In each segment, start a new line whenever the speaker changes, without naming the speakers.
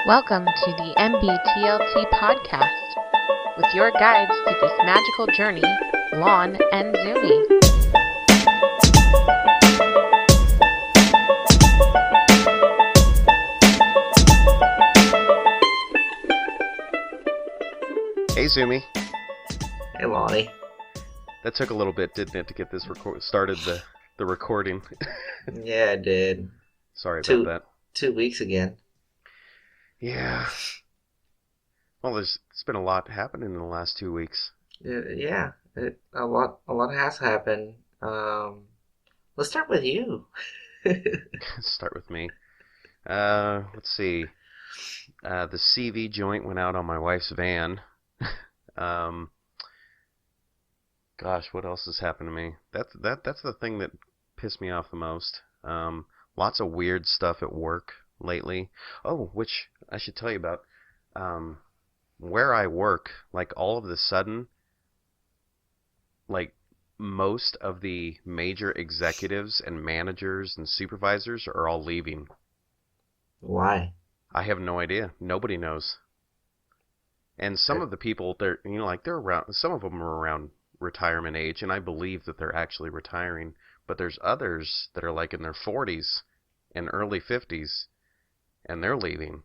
Welcome to the NBTLT podcast with your guides to this magical journey, Lon and Zumi.
Hey Zumi.
Hey Lonnie.
That took a little bit, didn't it, to get this started the recording.
Yeah, I did.
Sorry about that.
2 weeks again.
Yeah. Well, there's been a lot happening in the last 2 weeks.
Yeah, a lot has happened. Let's start with you.
Start with me. Let's see. The CV joint went out on my wife's van. Gosh, what else has happened to me? That's the thing that pissed me off the most. Lots of weird stuff at work lately. Oh, which I should tell you about. Where I work, like all of a sudden, like most of the major executives and managers and supervisors are all leaving.
Why?
I have no idea. Nobody knows. And some of the people, they're around. Some of them are around retirement age, and I believe that they're actually retiring. But there's others that are like in their 40s and early 50s, and they're leaving.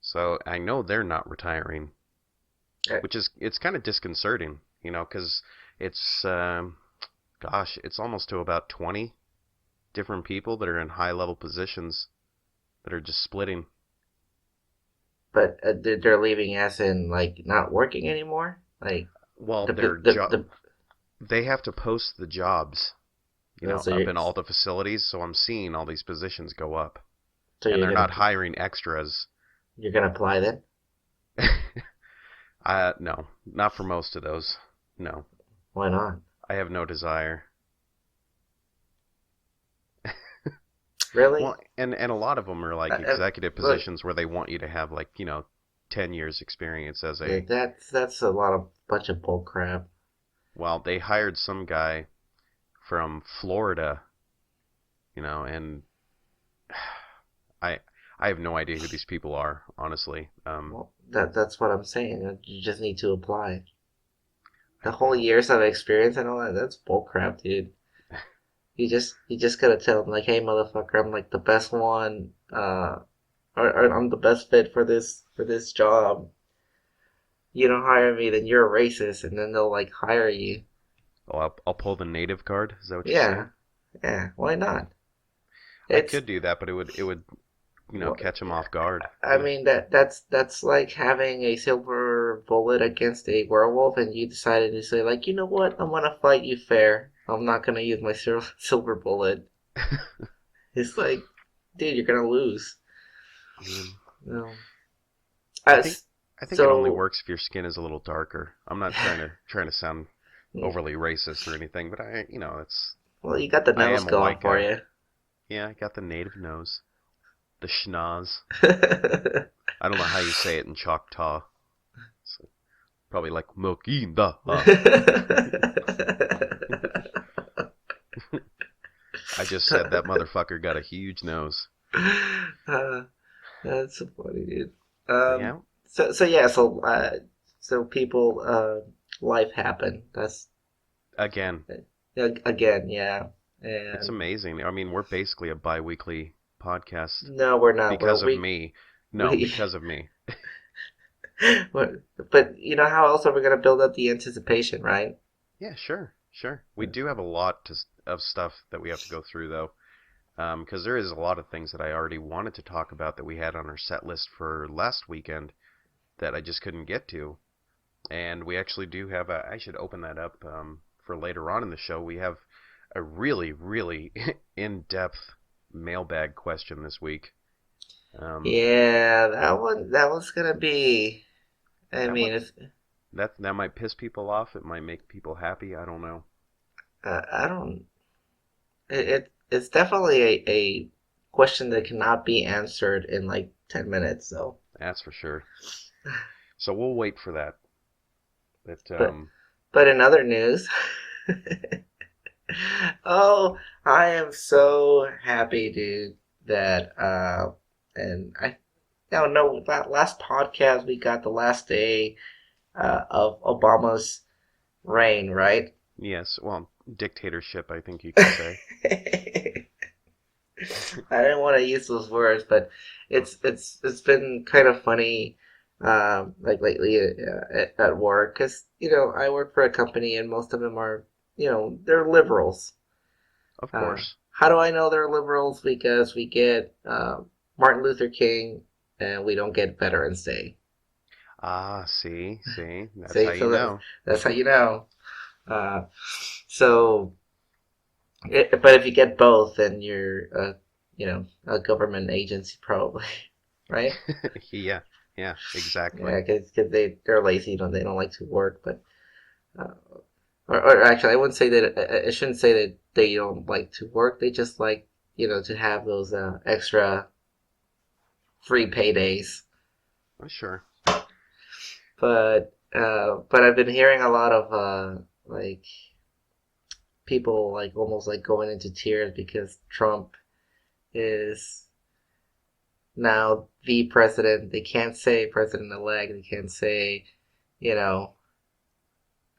So I know they're not retiring, which is, it's kind of disconcerting, because it's, it's almost to about 20 different people that are in high-level positions that are just splitting.
But they're leaving as in, like, not working anymore? Like,
well, they have to post the jobs, up in all the facilities, so I'm seeing all these positions go up. So and they're not hiring extras.
You're going to apply then?
No, not for most of those. No.
Why not?
I have no desire.
Really?
Well, and a lot of them are like executive positions where they want you to have 10 years experience as a...
Yeah, that's a bunch of bull crap.
Well, they hired some guy from Florida, and I have no idea who these people are, honestly.
Well, that's what I'm saying. You just need to apply. The whole years of experience and all that's bull crap, dude. You just gotta tell them, like, hey, motherfucker, I'm like the best one, or I'm the best fit for this job. You don't hire me, then you're a racist, and then they'll like hire you.
Oh, I'll pull the native card. Is that what you're saying?
Yeah. Why not?
I could do that, but it would catch them off guard.
I mean that's like having a silver bullet against a werewolf, and you decided to say, like, you know what, I'm gonna fight you fair. I'm not gonna use my silver bullet. It's like, dude, you're gonna lose. No.
I think it only works if your skin is a little darker. I'm not trying to sound overly racist or anything, but it's...
Well, you got the nose going for you.
Yeah, I got the native nose. The schnoz. I don't know how you say it in Choctaw. It's probably like Mokinda. I just said that motherfucker got a huge nose.
That's so funny, dude.
Yeah.
So people, life happened. That's
again,
yeah. And
it's amazing. I mean, we're basically a bi-weekly podcast.
No, we're not.
Because of me. No, because of me.
But how else are we going to build up the anticipation, right?
Yeah, sure. We do have a lot of stuff that we have to go through, though. Because there is a lot of things that I already wanted to talk about that we had on our set list for last weekend that I just couldn't get to. And we actually do have I should open that up for later on in the show. We have a really, really in-depth mailbag question this week.
Yeah, that one's gonna be...
That might piss people off. It might make people happy. I don't know.
I don't... It's definitely a question that cannot be answered in like 10 minutes, so...
That's for sure. So we'll wait for that.
But in other news... Oh, I am so happy, dude, that and no, that last podcast we got the last day of Obama's reign, right?
Yes, well, dictatorship, I think you could say.
I didn't want to use those words, but it's been kind of funny, like lately at work, because I work for a company and most of them are they're liberals.
Of course.
How do I know they're liberals? Because we get Martin Luther King and we don't get Veterans Day.
Ah, see, that's
See,
how you know.
that's how you know. So, but if you get both, then you're a government agency probably, right?
Yeah, exactly.
Yeah, because they're lazy, they don't like to work. But uh, or actually, I wouldn't say that. I shouldn't say that they don't like to work. They just like to have those extra free paydays.
Sure.
But I've been hearing a lot of like people like almost like going into tears because Trump is now the president. They can't say president elect. They can't say, you know,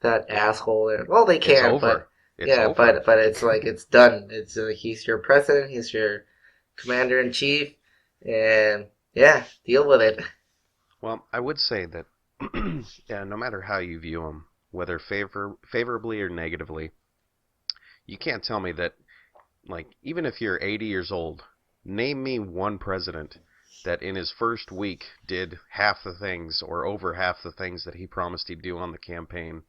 that asshole. Well, they
It's
can, but
over. It's
yeah,
over.
but it's like it's done. It's he's your president. He's your commander in chief, and yeah, deal with it.
Well, I would say that yeah, no matter how you view him, whether favorably or negatively, you can't tell me that, like, even if you're 80 years old, name me one president that in his first week did half the things or over half the things that he promised he'd do on the campaign.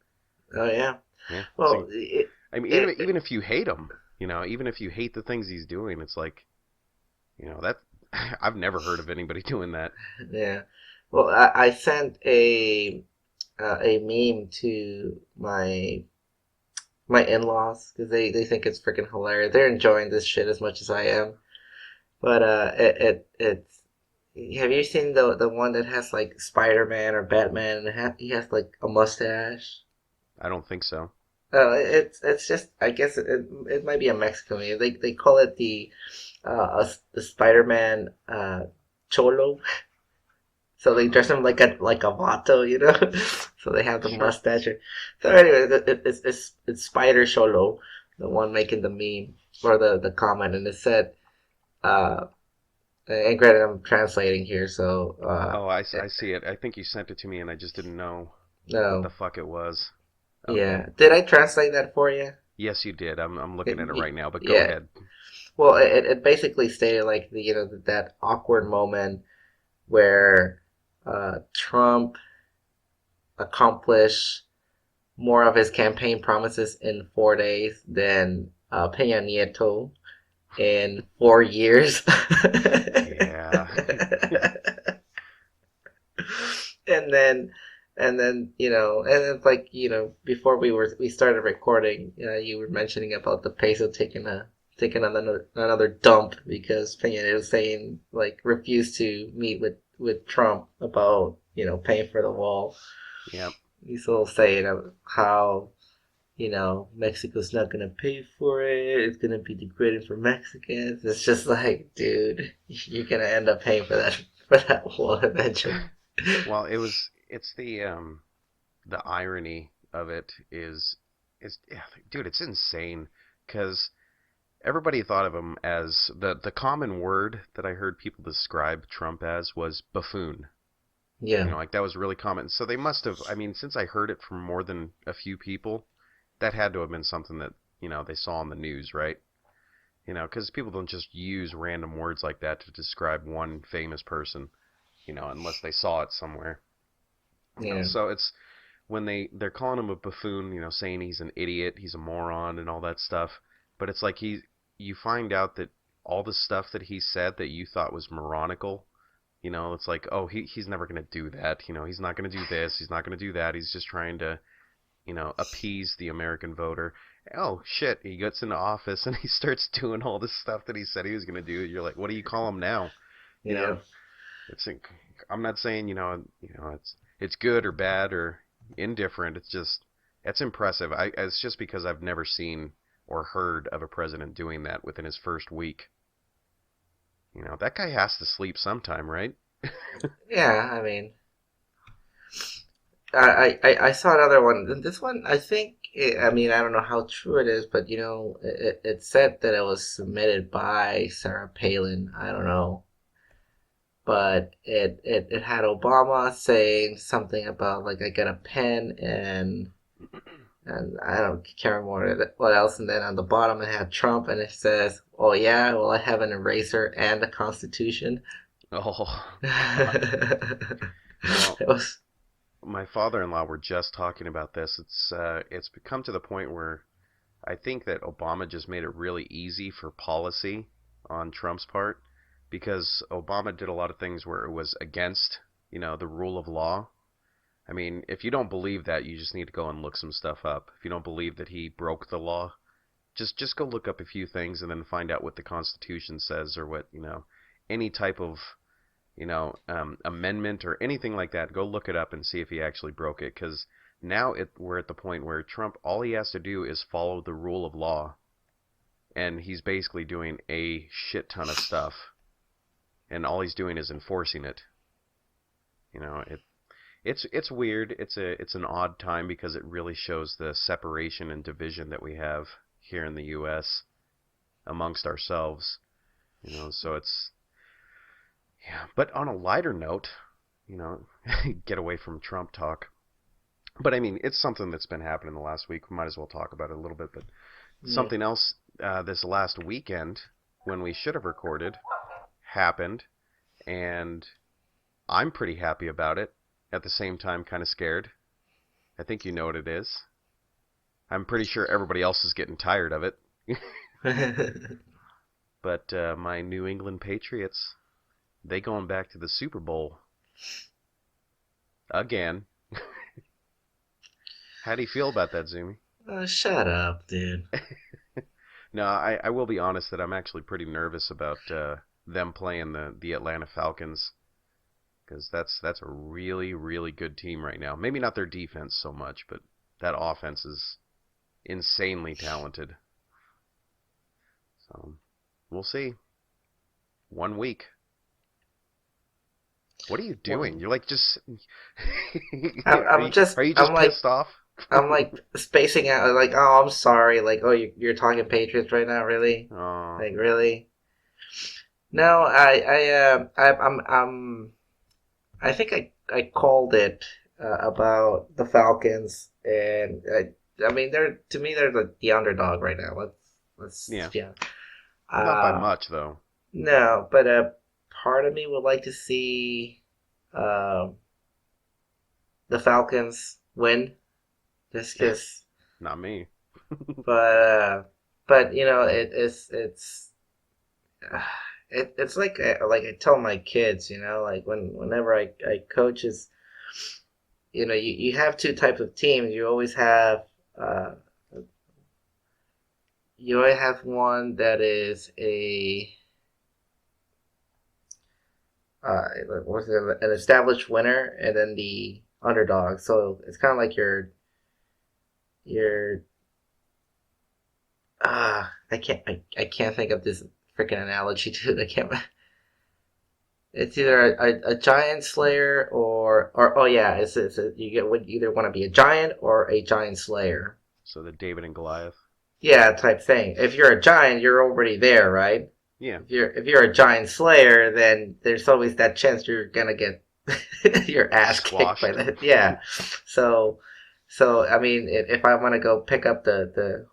Oh yeah.
Yeah.
Well,
So, I mean, even if you hate him, even if you hate the things he's doing, it's like, that I've never heard of anybody doing that.
yeah. Well, I sent a meme to my in-laws because they think it's freaking hilarious. They're enjoying this shit as much as I am. But it's have you seen the one that has like Spider-Man or Batman and he has like a mustache?
I don't think so.
It's just I guess it might be a Mexican meme. They call it the Spider-Man cholo. So they dress him like a vato. So they have the
Sure.
mustache. So anyway, it's Spider Cholo, the one making the meme or the comment, and it said, uh, and granted, I'm translating here, so
Oh, I see it. I think you sent it to me and I just didn't know what the
no,
fuck it was. Okay.
yeah. Did I translate that for you?
Yes, you did. I'm looking at it right now, but go
Yeah.
ahead.
Well, it basically stated like that awkward moment where Trump accomplished more of his campaign promises in 4 days than Peña Nieto in 4 years.
Yeah.
and then and it's like before we started recording, you were mentioning about the peso taking another dump because Peña Nieto was saying like refused to meet with Trump about paying for the wall.
Yep.
He's all saying how Mexico's not gonna pay for it. It's gonna be degrading for Mexicans. It's just like, dude, you're gonna end up paying for that wall eventually.
Well, it's the irony of it is yeah, dude, it's insane because everybody thought of him as the common word that I heard people describe Trump as was buffoon.
Yeah,
Like that was really common. So they must have, I mean, since I heard it from more than a few people, that had to have been something that, they saw on the news, right? Because people don't just use random words like that to describe one famous person, unless they saw it somewhere.
yeah,
So it's when they're calling him a buffoon, saying he's an idiot, he's a moron and all that stuff. But it's like you find out that all the stuff that he said that you thought was moronical, it's like, oh, he's never going to do that. He's not going to do this. He's not going to do that. He's just trying to, appease the American voter. Oh, shit. He gets into office and he starts doing all this stuff that he said he was going to do. You're like, what do you call him now? You
yeah.
know, I'm not saying, it's good or bad or indifferent. It's impressive. It's just because I've never seen or heard of a president doing that within his first week. That guy has to sleep sometime, right?
Yeah, I mean, I saw another one. This one, I think, I mean, I don't know how true it is, but it said that it was submitted by Sarah Palin. I don't know, but it had Obama saying something about like I got a pen and I don't can't remember what else. And then on the bottom it had Trump, and it says, "Oh yeah, well I have an eraser and a Constitution."
Oh,
It
well,
was
my father-in-law were just talking about this. It's become to the point where I think that Obama just made it really easy for policy on Trump's part because Obama did a lot of things where it was against, the rule of law. I mean, if you don't believe that, you just need to go and look some stuff up. If you don't believe that he broke the law, just go look up a few things and then find out what the Constitution says or what, any type of, amendment or anything like that. Go look it up and see if he actually broke it. Because now we're at the point where Trump, all he has to do is follow the rule of law. And he's basically doing a shit ton of stuff. And all he's doing is enforcing it. It's weird. It's an odd time because it really shows the separation and division that we have here in the U.S. amongst ourselves. So it's yeah. But on a lighter note, get away from Trump talk. But I mean, it's something that's been happening the last week. We might as well talk about it a little bit. But
yeah.
something else this last weekend when we should have recorded happened, and I'm pretty happy about it. At the same time, kind of scared. I think you know what it is. I'm pretty sure everybody else is getting tired of it. But my New England Patriots, they going back to the Super Bowl again. How do you feel about that, Zumi?
Shut up, dude.
No, I will be honest that I'm actually pretty nervous about them playing the Atlanta Falcons. Because that's a really, really good team right now. Maybe not their defense so much, but that offense is insanely talented. So, we'll see. 1 week. What are you
Well,
doing? You're like just...
I'm
are you
I'm
just pissed off?
like spacing out. Like, oh, I'm sorry. Like, oh, you're talking Patriots right now, really?
Oh,
Like, really? No, I think I called it about the Falcons, and I mean they're to me they're the underdog right now. Let's
yeah.
yeah.
Not by
Uh,
much, though.
no, but part of me would like to see um the Falcons win, just because.
Not me.
But it's uh, it's like I tell my kids, like whenever I coach is you have two types of teams. Uh, you always have one that is a what's it, an established winner, and then the underdog. So it's kind of like your I can't think of this freaking analogy, dude. I can't. It's either a giant slayer or oh yeah, you would either want to be a giant or a giant slayer.
So the David and Goliath.
Yeah, type thing. If you're a giant, you're already there, right?
Yeah.
If you're a giant slayer, then there's always that chance you're gonna get your ass kicked by
Squashed.
that. Yeah. So I mean, if I want to go pick up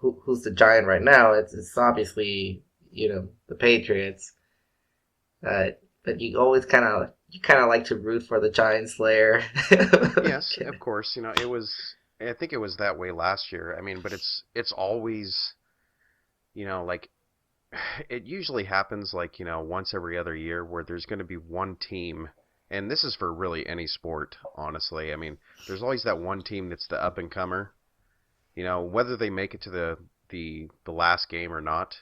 who's the giant right now, it's obviously the Patriots. But you kind of like to root for the giant slayer.
Yes, of course. It was. I think it was that way last year. I mean, but it's always, like it usually happens like, once every other year where there's going to be one team, and this is for really any sport, honestly. I mean, there's always that one team that's the up and comer. Whether they make it to the last game or not.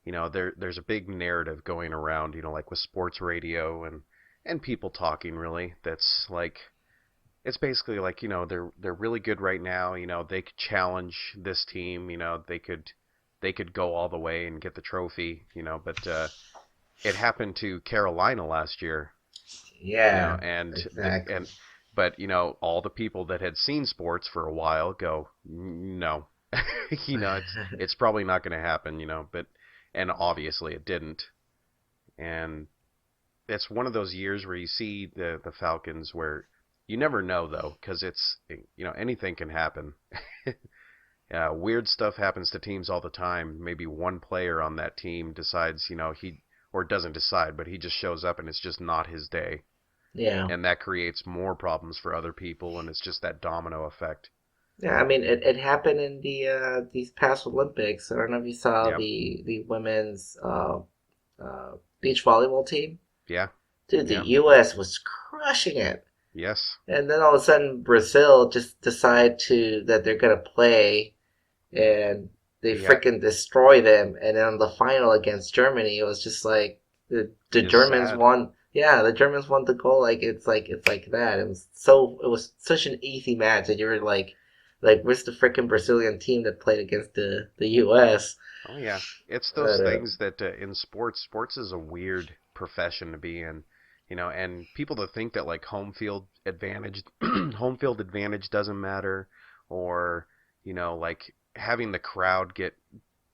There's a big narrative going around, like with sports radio and people talking really. That's like it's basically like, they're really good right now. They could challenge this team. They could go all the way and get the trophy. But it happened to Carolina last year.
Yeah,
and
exactly.
but all the people that had seen sports for a while go, no, it's probably not going to happen, but and obviously it didn't, and it's one of those years where you see the Falcons where you never know though, because it's anything can happen. Weird stuff happens to teams all the time. Maybe one player on that team decides, he or doesn't decide, but he just shows up and it's just not his day,
Yeah.
and that creates more problems for other people, and it's just that domino effect.
Yeah, I mean it happened in these past Olympics. I don't know if you saw
Yep.
the women's beach volleyball team.
Yeah.
Dude, the
Yeah.
US was crushing it.
Yes.
And then all of a sudden Brazil just decide to that they're gonna play and they
Yeah.
freaking destroy them. And then on the final against Germany, it was just like the
Just
Germans
sad.
won. Yeah, the Germans won the goal. Like it's like that. It was such an easy match that you were like where's the freaking Brazilian team that played against the U.S.
Oh yeah. It's those
But
things that in sports is a weird profession to be in. And people that think that like home field advantage home field advantage doesn't matter, or like having the crowd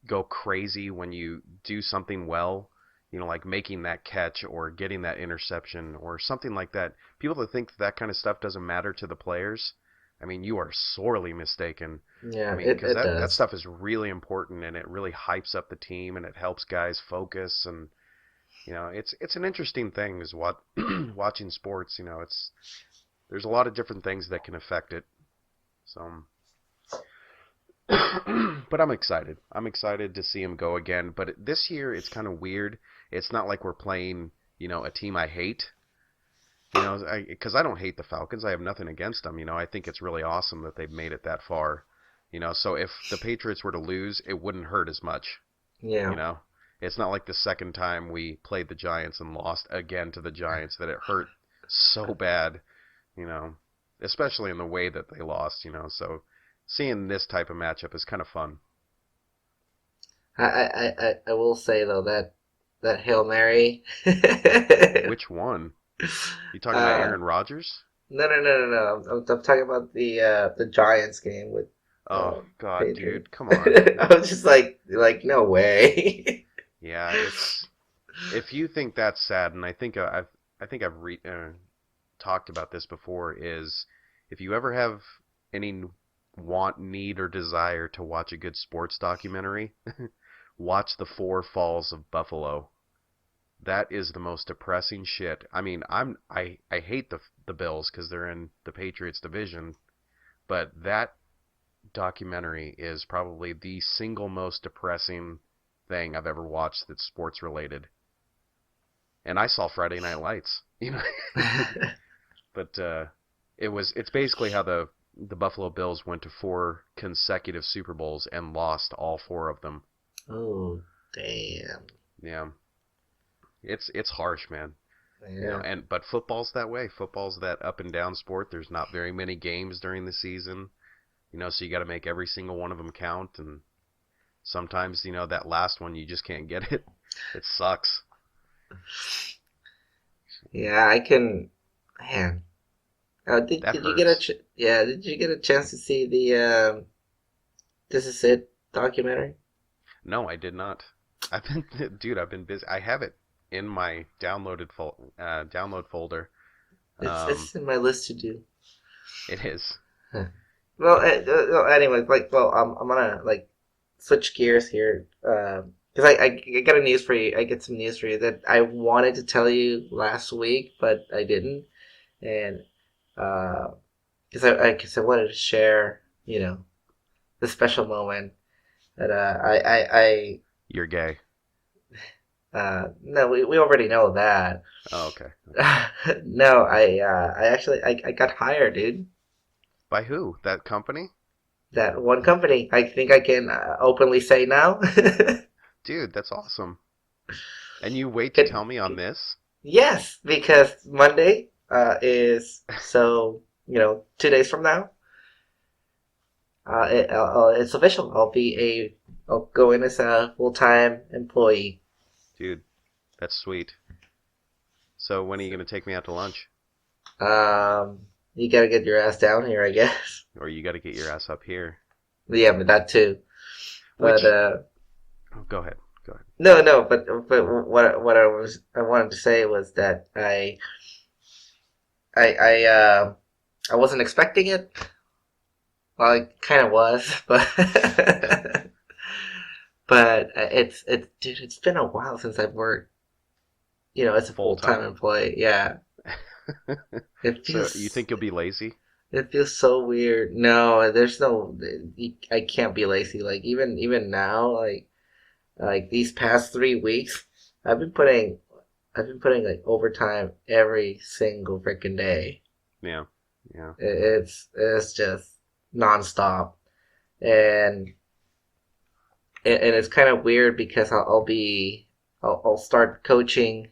go crazy when you do something well, like making that catch or getting that interception or something like that. People that think that kind of stuff doesn't matter to the players, I mean, you are sorely mistaken. I
yeah,
mean,
it
because
it
that
does.
stuff is really important, and it really hypes up the team, and it helps guys focus, and it's an interesting thing is what watching sports. It's there's a lot of different things that can affect it. So, but I'm excited. I'm excited to see him go again. But this year, it's kind of weird. It's not like we're playing, a team I hate. Because I don't hate the Falcons. I have nothing against them. I think it's really awesome that they've made it that far. So if the Patriots were to lose, it wouldn't hurt as much. You
Yeah.
know, it's not like the second time we played the Giants and lost again to the Giants that it hurt so bad. You know, especially in the way that they lost. So seeing this type of matchup is kind of fun.
I will say though that Hail Mary.
Which one? You talking about
uh,
Aaron Rodgers?
no. I'm talking about the Giants game with
Oh God,
Patriots.
dude, come on.
I was just like no way.
Yeah, it's if you think that's sad, and I think I've talked about this before, is if you ever have any want, need, or desire to watch a good sports documentary, watch The Four Falls of Buffalo. That is the most depressing shit. I mean, I hate the Bills because they're in the Patriots division, but that documentary is probably the single most depressing thing I've ever watched that's sports related. And I saw Friday Night Lights. But it's basically how the Buffalo Bills went to four consecutive Super Bowls and lost all four of them.
Oh damn.
Yeah, it's harsh, man.
Yeah.
But football's that way. Football's that up and down sport. There's not very many games during the season. So you got to make every single one of them count, and sometimes that last one you just can't get it. It sucks.
Yeah, I can. Man,
That
did you get a
hurts.
yeah? Did you get a chance to see the This Is It documentary?
No, I did not. I've been busy. I have it in my download folder. Um,
It's in my list to do.
it is.
Huh. Well, anyways, I'm gonna like switch gears here, because I got a news for you. I get some news for you that I wanted to tell you last week, but I didn't, and because I wanted to share, the special moment that
You're gay.
no, we already know that.
Oh, okay.
No, I actually I got hired, dude.
By who? That company?
That one company. I think I can openly say now.
Dude, that's awesome. And you wait to
Can,
tell me on this?
yes, because Monday is so 2 days from now. It's official. I'll go in as a full time employee.
Dude, that's sweet. So when are you going to take me out to lunch?
You gotta get your ass down here, I guess.
Or you got to get your ass up here?
Yeah, but that too.
Which?
But
Oh, go ahead. Go ahead.
no. But what I wanted to say was that I I uh I wasn't expecting it. Well, I kind of was, but it's dude. It's been a while since I've worked. You know, as a
Full
full-time
time.
employee. Yeah, it
So
feels
you think you'll be lazy?
it feels so weird. No, there's no. I can't be lazy. Like even now, like these past 3 weeks, I've been putting I've been putting like overtime every single freaking day.
Yeah. Yeah.
It's just nonstop, and and it's kind of weird because I'll start coaching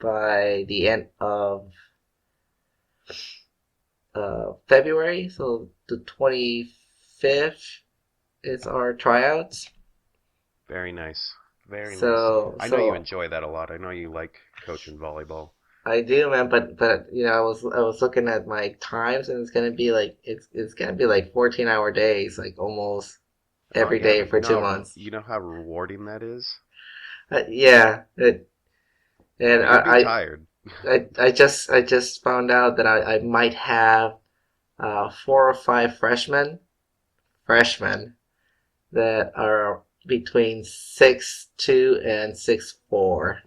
by the end of February, so the 25th is our tryouts.
Very nice. Very nice.
So
I know you
so
enjoy that a lot. I know you like coaching volleyball.
I do, man, but you know, I was looking at my times, and it's gonna be like 14-hour days, like almost
Oh
every
yeah,
day
but you
for
know
2 months.
you know how rewarding that is?
Yeah, and
But you'll be tired.
I just found out that I might have 4 or 5 freshmen that are between 6'2" and 6'4".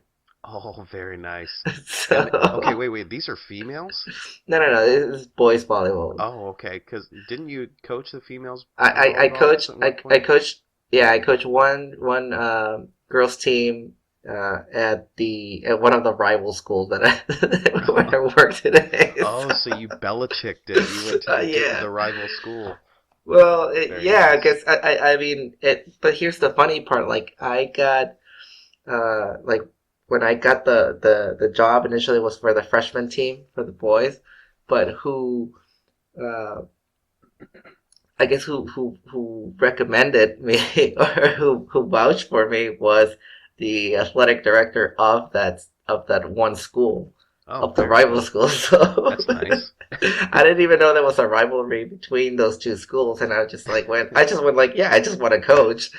Oh, very nice. And okay,
So
wait. These are females?
no, this is boys volleyball.
Oh, okay. Because didn't you coach the females
I
volleyball
coach
at one
I
point?
coach yeah, I coach one girls team at one of the rival schools that where I work today.
Oh, so you Belichicked it. You went to
Yeah.
the rival school.
Well,
Very
yeah,
nice.
because I mean it. But here's the funny part. Like I got like when I got the job initially was for the freshman team for the boys, but who uh I guess who recommended me or who vouched for me was the athletic director of that one school,
Oh,
of the
very
rival
cool.
school. So
That's nice.
I didn't even know there was a rivalry between those two schools, and I just went like, yeah, I just want to coach.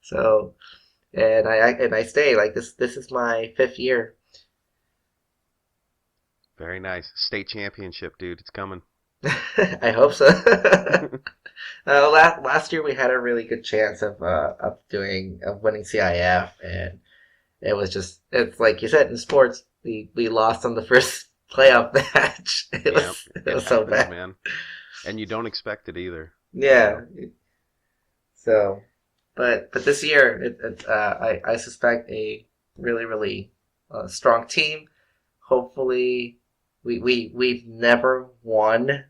So and I stay like this is my 5th year.
Very nice. State championship, dude. It's coming.
I hope so. Last year we had a really good chance of winning CIF, and it's like you said in sports, we lost on the first playoff match.
Yep,
It
it
was so
happens,
bad.
man. And you don't expect it either. You
Yeah.
know.
So, but this year I suspect a really strong team. Hopefully, we've never won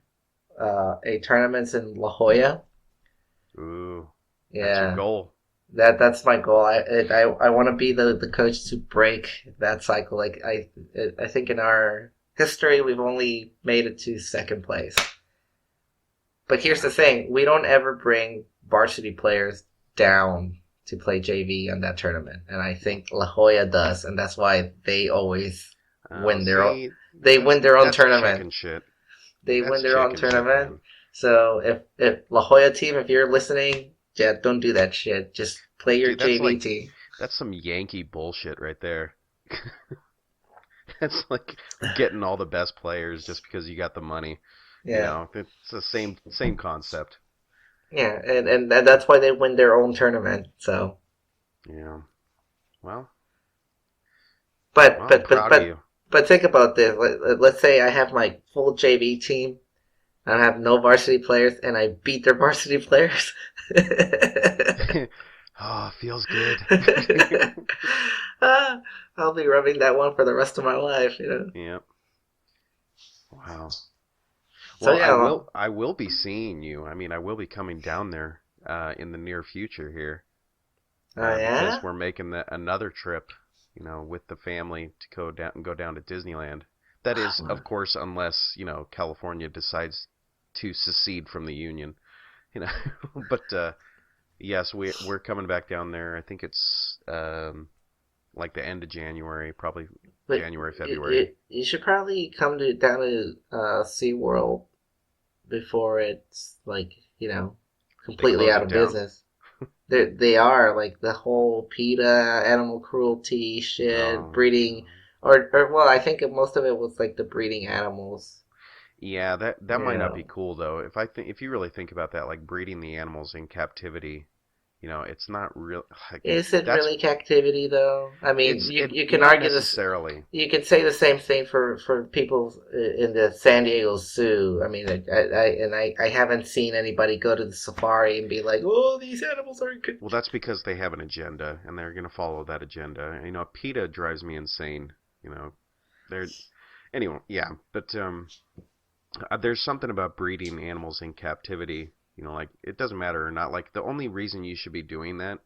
a tournament in La Jolla.
Ooh, that's your
Yeah.
goal.
That's my goal. I want to be the coach to break that cycle. Like I think in our history we've only made it to second place. But here's
Yeah.
the thing: we don't ever bring varsity players down to play JV on that tournament, and I think La Jolla does, and that's why they always
Oh,
win their own.
see,
They win their own
that's
tournament.
chicken shit.
They win
That's
their own
chicken shit,
tournament.
man.
So if La Jolla team, if you're listening, yeah, don't do that shit. Just play your
Dude, that's
JV
like
team.
that's some Yankee bullshit right there. That's like getting all the best players just because you got the money. You
Yeah.
know, it's the same concept.
Yeah, and that's why they win their own tournament. So,
Yeah. Well,
but
well, I'm
but but
proud of
but
you.
but think about this. Let's say I have my full JV team. I have no varsity players, and I beat their varsity players.
Oh, feels good.
Ah, I'll be rubbing that one for the rest of my life. You know.
Yep. Wow.
So
Well, I
yeah.
will I will be seeing you. I mean, I will be coming down there in the near future here
Oh
because
yeah.
we're making another trip, with the family to go down to Disneyland. That is, of course, unless, California decides to secede from the Union, you know. But yes, we're coming back down there. I think it's like the end of January, probably
But
January, February.
you should probably come down to SeaWorld before it's like,
They
completely
close
out
it
of
down.
business. They are like the whole PETA, animal cruelty shit,
Oh,
breeding, or well, I think most of it was like the breeding animals.
yeah, that might not
Yeah.
be cool though. If you really think about that, like breeding the animals in captivity, it's not real. Like,
Is it
that's
really captivity though? I mean,
it.
you can
Not
argue this.
necessarily.
You could say the same thing for people in the San Diego Zoo. I mean, I haven't seen anybody go to the safari and be like, "Oh, these animals are good."
Well, that's because they have an agenda, and they're going to follow that agenda. And, PETA drives me insane. You know, they're anyway. Yeah, but there's something about breeding animals in captivity. Like it doesn't matter or not. Like the only reason you should be doing that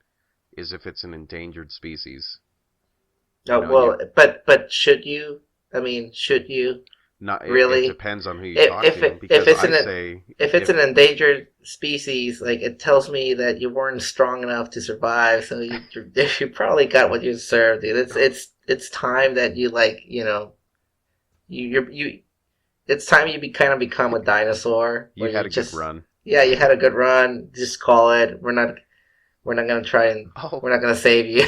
is if it's an endangered species.
Oh
And you
well, but should you? I mean, should you
not. It
really?
depends on who you
If
talk
if
to,
it if
because
it's
I
an
say
if it's
if
an endangered species, like it tells me that you weren't strong enough to survive, so you probably got what you deserved, dude. It's time that you you it's time you kind of become a dinosaur
you
where
had
you
a good
just
run.
yeah, you had a good run, just call it. We're not gonna try and
Oh,
we're not gonna save you.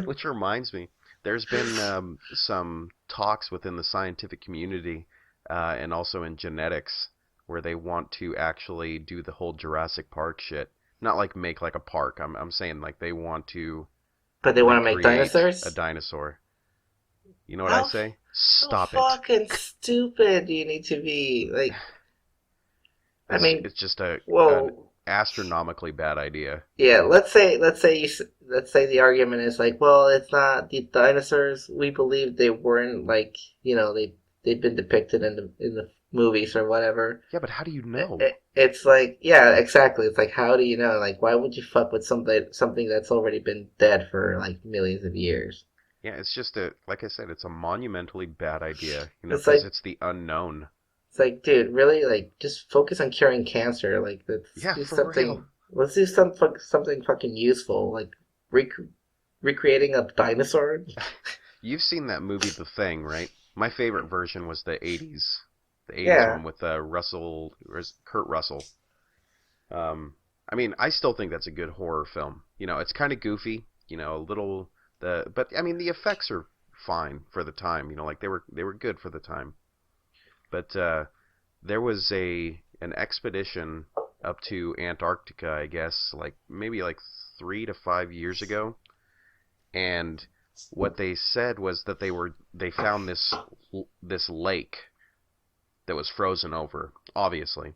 which reminds me, there's been some talks within the scientific community and also in genetics where they want to actually do the whole Jurassic Park shit. Not like make like a park. I'm saying like they want to
But they want to make
recreate a
dinosaurs.
dinosaur. You know what I
How
say?
how
Stop it.
fucking stupid do you need to be? Like, I mean,
It's just an
well,
astronomically bad idea.
yeah. Let's say the argument is like, well, it's not the dinosaurs. We believe they weren't like they've been depicted in the movies or whatever.
Yeah, but how do you know?
It's like, yeah, exactly. It's like, how do you know? Like, why would you fuck with something that's already been dead for like millions of years?
Yeah, it's just like I said, it's a monumentally bad idea,
It's
because
like
it's the unknown.
It's like, dude, really? Like, just focus on curing cancer. Like, let's
Yeah,
do
for real.
something. Let's do something fucking useful. Like, recreating a dinosaur.
You've seen that movie The Thing, right? My favorite version was the '80s
Yeah,
one with Kurt Russell. I mean, I still think that's a good horror film. It's kind of goofy, a little but I mean the effects are fine for the time. Like they were good for the time. But there was an expedition up to Antarctica, I guess, like maybe like 3 to 5 years ago, and what they said was that they found this lake that was frozen over, obviously,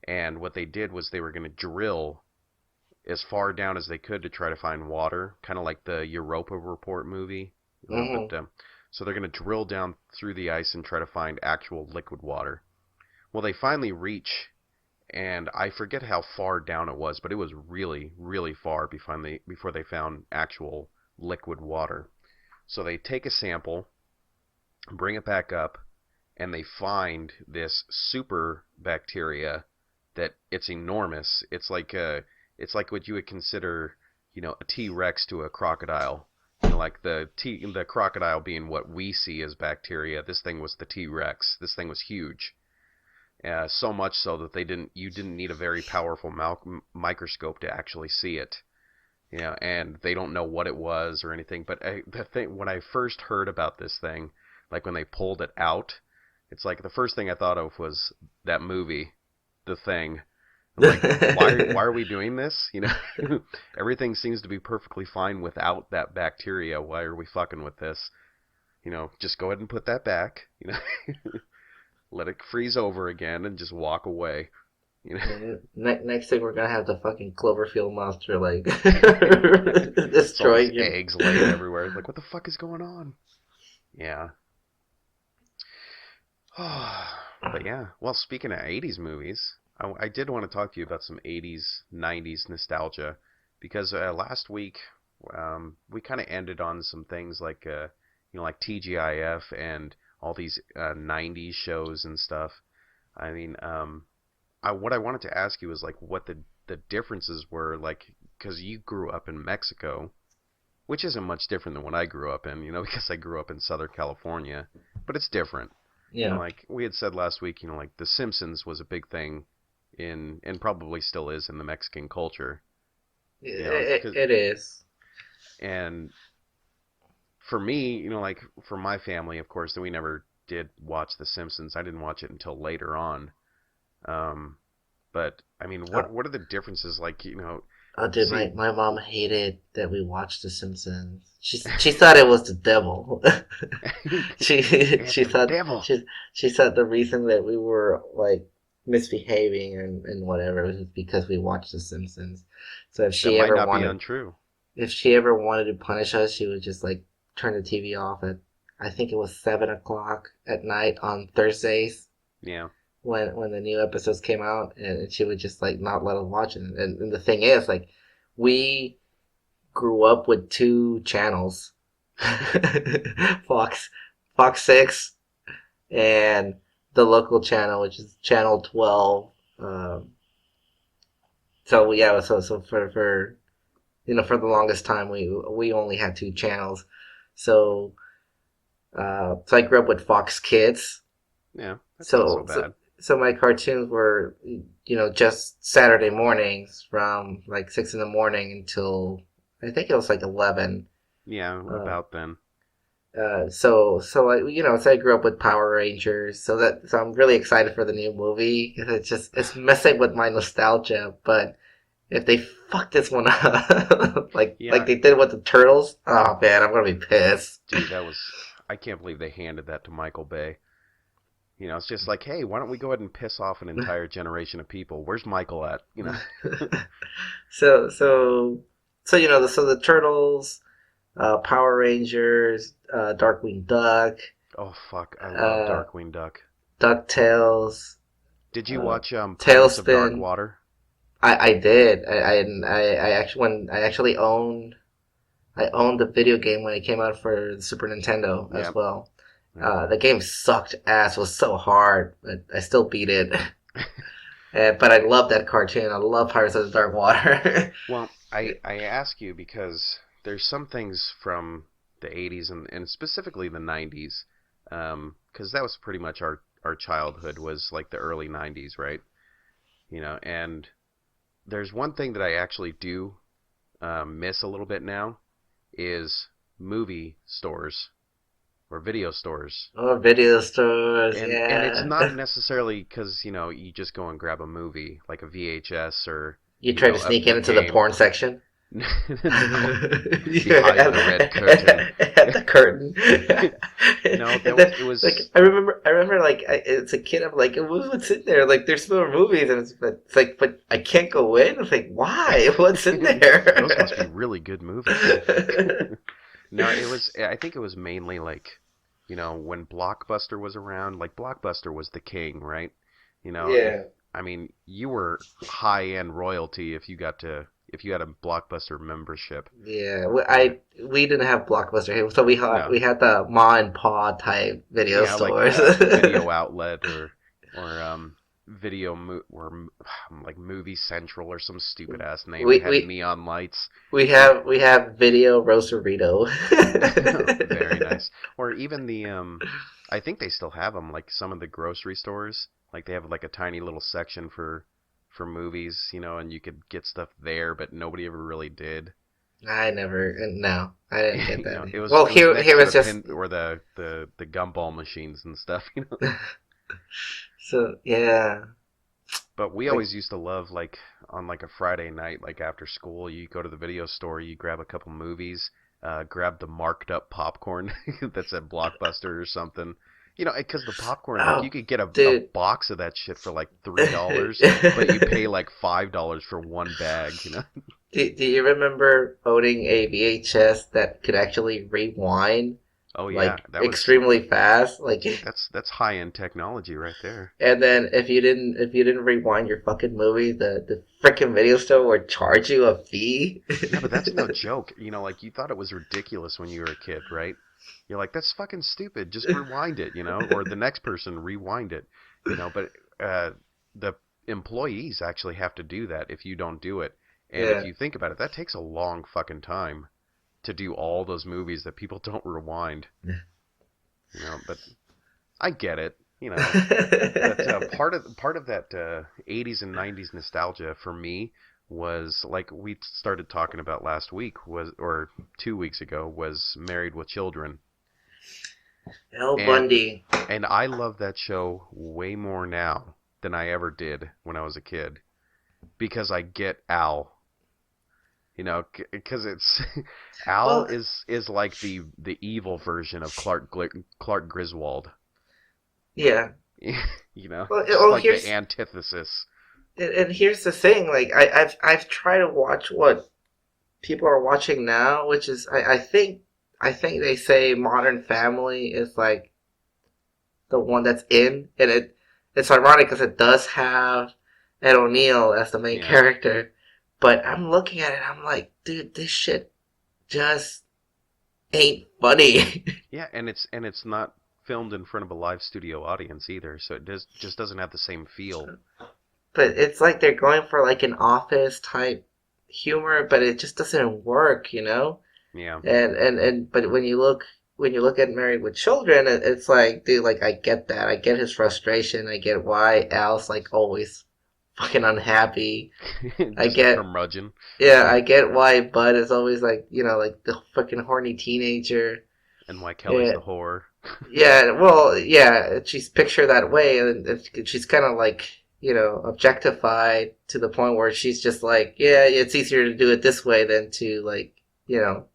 and what they did was they were going to drill as far down as they could to try to find water, kind of like the Europa Report movie,
hmm
but so they're going to drill down through the ice and try to find actual liquid water. Well, they finally reach, and I forget how far down it was, but it was really, really far before they found actual liquid water. So they take a sample, bring it back up, and they find this super bacteria that it's enormous. It's like what you would consider, a T-Rex to a crocodile. Like the crocodile being what we see as bacteria. This thing was the T-Rex. This thing was huge. So much so that you didn't need a very powerful microscope to actually see it. And they don't know what it was or anything. But the thing, when I first heard about this thing, like when they pulled it out, it's like the first thing I thought of was that movie, The Thing. I'm like, why are we doing this? Everything seems to be perfectly fine without that bacteria. Why are we fucking with this? Just go ahead and put that back. Let it freeze over again and just walk away.
Next thing we're gonna have the fucking Cloverfield monster like
It's all these
destroying you.
eggs laying everywhere. Like, what the fuck is going on? Yeah. But yeah. Well, speaking of '80s movies, I did want to talk to you about some '80s, '90s nostalgia because last week we kind of ended on some things like like TGIF and all these '90s shows and stuff. I mean, what I wanted to ask you was like what the differences were like because you grew up in Mexico which isn't much different than what I grew up in, because I grew up in Southern California, but it's different.
Yeah.
Like we had said last week, like The Simpsons was a big thing and probably still is in the Mexican culture.
It is.
And for me, like for my family, of course, we never did watch The Simpsons. I didn't watch it until later on. But I mean, what are the differences? Like,
Oh, dude,
see,
my mom hated that we watched The Simpsons. She thought it was the devil. she
it's
she
the
thought
devil.
she thought the reason that we were like misbehaving and whatever was because we watched The Simpsons. So
That might not be untrue.
if she ever wanted to punish us, she would just like turn the TV off at I think it was 7 o'clock at night on Thursdays.
Yeah.
When the new episodes came out, and she would just like not let us watch it. And the thing is, like, we grew up with two channels, Fox Fox 6 and the local channel, which is channel 12. So yeah, so for for the longest time we only had two channels. So so I grew up with Fox Kids.
Yeah, that's not so bad.
So my cartoons were, just Saturday mornings from like 6 in the morning until I think it was like 11.
Yeah, about then.
So I grew up with Power Rangers. So I'm really excited for the new movie. It's messing with my nostalgia. But if they fuck this one up, like they did with the Turtles, oh man, I'm gonna be pissed.
Dude, I can't believe they handed that to Michael Bay. It's just like, hey, why don't we go ahead and piss off an entire generation of people? Where's Michael at?
So the Turtles, Power Rangers, Darkwing Duck.
Oh fuck, I love Darkwing Duck.
DuckTales.
Did you watch Pirates of Dark Water?
I did. I actually owned the video game when it came out for the Super Nintendo as well. The game sucked ass. It was so hard, but I still beat it. But I love that cartoon. I love Pirates of the Dark Water.
Well, I ask you because there's some things from the 80s and specifically the 90s, because that was pretty much our childhood was like the early 90s, right? And there's one thing that I actually do miss a little bit now is movie stores. Or video stores.
Oh, video stores,
and it's not necessarily because, you just go and grab a movie, like a VHS or...
You try to sneak into the porn section?
No. Behind the red curtain.
At the curtain.
No, it was...
Like, I remember, like, as a kid, I'm like, what's in there? Like, there's no movies, and it's like, but I can't go in? It's like, why? What's in there?
Those must be really good movies. No, I think it was mainly like, when Blockbuster was around, like Blockbuster was the king, right?
Yeah.
I mean, you were high-end royalty if you had a Blockbuster membership.
Yeah, we didn't have Blockbuster here, so we had the Ma and Pa type video stores.
Like Video Outlet or like Movie Central or some stupid ass name. We had neon lights.
We have Video Rosarito.
Very nice. Or even the I think they still have them. Like some of the grocery stores, like they have like a tiny little section for movies, and you could get stuff there, but nobody ever really did.
I didn't get that.
It was
here was just
or the gumball machines and stuff,
So yeah.
But we always used to love, like, on like a Friday night, like after school, you go to the video store, you grab a couple movies, grab the marked up popcorn that's at Blockbuster or something. Because the popcorn, like, you could get a box of that shit for like $3, but you pay like $5 for one bag,
Do you remember owning a VHS that could actually rewind?
Oh yeah,
like that was extremely fast. Like
that's high end technology right there.
And then if you didn't rewind your fucking movie, the frickin' video store would charge you a fee.
Yeah, but that's no joke. Like you thought it was ridiculous when you were a kid, right? You're like, that's fucking stupid. Just rewind it, or the next person rewind it, But the employees actually have to do that if you don't do it. And if you think about it, that takes a long fucking time to do all those movies that people don't rewind. But I get it. But part of that 80s and 90s nostalgia for me was, like we started talking about last week, or 2 weeks ago, was Married with Children.
El Bundy.
And I love that show way more now than I ever did when I was a kid, because I get Al. Because it's Al is like the evil version of Clark Griswold.
Yeah.
Like the antithesis.
And here's the thing, like I've tried to watch what people are watching now, which is I think they say Modern Family is like the one that's in, and it's ironic because it does have Ed O'Neill as the main character, but I'm looking at it, I'm like, dude, this shit just ain't funny.
Yeah, and it's not filmed in front of a live studio audience either, so it just doesn't have the same feel.
But it's like they're going for like an Office type humor, but it just doesn't work,
Yeah.
And but when you look at Married with Children, it's like, dude, like I get that, I get his frustration, I get why Al's like always fucking unhappy. I get
curmudgeon.
Yeah, I get why Bud is always like, like the fucking horny teenager.
And why Kelly's the whore.
Yeah, well, yeah, she's pictured that way, and she's kind of like, objectified to the point where she's just like, yeah, it's easier to do it this way than to like,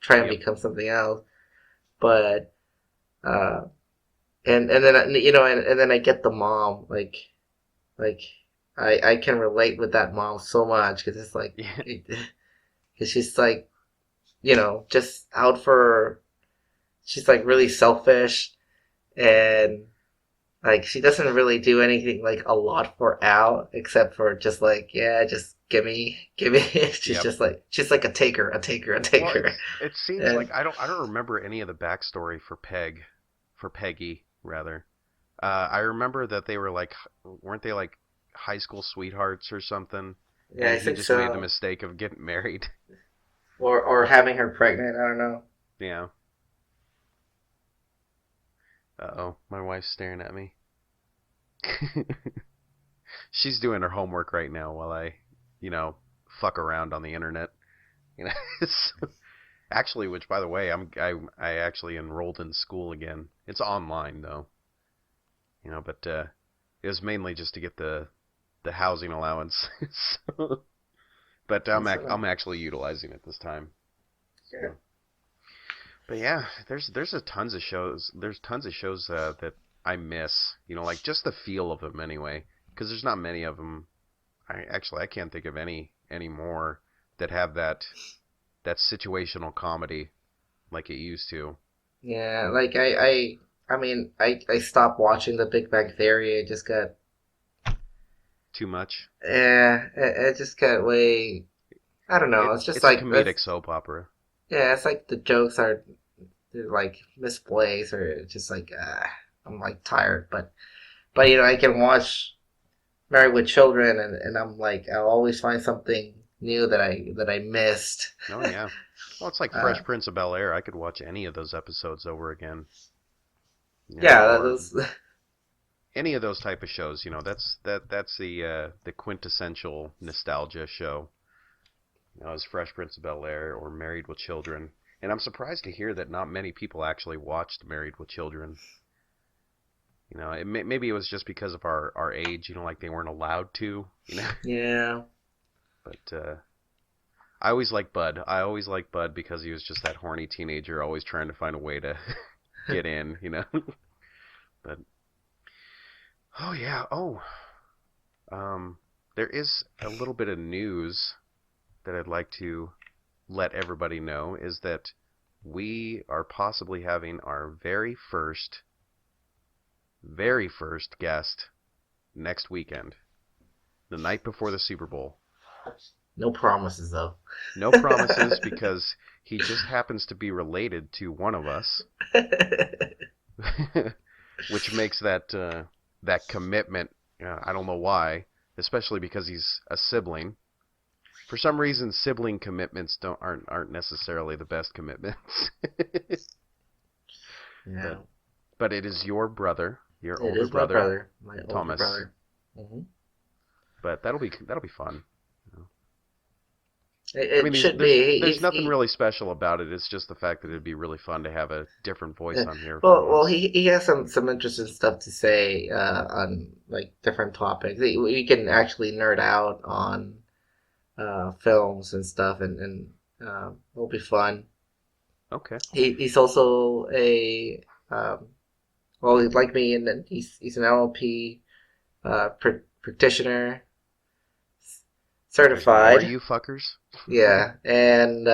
try and become something else. But, and then, and then I get the mom, like I can relate with that mom so much, because it's like, because she's like, just out for, she's like really selfish, and like she doesn't really do anything like a lot for Al, except for just like, yeah, just give me. She's just like, she's like a taker. Well,
it seems like I don't remember any of the backstory for Peggy rather. I remember that they were like, weren't they like high school sweethearts or something?
Yeah,
and
I think
he just
so.
made the mistake of getting married.
Or having her pregnant, I don't know.
Yeah. Uh-oh, my wife's staring at me. She's doing her homework right now while I, fuck around on the internet. Actually, which by the way, I actually enrolled in school again. It's online though. But it was mainly just to get the housing allowance. But I'm actually utilizing it this time.
Yeah.
But yeah, there's tons of shows. There's tons of shows that I miss. Like just the feel of them anyway. Because there's not many of them. I can't think of any more that have that situational comedy like it used to.
Yeah, like I mean, I stopped watching The Big Bang Theory. It just got
too much.
Yeah, it just got way. I don't know. It's just
it's
like
a comedic soap opera.
Yeah, it's like the jokes they're like misplaced, or it's just like I'm like tired. But I can watch Married with Children, and I'm like, I'll always find something new that I missed.
Oh yeah. Well, it's like Fresh Prince of Bel-Air. I could watch any of those episodes over again.
Those.
Any of those type of shows, that's the quintessential nostalgia show. As Fresh Prince of Bel-Air or Married with Children. And I'm surprised to hear that not many people actually watched Married with Children. Maybe it was just because of our age, like they weren't allowed to,
Yeah.
But I always liked Bud. I always liked Bud because he was just that horny teenager always trying to find a way to get in, But oh yeah, there is a little bit of news that I'd like to let everybody know, is that we are possibly having our very first guest next weekend, the night before the Super Bowl.
No promises, though.
No promises, because he just happens to be related to one of us, which makes that commitment. I don't know why, especially because he's a sibling. For some reason, sibling commitments aren't necessarily the best commitments.
Yeah.
But it is your brother, your
It
older
is
brother,
my older
Thomas.
brother. Mm-hmm.
But that'll be fun.
It
I mean,
should be.
there's nothing really special about it. It's just the fact that it'd be really fun to have a different voice on here for
Well,
once.
he has some interesting stuff to say on like different topics. We can actually nerd out on films and stuff, and it'll be fun.
Okay.
He's also a well, he's like me, and then he's an LLP practitioner, certified.
Are you fuckers?
Yeah, and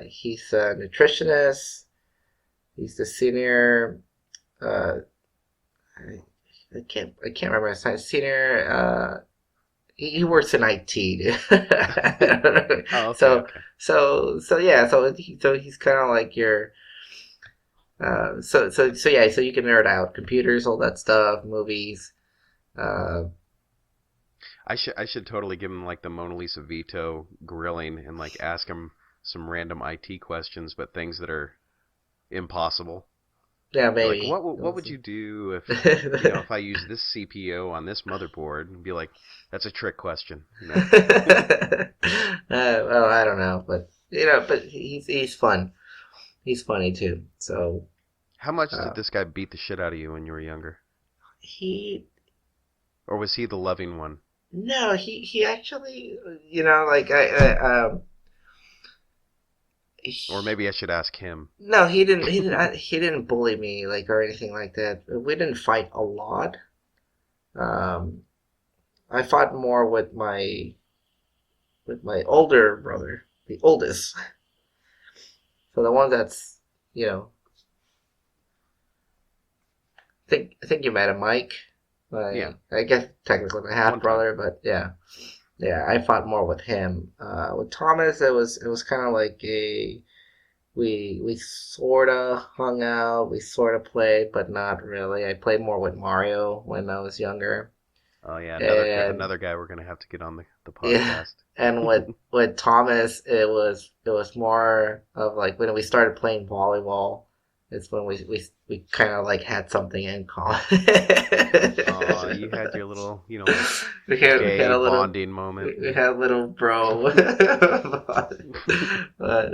he's a nutritionist. He's the senior. I can't remember his title. Senior. He works in IT.
Oh, okay.
So
Okay.
so yeah. So he's kind of like your. So yeah. So you can nerd out computers, all that stuff, movies.
I should totally give him like the Mona Lisa veto grilling and like ask him some random IT questions, but things that are impossible.
Yeah,
Like
maybe.
what would you do if I use this CPO on this motherboard? And be like, that's a trick question.
Well, I don't know, but but he's fun. He's funny too. So
How much did this guy beat the shit out of you when you were younger? Or was he the loving one?
No, he actually, like
Or maybe I should ask him.
no, he didn't bully me like or anything like that. We didn't fight a lot. I fought more with my older brother, the oldest. So the one that's, I think you met him, Mike.
Yeah.
I guess technically my half brother, but yeah. Yeah, I fought more with him. With Thomas, it was kind of like we sort of hung out, we sort of played, but not really. I played more with Mario when I was younger.
Oh yeah,
And
another guy we're gonna have to get on the
yeah,
podcast.
and with Thomas, it was more of like when we started playing volleyball. It's when we kind of like had something in common.
Oh, you had your little,
we had
gay
a little
bonding moment.
we had a little bro. But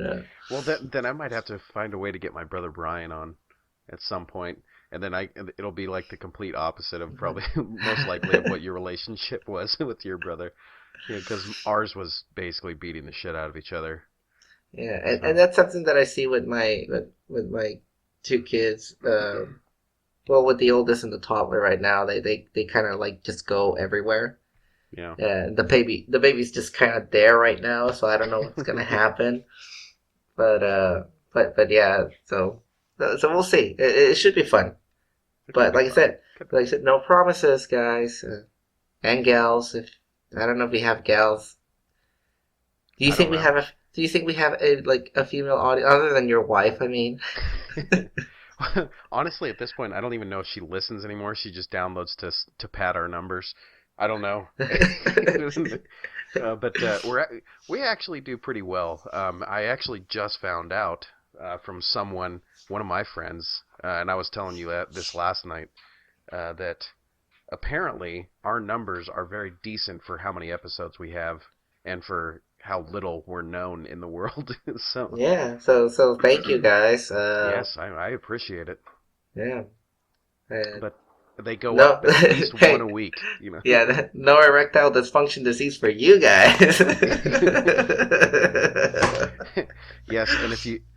Well, then I might have to find a way to get my brother Brian on at some point, and then it'll be like the complete opposite of probably most likely of what your relationship was with your brother, because ours was basically beating the shit out of each other.
yeah, and that's something that I see with my two kids. Well, with the oldest and the toddler right now, they kind of like just go everywhere.
Yeah.
And the baby's just kind of there right now, so I don't know what's gonna happen. But yeah, so we'll see. It should be fun. But like I said, no promises, guys and gals. If I don't know if we have gals. Do you think we have a female audience other than your wife? I mean.
Honestly, at this point, I don't even know if she listens anymore. She just downloads to pad our numbers. I don't know. But we actually do pretty well. I actually just found out from one of my friends, and I was telling you this last night, that apparently our numbers are very decent for how many episodes we have and for how little we're known in the world. So
yeah, so thank you guys.
Yes, I appreciate it.
Yeah.
But they go up at least one a week,
Yeah, no erectile dysfunction disease for you guys.
Yes,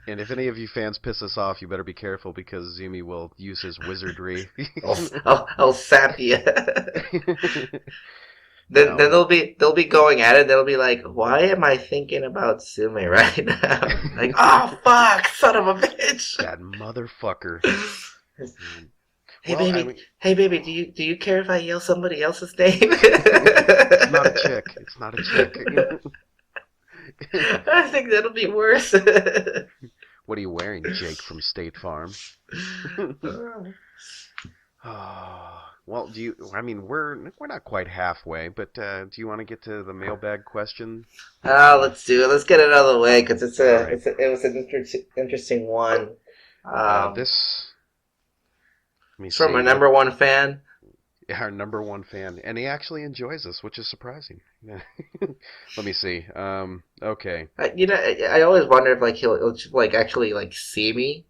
and if any of you fans piss us off, you better be careful because Zumi will use his wizardry.
I'll sap you. Then they'll be going at it. They'll be like, "Why am I thinking about Sume right now?" Like, "Oh fuck, son of a bitch!"
That motherfucker.
Hey baby, do you care if I yell somebody else's name?
It's not a chick. It's not a chick.
I think that'll be worse.
What are you wearing, Jake from State Farm? Oh, Well, I mean, we're not quite halfway, but do you want to get to the mailbag question?
Let's do it. Let's get it out of the way because
All right.
it was an interesting one.
This, let me
It's from
see.
our number one fan.
Our number one fan, and he actually enjoys us, which is surprising. Let me see. Okay.
I always wonder if like he'll like actually like see me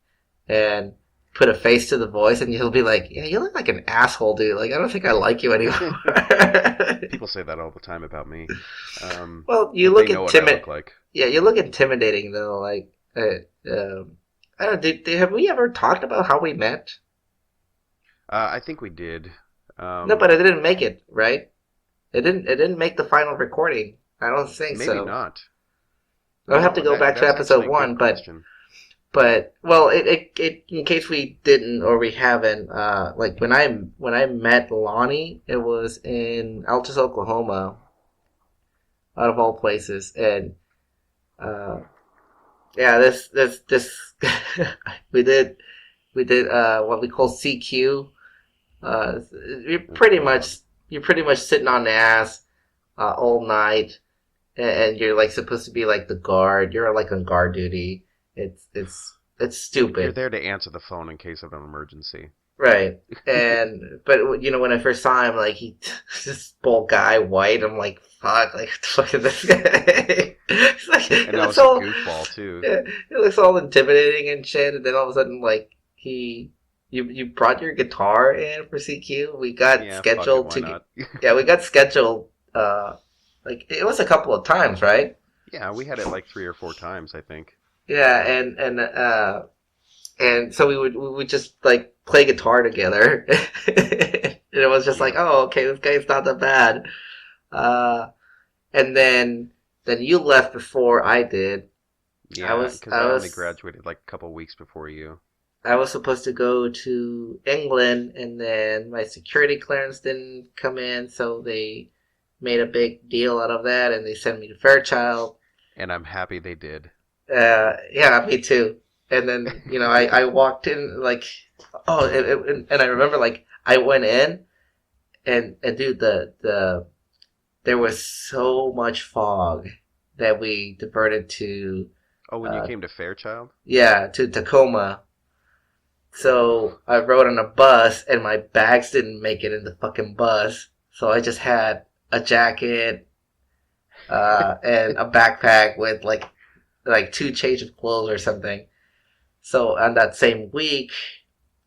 and put a face to the voice, and he'll be like, "Yeah, you look like an asshole, dude. Like, I don't think I like you anymore."
People say that all the time about me.
Well, you
But
look
they know what I look like.
Yeah, you look intimidating though. Like, I don't. Have we ever talked about how we met?
I think we did.
No, but it didn't make it, right? It didn't. It didn't make the final recording. I don't think
Maybe
so.
not.
I'll have to go back to
That's
episode
actually a good
1,
question.
but well, it in case we didn't or we haven't, like when I met Lonnie, it was in Altus, Oklahoma, out of all places, and yeah, this we did what we call CQ. You're pretty much sitting on the ass all night, and you're like supposed to be like the guard. You're like on guard duty. It's
You're
stupid,
there to answer the phone in case of an emergency.
right? And but when I first saw him, like this bald guy, white. I'm like, fuck, like what the fuck is this guy? It's like,
And that was a goofball too.
yeah, it looks all intimidating and shit. And then all of a sudden, like you brought your guitar in for CQ. We got scheduled
fuck it, why not?
yeah, we got scheduled. Like it was a couple of times, right?
Yeah, we had it like 3 or 4 times, I think.
Yeah, and so we would just like play guitar together, and it was just like, oh, okay, this guy's not that bad. And then you left before I did.
Yeah, because I only graduated like a couple weeks before you.
I was supposed to go to England, and then my security clearance didn't come in, so they made a big deal out of that, and they sent me to Fairchild.
And I'm happy they did.
Yeah, me too. And then I walked in like, oh, and I remember like I went in, and dude, there was so much fog that we diverted to.
Oh, when you came to Fairchild?
Yeah, to Tacoma. So I rode on a bus, and my bags didn't make it in the fucking bus. So I just had a jacket, and a backpack with like 2 change of clothes or something. So on that same week,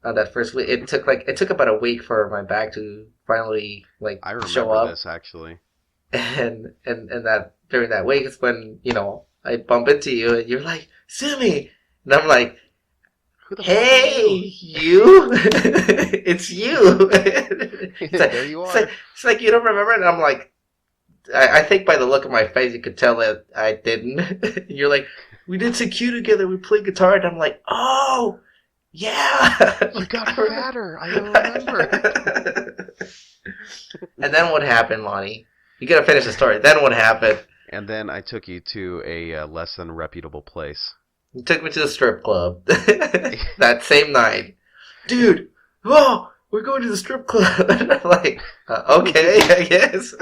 on that first week, it took about a week for my bag to finally like
I remember
show up.
this actually.
And that during that week is when I bump into you, and you're like, Zumi, and I'm like,
who the
hey, you? It's you. It's like,
there you are.
It's like you don't remember, and I'm like, I think by the look of my face, you could tell that I didn't. You're like, we did CQ together, we played guitar, and I'm like, oh, yeah.
You got fatter, I don't remember.
And then what happened, Lonnie? You gotta finish the story. Then what happened?
And then I took you to a less than reputable place.
You took me to the strip club that same night. Dude, oh, we're going to the strip club. And I'm like, okay, I guess.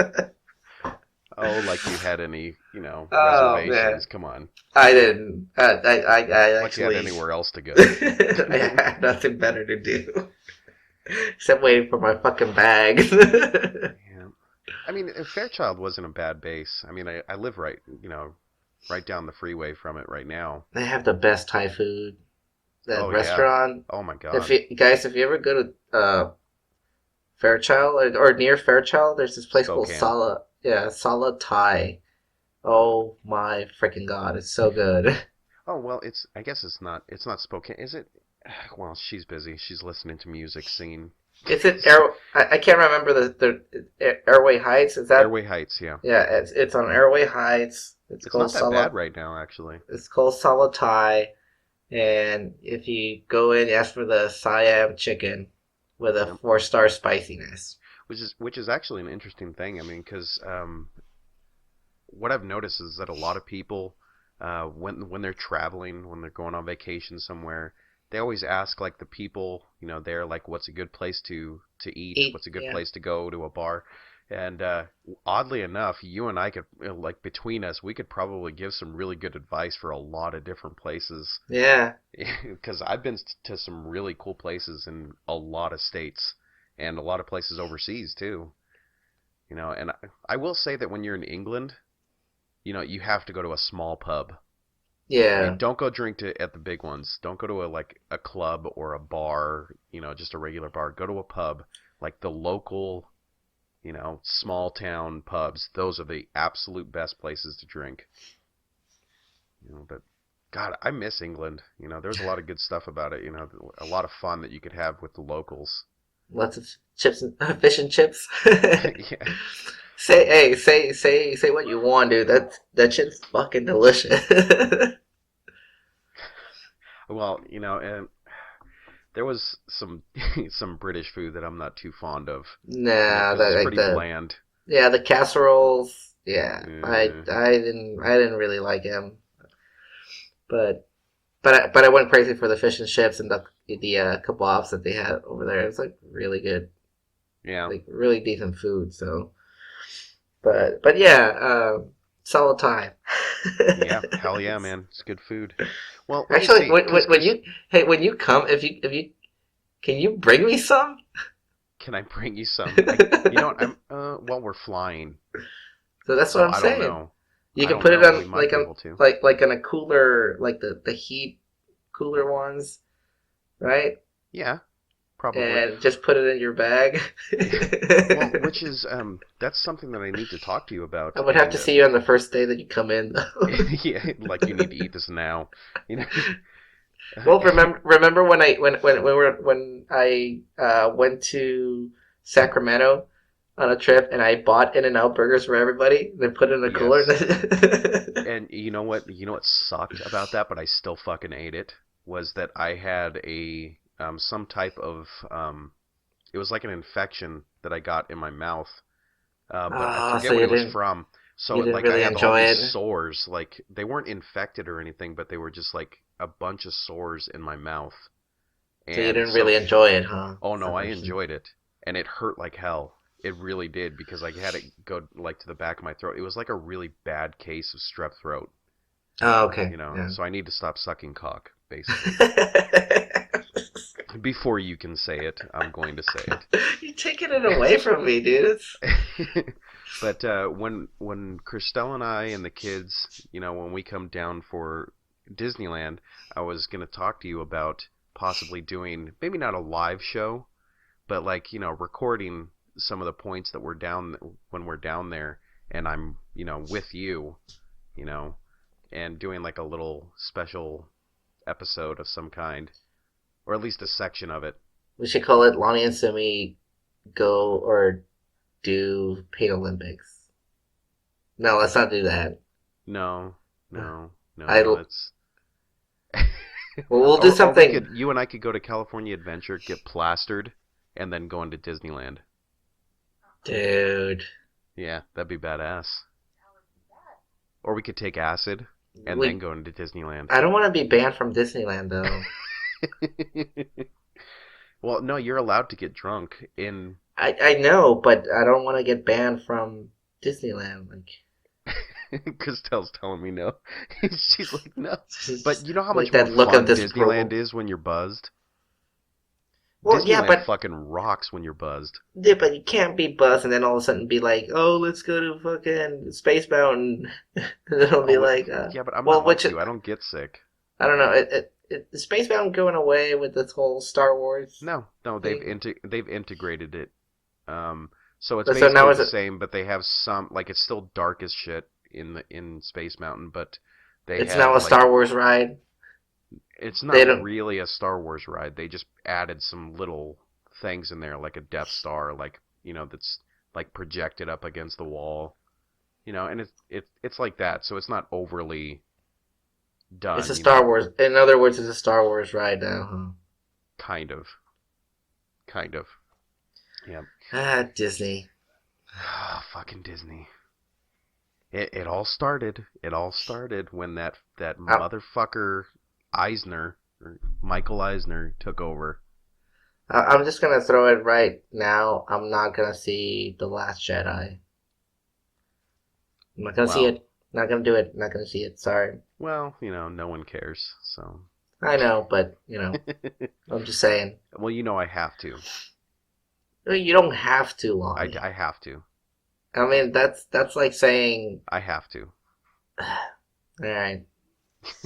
Oh, like you had any,
Oh,
reservations.
man.
Come on.
I didn't. I
Like
actually.
you had anywhere else to go.
I had nothing better to do except waiting for my fucking bag.
Yeah. I mean, Fairchild wasn't a bad base. I mean, I live right down the freeway from it right now.
They have the best Thai food. That restaurant.
Yeah. Oh my god.
If you ever go to Fairchild or near Fairchild, there's this place called Sala Thai. Oh my freaking god, it's so good.
Oh well, I guess it's not Spokane, is it? Well, she's busy. She's listening to music, singing.
Is it I can't remember the Airway Heights. Is that
Airway Heights? Yeah.
Yeah, it's on Airway Heights.
It's called not that bad right now, actually.
It's called Sala Thai, and if you go in, you ask for the Siam chicken with a 4-star spiciness.
Which is actually an interesting thing. I mean, because what I've noticed is that a lot of people, when they're traveling, when they're going on vacation somewhere, they always ask like the people, there, like, what's a good place to to eat? What's a good place to go to a bar? And oddly enough, you and I could, like, between us, we could probably give some really good advice for a lot of different places.
Yeah.
Because I've been to some really cool places in a lot of states and a lot of places overseas too. And I will say that when you're in England, you have to go to a small pub.
Yeah.
Don't go drink at the big ones. Don't go to a club or a bar, just a regular bar. Go to a pub, like the local, small town pubs. Those are the absolute best places to drink. But God, I miss England. There's a lot of good stuff about it. A lot of fun that you could have with the locals.
Lots of chips and fish and chips.
Yeah.
Say what you want, dude. That shit's fucking delicious.
Well, and there was some British food that I'm not too fond of.
Nah,
it's pretty bland.
Yeah, the casseroles. Yeah, I
Yeah.
didn't really like them, but I went crazy for the fish and chips and the kebabs that they had over there. It was like really good,
Yeah.
like really decent food. So, but yeah, solid time.
Yeah, hell yeah, man, it's good food. Well,
Actually, when you come, if you can you bring me some?
Can I bring you some? I'm well, we're flying.
So that's what I'm
I
saying.
don't know.
You
I
can
don't
put it
know. We
on
might be able to.
like in a cooler, like the heat cooler ones, right?
Yeah, probably.
And just put it in your bag.
Well, which is that's something that I need to talk to you about.
I would have to see you on the first day that you come in, though.
Yeah, like you need to eat this now.
Well, remember when I went to Sacramento on a trip and I bought In-N-Out burgers for everybody, then put it in a cooler.
And you know what? You know what sucked about that, but I still fucking ate it. Was that I had a some type of it was like an infection that I got in my mouth, but I forget what it was from. So
you didn't
like
really
I had all
enjoy
these
it.
sores. Like they weren't infected or anything, but they were just like a bunch of sores in my mouth.
So you didn't really enjoy it, huh?
Oh no, I enjoyed it, and it hurt like hell. It really did because I had it go like to the back of my throat. It was like a really bad case of strep throat.
Oh, okay. Yeah.
So I need to stop sucking cock, basically. Before you can say it, I'm going to say it.
You're taking it away from me, dude.
But when Christelle and I and the kids, when we come down for Disneyland, I was going to talk to you about possibly doing maybe not a live show, but like recording some of the points that we're down when we're down there, and I'm with you, and doing like a little special episode of some kind, or at least a section of it.
We should call it Lon and Zumi go or do Paint Olympics. No, let's not do that.
No. It's.
Well, we'll do something.
You and I could go to California Adventure, get plastered, and then go into Disneyland.
Dude.
Yeah, that'd be badass. Or we could take acid and then go into Disneyland.
I don't want to be banned from Disneyland, though.
Well, no, you're allowed to get drunk in...
I know, but I don't want to get banned from Disneyland.
Christelle's telling me no. She's like, no. But you know how much
that
more
look
fun
of this
Disneyland is when you're buzzed?
Well,
Disneyland
yeah, but
fucking rocks when you're buzzed.
Yeah, but you can't be buzzed and then all of a sudden be like, "Oh, let's go to fucking Space Mountain." And it'll be like,
yeah, but I'm not like you. I don't get sick.
I don't know. Is Space Mountain going away with this whole Star Wars?
No,
thing?
they've integrated it. So it's basically the same, but they have some like it's still dark as shit in Space Mountain, but
it's now a Star Wars ride.
It's not really a Star Wars ride. They just added some little things in there, like a Death Star, like that's like projected up against the wall, and it's like that. So it's not overly done.
It's a Star Wars. In other words, it's a Star Wars ride now. Huh?
Kind of. Yeah.
Disney.
Fucking Disney. It all started. It all started when that motherfucker Eisner, or Michael Eisner, took over.
I'm just gonna throw it right now. I'm not gonna see The Last Jedi. I'm not gonna see
Well,
it. Not gonna do it. Not gonna see it. Sorry.
well, no one cares. So.
I know, but I'm just saying.
Well, I have to.
You don't have to, Lonnie.
I have to.
I mean, that's like saying.
I have to.
All right.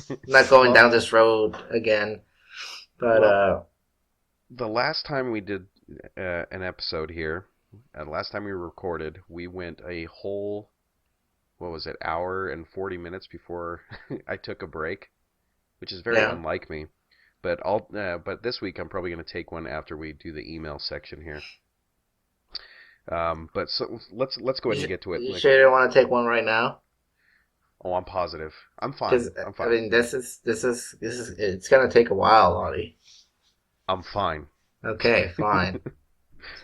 I'm not going down this road again. But
the last time we did an episode here, last time we recorded, we went a whole, what was it, hour and 40 minutes before I took a break, which is very unlike me. But but this week I'm probably going to take one after we do the email section here. But so let's go ahead and get to it.
You sure you don't want to take one right now?
Oh, I'm positive. I'm fine. I'm fine.
I mean, this is it's gonna take a while, Lonnie.
I'm fine.
Okay, fine.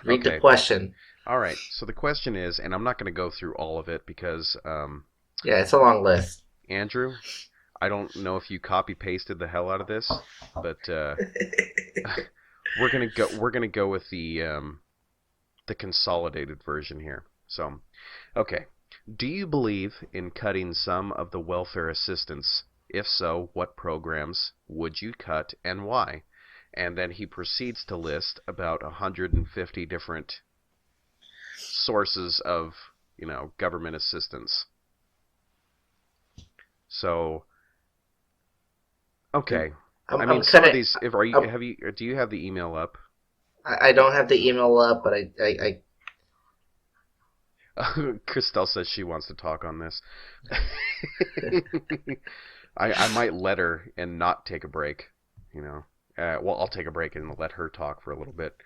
Read the question.
All right. So the question is, and I'm not going to go through all of it because
yeah, it's a long list.
Andrew, I don't know if you copy pasted the hell out of this, but we're gonna go with the consolidated version here. So, okay. Do you believe in cutting some of the welfare assistance? If so, what programs would you cut and why? And then he proceeds to list about 150 different sources of, government assistance. So, okay. Some of these. Do you have the email up?
I don't have the email up, but I
Christelle says she wants to talk on this. I might let her and not take a break, well, I'll take a break and let her talk for a little bit.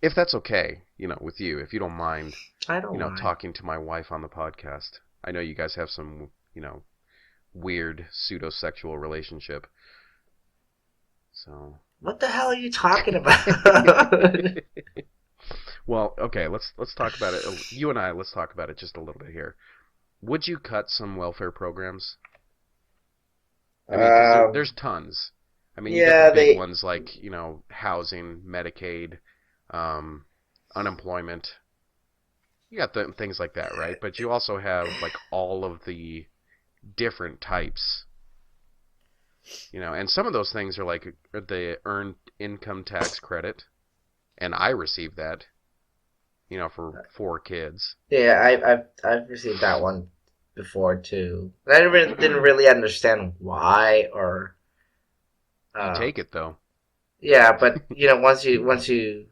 If that's okay, with you, if you don't mind,
I don't mind
talking to my wife on the podcast. I know you guys have some, weird pseudo-sexual relationship. So.
What the hell are you talking about?
Well, okay, let's talk about it. You and I, let's talk about it just a little bit here. Would you cut some welfare programs? I mean, 'cause there's tons. I mean, you got the big ones like, housing, Medicaid, unemployment. You got things like that, right? But you also have like all of the different types. And some of those things are like the earned income tax credit, and I received that. For 4 kids.
Yeah, I've received that one before too. I didn't really understand why or.
You take it though.
Yeah, but once you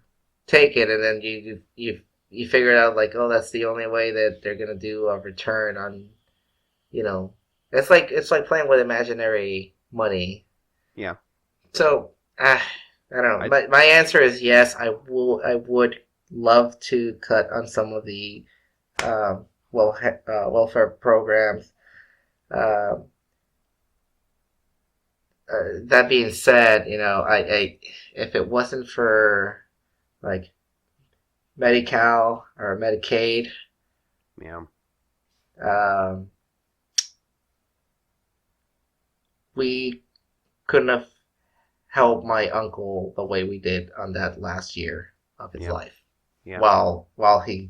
take it and then you figure out like, oh, that's the only way that they're gonna do a return on. It's like playing with imaginary money.
Yeah.
So I don't know. My answer is yes. I would love to cut on some of the welfare programs. That being said, I if it wasn't for like Medi-Cal or Medicaid,
yeah,
we couldn't have helped my uncle the way we did on that last year of his life. Yeah. While he,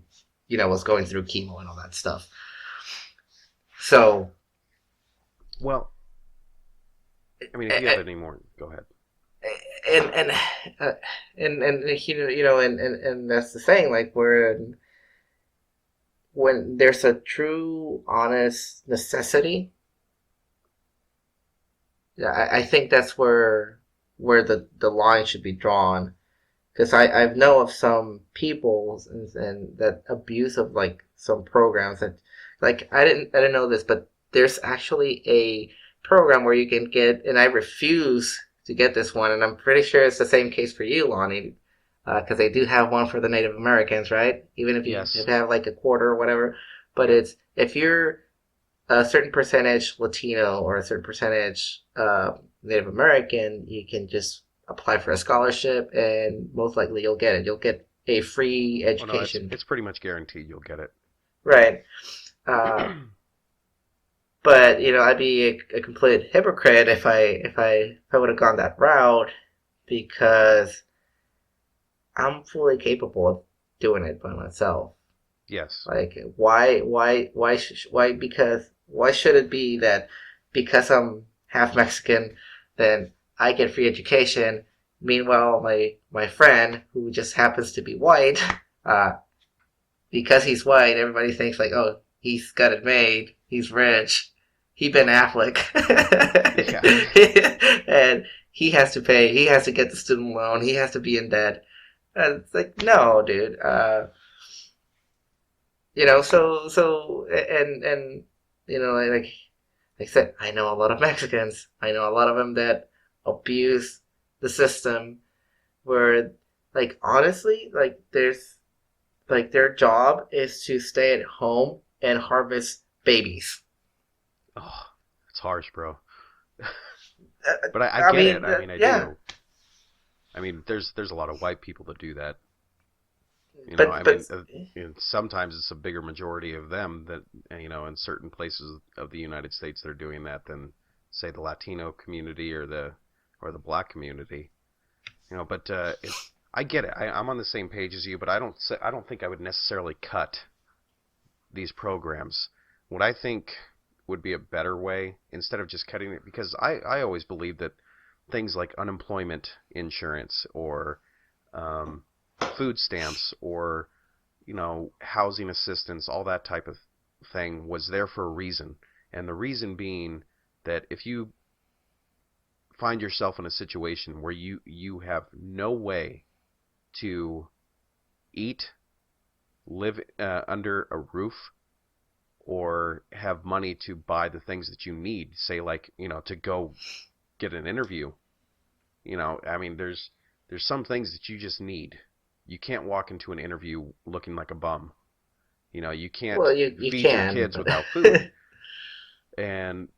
was going through chemo and all that stuff. So.
Well, I mean, if you have any more, go ahead.
And that's the thing. Like when there's a true, honest necessity. Yeah, I think that's where the line should be drawn. Because I know of some people and that abuse of like some programs that like I didn't know this, but there's actually a program where you can get, and I refuse to get this one, and I'm pretty sure it's the same case for you, Lonnie, because they do have one for the Native Americans, right? Even if you have like a quarter or whatever, but it's if you're a certain percentage Latino or a certain percentage Native American, you can just apply for a scholarship, and most likely you'll get it. You'll get a free education.
It's pretty much guaranteed you'll get it.
Right. But I'd be a complete hypocrite if I would have gone that route, because I'm fully capable of doing it by myself.
Yes.
Like, why should it be that because I'm half Mexican, then I get free education? Meanwhile, my friend, who just happens to be white, uh, because he's white, everybody thinks like, oh, he's got it made, he's rich, he Ben Affleck,
Yeah.
and he has to get the student loan, he has to be in debt. It's like, no, dude. And like I said, I know a lot of Mexicans. I know a lot of them that abuse the system. Where, like, honestly, like, their job is to stay at home and harvest babies.
Oh, it's harsh, bro.
Uh,
But I
I
get it.
mean,
I mean, I
yeah,
do. I mean, there's a lot of white people that do that. I
but
mean, sometimes it's a bigger majority of them that, in certain places of the United States they're doing that than, say, the Latino community or the Black community. But I get it. I'm on the same page as you, but I don't think I would necessarily cut these programs. What I think would be a better way, instead of just cutting it, because I always believe that things like unemployment insurance or um, food stamps or housing assistance, all that type of thing was there for a reason. And the reason being that if you find yourself in a situation where you have no way to eat, live under a roof, or have money to buy the things that you need, say like, to go get an interview. I mean, there's some things that you just need. You can't walk into an interview looking like a bum. You can't
well, you
feed your
can,
kids
but
without food. And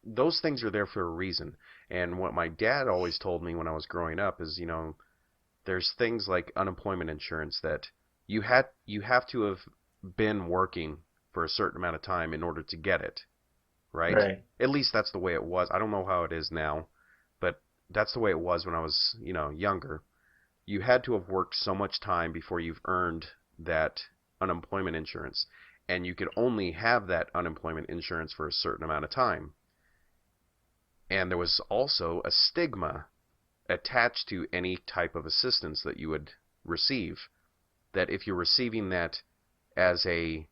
those things are there for a reason. And what my dad always told me when I was growing up is, there's things like unemployment insurance that you have to have been working for a certain amount of time in order to get it, right?
right,
At least that's the way it was. I don't know how it is now, but that's the way it was when I was, younger. You had to have worked so much time before you've earned that unemployment insurance, and you could only have that unemployment insurance for a certain amount of time. And there was also a stigma attached to any type of assistance that you would receive, that if you're receiving that as you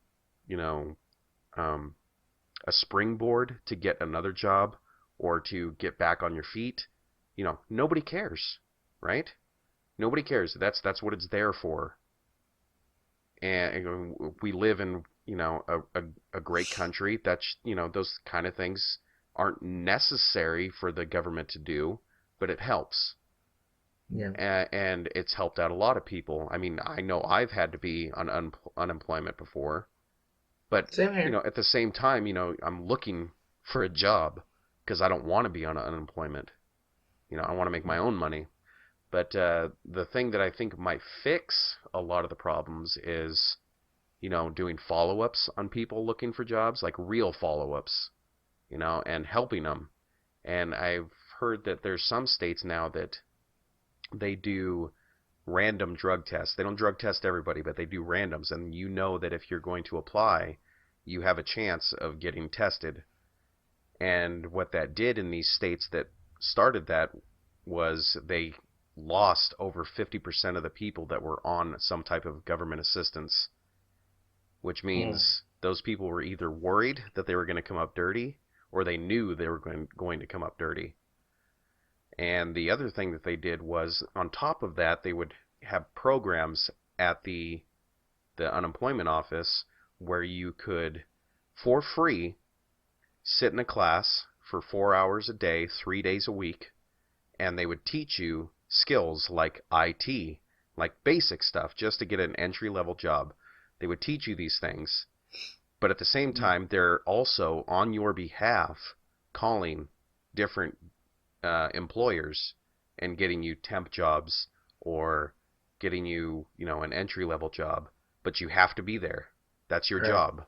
know, um, a springboard to get another job or to get back on your feet, nobody cares, right? Nobody cares. That's what it's there for. And we live in, a great country. That's, those kind of things aren't necessary for the government to do, but it helps.
yeah,
And it's helped out a lot of people. I mean, I know I've had to be on unemployment before, but
same here.
at the same time, I'm looking for a job because I don't want to be on unemployment. I want to make my own money. But the thing that I think might fix a lot of the problems is, doing follow-ups on people looking for jobs, like real follow-ups, and helping them. And I've heard that there's some states now that they do random drug tests. They don't drug test everybody, but they do randoms. And that if you're going to apply, you have a chance of getting tested. And what that did in these states that started that was they lost over 50% of the people that were on some type of government assistance, which
Mm.
means those people were either worried that they were going to come up dirty or they knew they were going to come up dirty. And the other thing that they did was, on top of that, they would have programs at the unemployment office where you could, for free, sit in a class for 4 hours a day, 3 days a week, and they would teach you skills like IT, like basic stuff, just to get an entry-level job. They would teach you these things, but at the same time, they're also on your behalf calling different employers and getting you temp jobs or getting you, an entry-level job. But you have to be there. That's your
Right,
job.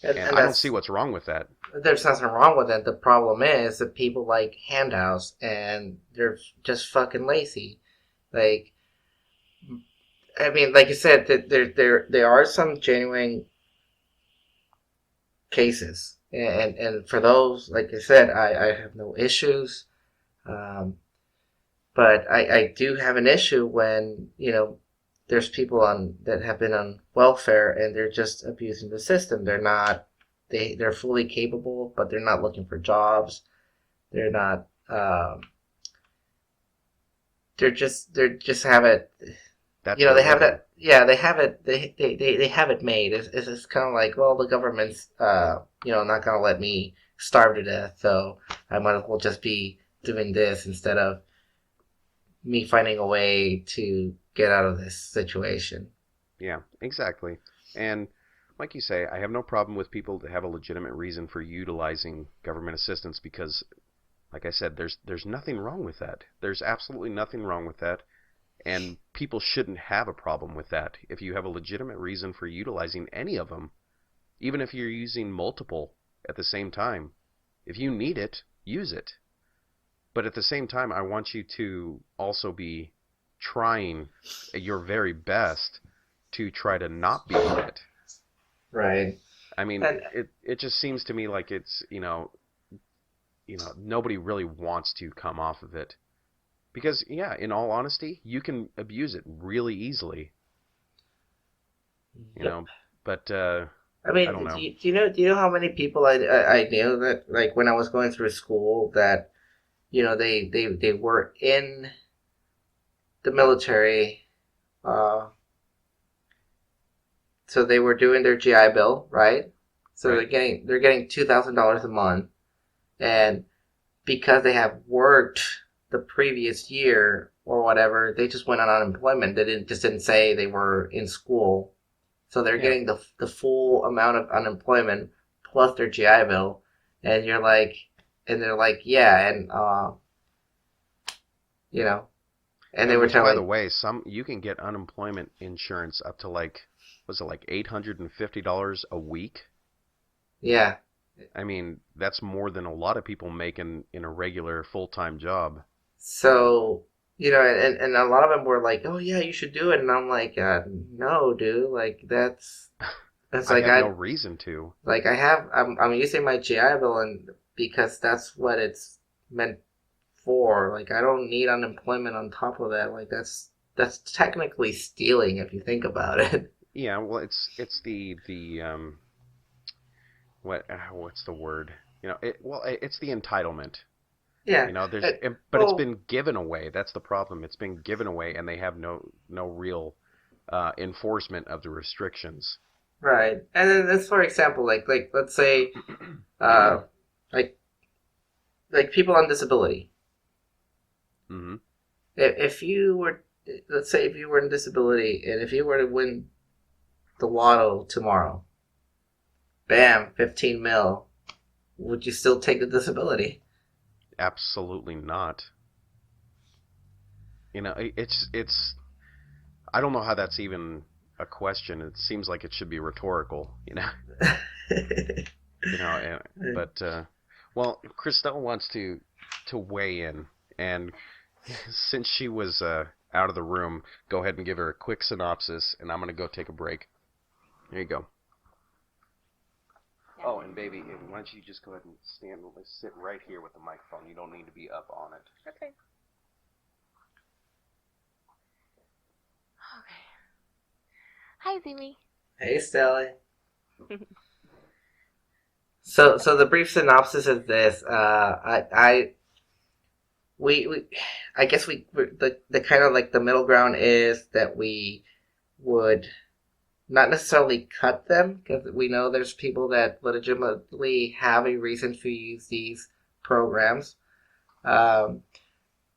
And
and
I don't see
that's
what's wrong with that.
there's nothing wrong with it. The problem is that people like handouts and they're just fucking lazy. Like, I mean, like you said, that there are some genuine cases, and for those, like I said, I have no issues. Um, but I do have an issue when there's people on that have been on welfare and they're just abusing the system. They're not they're fully capable, but they're not looking for jobs. They're not. They're just have it.
That's
They
their
have
living.
it. Yeah, they have it. They have it made. It's kind of like, well, the government's not gonna let me starve to death, so I might as well just be doing this instead of me finding a way to get out of this situation.
Yeah, exactly. And like you say, I have no problem with people that have a legitimate reason for utilizing government assistance because, like I said, there's nothing wrong with that. There's absolutely nothing wrong with that. And people shouldn't have a problem with that. If you have a legitimate reason for utilizing any of them, even if you're using multiple at the same time, if you need it, use it. But at the same time, I want you to also be trying your very best to try to not be on it.
Right.
I mean,
And
it just seems to me like it's, nobody really wants to come off of it. Because, yeah, in all honesty, you can abuse it really easily. But
I mean,
I don't know.
do you know how many people I knew that, like, when I was going through school, that they were in the military, so they were doing their GI Bill, right? So
Right.
they're getting $2,000 a month, and because they have worked the previous year or whatever, they just went on unemployment. They didn't say they were in school, so they're
Yeah.
getting the full amount of unemployment plus their GI Bill, and you're like, and they're like, yeah, and and they were
Which, by the
telling,
way, you can get unemployment insurance up to was it like $850 a week?
yeah.
I mean, that's more than a lot of people make in a regular full-time job.
So, and a lot of them were like, oh yeah, you should do it, and I'm like, no, dude, like that's
I
like
have no reason to.
I'm using my GI Bill, and because that's what it's meant for. Like, I don't need unemployment on top of that. Like, that's technically stealing if you think about it.
Yeah, well, it's the what's the word? It's the entitlement.
Yeah.
But it's
Well,
been given away. That's the problem. It's been given away, and they have no real enforcement of the restrictions.
right. And then that's, for example, like let's say, uh, like people on disability.
Hmm.
If you were, let's say, if you were in disability, and if you were to win the lotto tomorrow, bam, 15 mil, would you still take the disability?
Absolutely not. It's. I don't know how that's even a question. It seems like it should be rhetorical. But well, Christelle wants to weigh in, and since she was out of the room, go ahead and give her a quick synopsis, and I'm gonna go take a break. There you go. Oh, and baby, why don't you just go ahead and sit right here with the microphone? You don't need to be up on it.
Okay. Okay. Hi, Zumi.
Hey, Stelly. So the brief synopsis is this. We I guess the kind of like the middle ground is that we would not necessarily cut them, because we know there's people that legitimately have a reason to use these programs, um,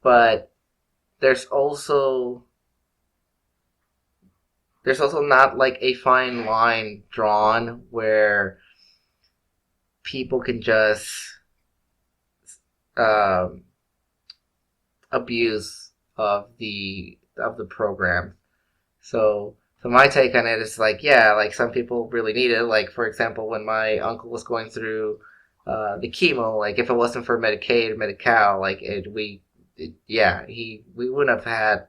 but there's also not like a fine line drawn where people can just um, abuse of the program. So my take on it is like, yeah, like some people really need it. Like, for example, when my uncle was going through the chemo, like if it wasn't for Medicaid, Medi-Cal, like we wouldn't have had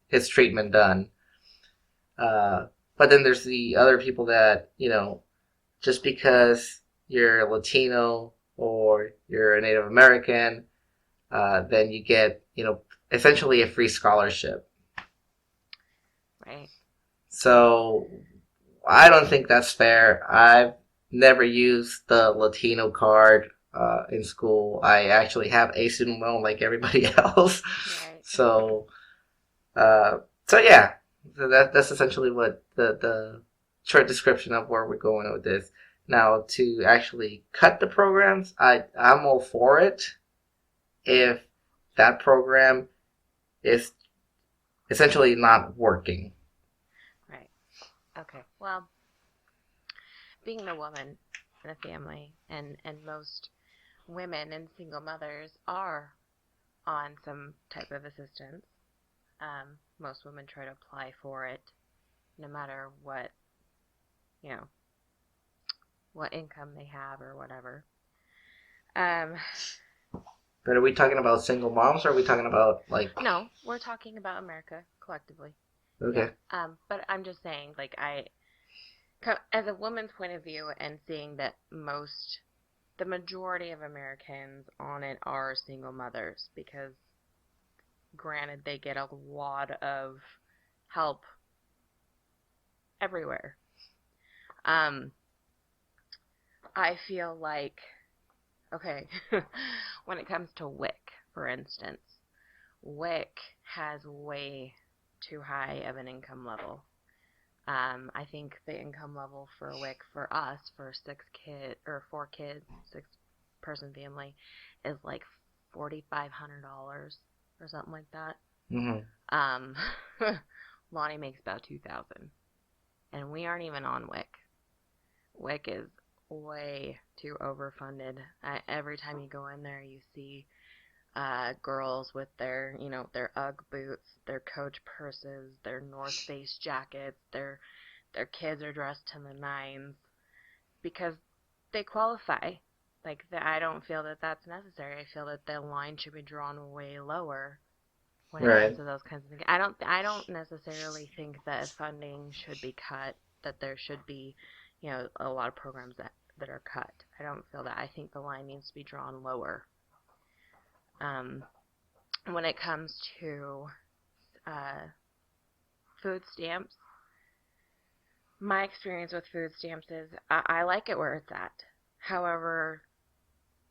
his treatment done. But then there's the other people that, just because you're Latino or you're a Native American, then you get, essentially a free scholarship.
Right.
So I don't think that's fair. I've never used the Latino card in school. I actually have a student loan like everybody else.
Right.
So, so yeah, so that's essentially what the short description of where we're going with this. Now, to actually cut the programs, I'm all for it if that program is essentially not working.
Right. Okay. Well, being a woman in a family, and most women and single mothers are on some type of assistance. Most women try to apply for it, no matter what, what income they have or whatever.
But are we talking about single moms, or are we talking about
No, we're talking about America collectively.
Okay.
Yeah. But I'm just saying, like, as a woman's point of view, and seeing that the majority of Americans on it are single mothers, because granted, they get a lot of help everywhere. I feel like, okay, when it comes to WIC, for instance, WIC has way too high of an income level. I think the income level for WIC for us, for 4 kids, 6-person family, is like $4,500 or something like that.
Mm-hmm.
Lonnie makes about $2,000, and we aren't even on WIC. WIC is way too overfunded. Every time you go in there, you see girls with their UGG boots, their Coach purses, their North Face jackets. Their kids are dressed to the nines because they qualify. Like, I don't feel that that's necessary. I feel that the line should be drawn way lower when it comes to those kinds of things. I don't necessarily think that funding should be cut. That there should be, a lot of programs that are cut. I don't feel that. I think the line needs to be drawn lower. When it comes to food stamps, my experience with food stamps is I like it where it's at. However,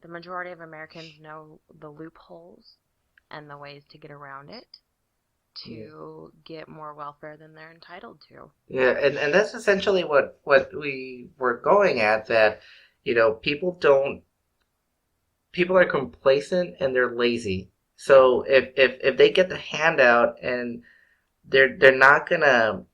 the majority of Americans know the loopholes and the ways to get around it to get more welfare than they're entitled to.
Yeah, and that's essentially what we were going at, that, people are complacent and they're lazy. So if they get the handout and they're not gonna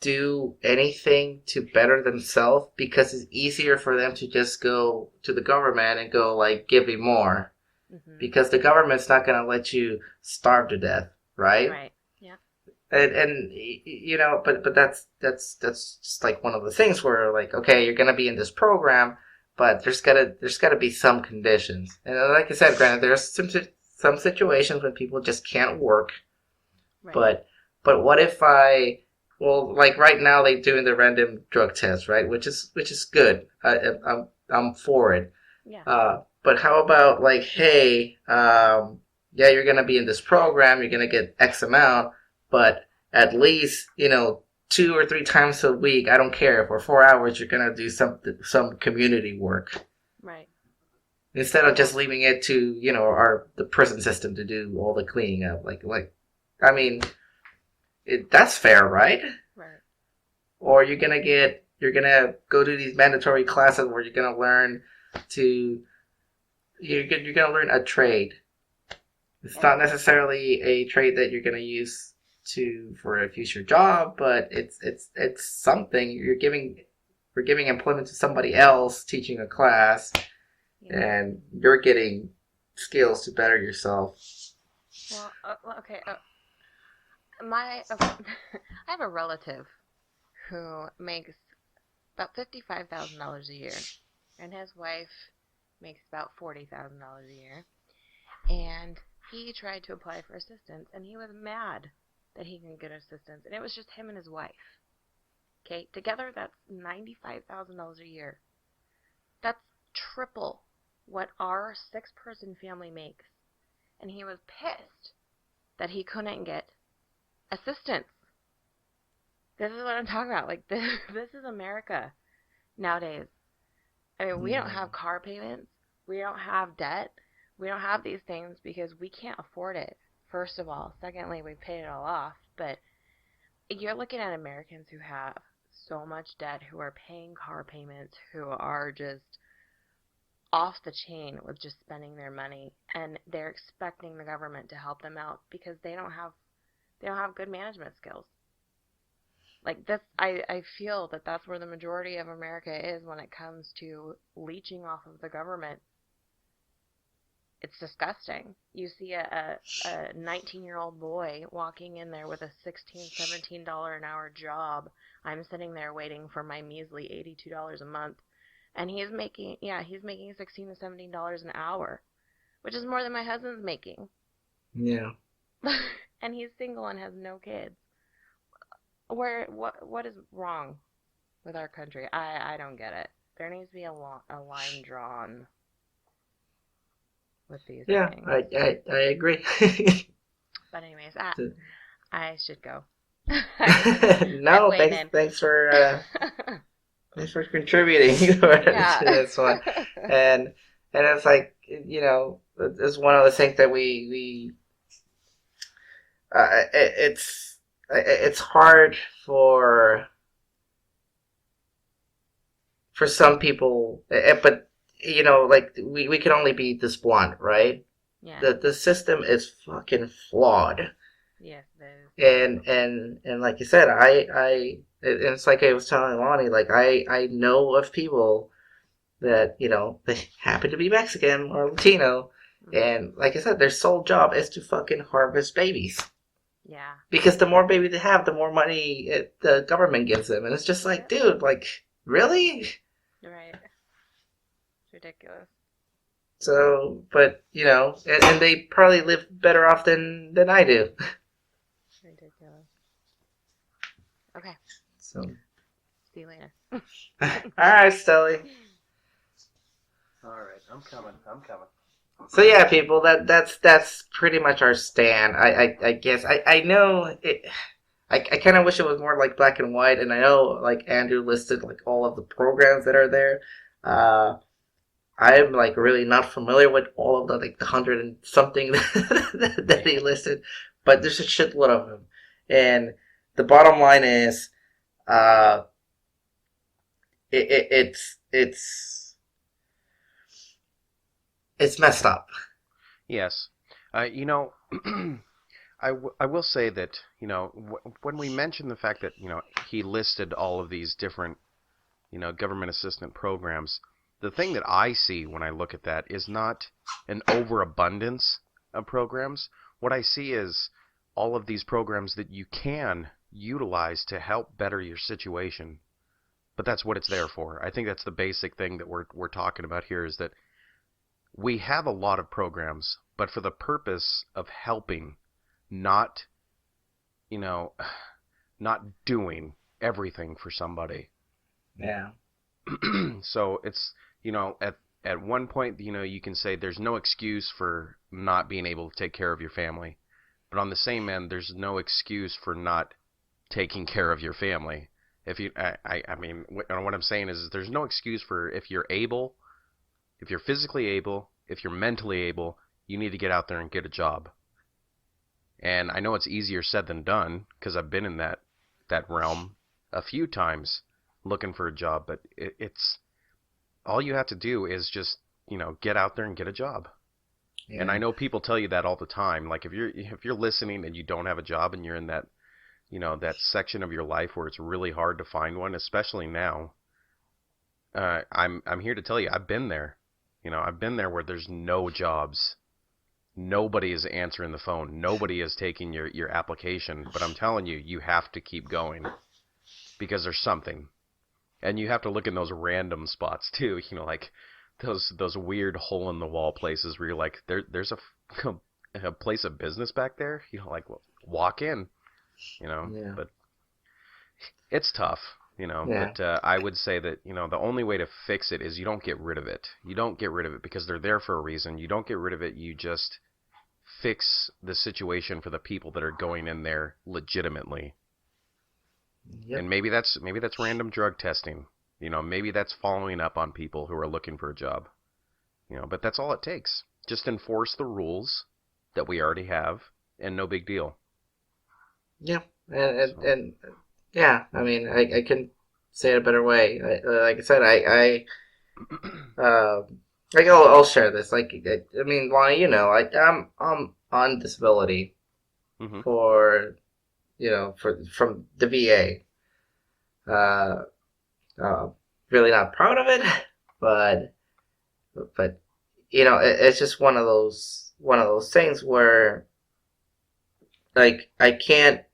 do anything to better themselves, because it's easier for them to just go to the government and go like, give me more. Mm-hmm. Because the government's not gonna let you starve to death, right?
Right. Yeah.
And but that's just like one of the things where, like, okay, you're gonna be in this program, but there's gotta be some conditions. And like I said, granted, there's some situations when people just can't work. Right. But what if like right now they're doing the random drug test, right? Which is good. I'm for it.
Yeah.
But how about, like, hey, yeah, you're gonna be in this program, you're gonna get X amount, but at least 2 or 3 times a week, I don't care, for 4 hours, you're gonna do some community work.
Right.
Instead of just leaving it to the prison system to do all the cleaning up, I mean, that's fair, right?
Right.
Or you're gonna go to these mandatory classes where you're gonna learn a trade. It's not necessarily a trade that you're gonna use for a future job, but it's something. We're giving employment to somebody else teaching a class, and you're getting skills to better yourself.
Well, okay. I have a relative who makes about $55,000 a year, and his wife makes about $40,000 a year. And he tried to apply for assistance, and he was mad that he couldn't get assistance, and it was just him and his wife. Okay, together that's $95,000 a year. That's triple what our 6-person family makes. And he was pissed that he couldn't get assistance. This is what I'm talking about. Like, this is America nowadays. I mean, we don't have car payments. We don't have debt. We don't have these things because we can't afford it, first of all. Secondly, we paid it all off. But you're looking at Americans who have so much debt, who are paying car payments, who are just off the chain with just spending their money, and they're expecting the government to help them out because they don't have good management skills. Like this, I feel that that's where the majority of America is when it comes to leeching off of the government. It's disgusting. You see a 19-year-old boy walking in there with a $16, $17 an hour job. I'm sitting there waiting for my measly $82 a month. And he's making $16 to $17 an hour, which is more than my husband's making.
Yeah.
And he's single and has no kids. What is wrong with our country? I don't get it. There needs to be a line drawn with these things.
I agree.
But anyways, I should go.
No, thanks for thanks for contributing to this one. And it's like, you know, it's one of the things that it's hard for some people, but you know, like we can only be this blunt, right?
Yeah.
The system is fucking flawed.
Yes, it is.
And like you said, it's like I was telling Lonnie, like I know of people that, you know, they happen to be Mexican or Latino, and like I said, their sole job is to fucking harvest babies.
Yeah.
Because the more babies they have, the more money the government gives them, and it's just like, dude, like, really?
Right. It's ridiculous.
So, but you know, and they probably live better off than I do.
Ridiculous. Okay.
So.
See you later.
All right, Stelly.
All right, I'm coming.
So yeah, people, that's pretty much our stand. I guess I know it. I kind of wish it was more like black and white, and I know like Andrew listed like all of the programs that are there. I'm like really not familiar with all of the like the 100 and something that he listed, but there's a shitload of them. And the bottom line is, it's messed up.
Yes. You know, I will say that, you know, when we mentioned the fact that, you know, he listed all of these different, you know, government assistance programs, the thing that I see when I look at that is not an overabundance of programs. What I see is all of these programs that you can utilize to help better your situation. But that's what it's there for. I think that's the basic thing that we're talking about here, is that we have a lot of programs, but for the purpose of helping, not, you know, not doing everything for somebody.
Yeah.
So it's, you know, at one point, you know, you can say there's no excuse for not being able to take care of your family. But on the same end, there's no excuse for not taking care of your family. If you, I mean, what I'm saying is there's no excuse for, if you're able, if you're physically able, if you're mentally able, you need to get out there and get a job. And I know it's easier said than done, because I've been in that realm a few times looking for a job, but it's all you have to do is just, you know, get out there and get a job. Yeah. And I know people tell you that all the time. Like if you're listening and you don't have a job and you're in that, you know, that section of your life where it's really hard to find one, especially now, I'm here to tell you, I've been there. You know, I've been there where there's no jobs. Nobody is answering the phone. Nobody is taking your application. But I'm telling you, you have to keep going because there's something. And you have to look in those random spots too. You know, like those weird hole in the wall places where you're like, there's a place of business back there. You know, like, well, walk in. You know, yeah. But it's tough.
Yeah.
But I would say that, the only way to fix it is you don't get rid of it. You don't get rid of it because they're there for a reason. You don't get rid of it. You just fix the situation for the people that are going in there legitimately.
Yep.
And maybe that's random drug testing. Maybe that's following up on people who are looking for a job. But that's all it takes. Just enforce the rules that we already have, and no big deal.
Yeah. And,
So,
and yeah, I mean, I couldn't say it a better way. Like I said, uh, like I'll share this. Like, I mean, Lonnie, like I'm on disability
mhm.
for, from the VA. Uh, uh, really not proud of it, but but it's just one of those things where like I can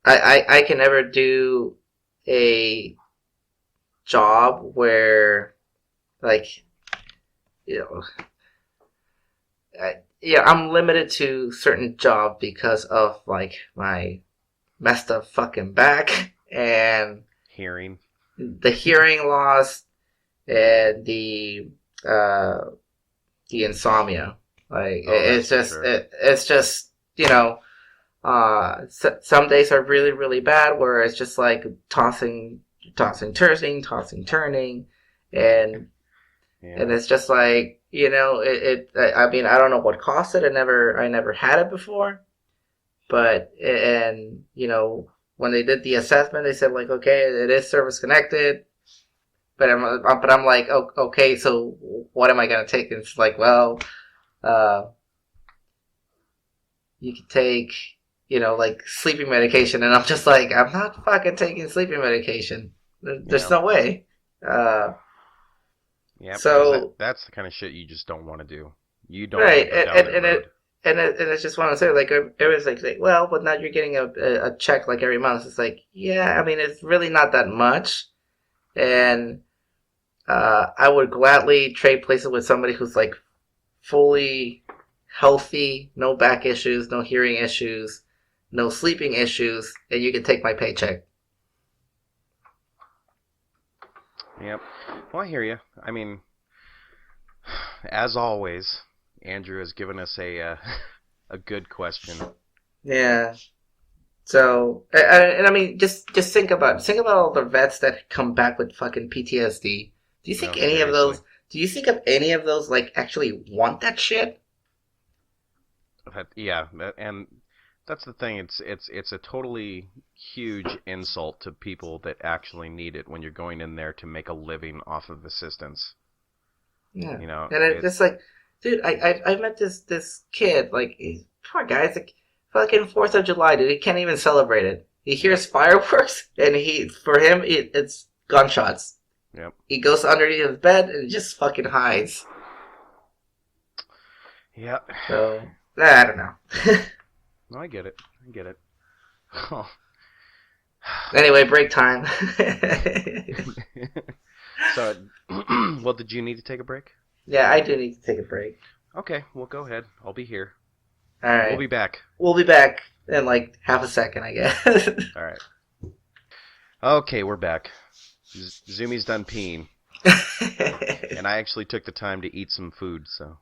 never do a job where like you know I'm limited to certain jobs because of like my messed up fucking back and
Hearing.
the hearing loss and uh the insomnia. Like
Oh, that's
it's
for
just
sure.
it's just some days are really really bad where it's just like tossing turning, and
Yeah.
it's just like I mean I don't know what caused it. I never had it before, but and when they did the assessment they said like okay it is service connected. But I'm like, oh, okay, so what am I gonna take? And it's like, well, uh, you can take, like sleeping medication, and I'm just like, I'm not fucking taking sleeping medication. There's
Yeah.
no way. Uh,
Yeah, because
so
that's the kind of shit you just don't want to do. You don't want to
right,
go down that road.
and it's just one of those like everyone's like, well, but now you're getting a check like every month. It's like, yeah, I mean, it's really not that much, and I would gladly trade places with somebody who's like fully healthy, no back issues, no hearing issues, no sleeping issues, and you can take my paycheck.
Yep. Well, I hear you. I mean, as always, Andrew has given us a good question.
Yeah. So, and I mean, just think about all the vets that come back with fucking PTSD. Do you
No,
think any of
seriously.
those? Do you think of any of those like actually want that shit?
Yeah, and that's the thing. It's a totally huge insult to people that actually need it when you're going in there to make a living off of assistance.
Yeah.
You know,
And it's like, dude, I met this kid like poor guy. It's like fucking 4th of July, dude. He can't even celebrate it. He
yep,
hears fireworks, and for him it's gunshots.
yep,
He goes underneath his bed and just fucking hides.
yep.
So I don't know.
No, I get it. I get it. Oh.
Anyway, break time.
So, well, did you need to take a break?
Yeah, I do need to take a break.
Okay, well, go ahead. I'll be here.
All
We'll
right,
be back.
we'll be back in like half a second, I guess.
All right. Okay, we're back. Zumi's done peeing, and I actually took the time to eat some food. So,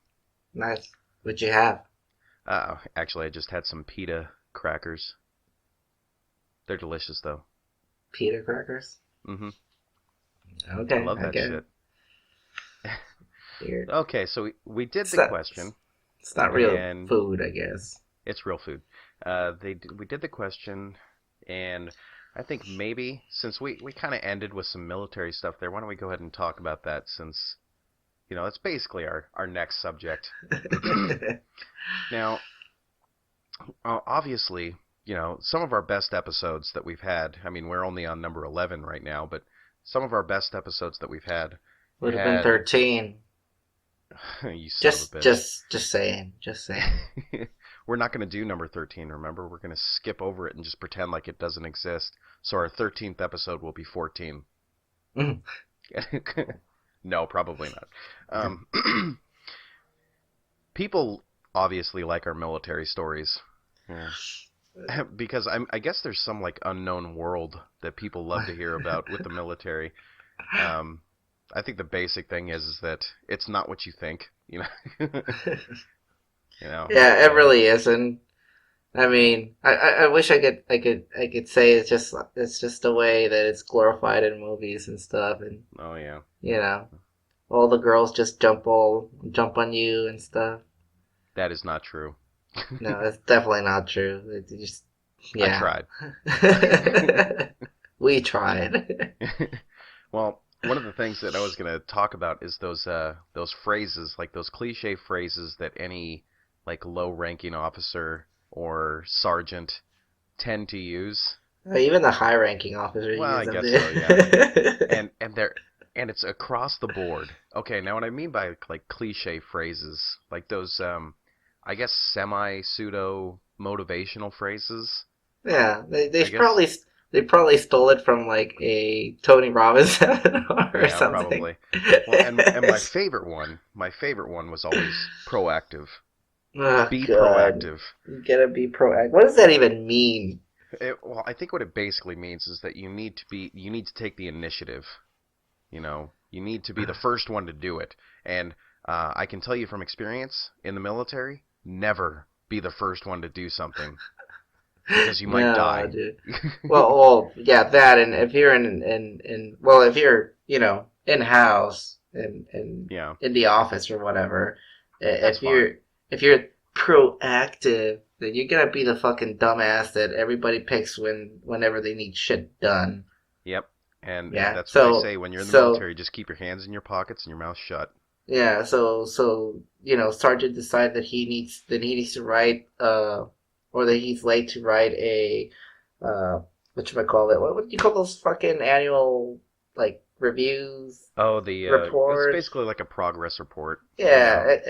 Nice. What you have?
actually, I just had some pita crackers. They're delicious, though.
Peter crackers.
Mm-hmm. I
Okay,
love
I
that
get it.
shit.
Weird.
Okay, so we did
It's
the
not,
question,
it's not real
and
food, I guess.
it's real food. We did the question, and I think maybe since we kind of ended with some military stuff there, why don't we go ahead and talk about that since it's basically our next subject. Now, obviously, some of our best episodes that we've had. I mean, we're only on number 11 right now, but some of our best episodes that we've had
Would have been
had
13.
you son of a
Just,
bitch.
just saying, just saying.
We're not going to do number 13, remember? We're going to skip over it and just pretend like it doesn't exist. So our 13th episode will be 14.
Mhm.
No, probably not. People obviously like our military stories. Yeah. Because I guess there's some like unknown world that people love to hear about with the military. Um, I think the basic thing is that it's not what you think. You know.
Yeah, it really isn't. I mean, I wish I could say it's just the way that it's glorified in movies and stuff, and
Oh yeah.
you know, all the girls just jump on you and stuff.
That is not true.
No, that's definitely not true. It just
I
yeah.
tried.
We tried.
Well, one of the things that I was going to talk about is those phrases, like those cliche phrases that any like low-ranking officer or sergeant tend to use.
Even the high-ranking officers
Well,
use
I
them.
guess so, yeah. And it's across the board. Okay, now what I mean by like cliche phrases, like those I guess semi pseudo motivational phrases.
Yeah,
I guess
they probably stole it from like a Tony Robbins seminar or
yeah,
something.
probably. Well, and my favorite one was always proactive.
Oh
Be
God,
proactive.
you gotta be proactive. What does that even mean?
Well, I think what it basically means is that you need to take the initiative. You need to be the first one to do it. And I can tell you from experience in the military, never be the first one to do something because you might
No,
die.
dude. Yeah, that, and if you're if you're in house
Yeah,
in the office or whatever,
that's fine.
if you're proactive, then you're gonna be the fucking dumbass that everybody picks whenever they need shit done.
Yep. And
Yeah.
that's what I say when you're in the military, just keep your hands in your pockets and your mouth shut.
Yeah, so Sergeant decided that he needs to write or that he's late to write a what should I call it? What do you call those fucking annual like reviews
Oh, it's
reports?
basically like a progress report
Yeah,
about.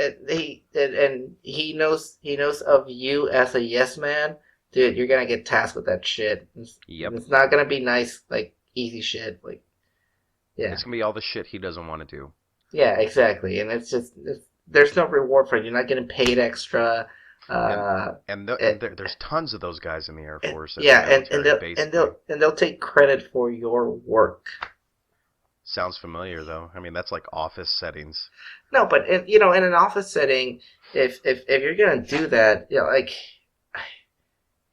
and he knows of you as a yes man, dude. You're gonna get tasked with that shit.
Yep.
It's not gonna be nice like easy shit like yeah.
It's gonna be all the shit he doesn't want to do.
Yeah, exactly. And there's no reward for it. You're not getting paid extra.
And
Uh,
there's tons of those guys in the Air Force and the
yeah,
military, basically.
they'll take credit for your work.
Sounds familiar though. I mean, that's like office settings.
No, but in an office setting, if you're gonna do that, like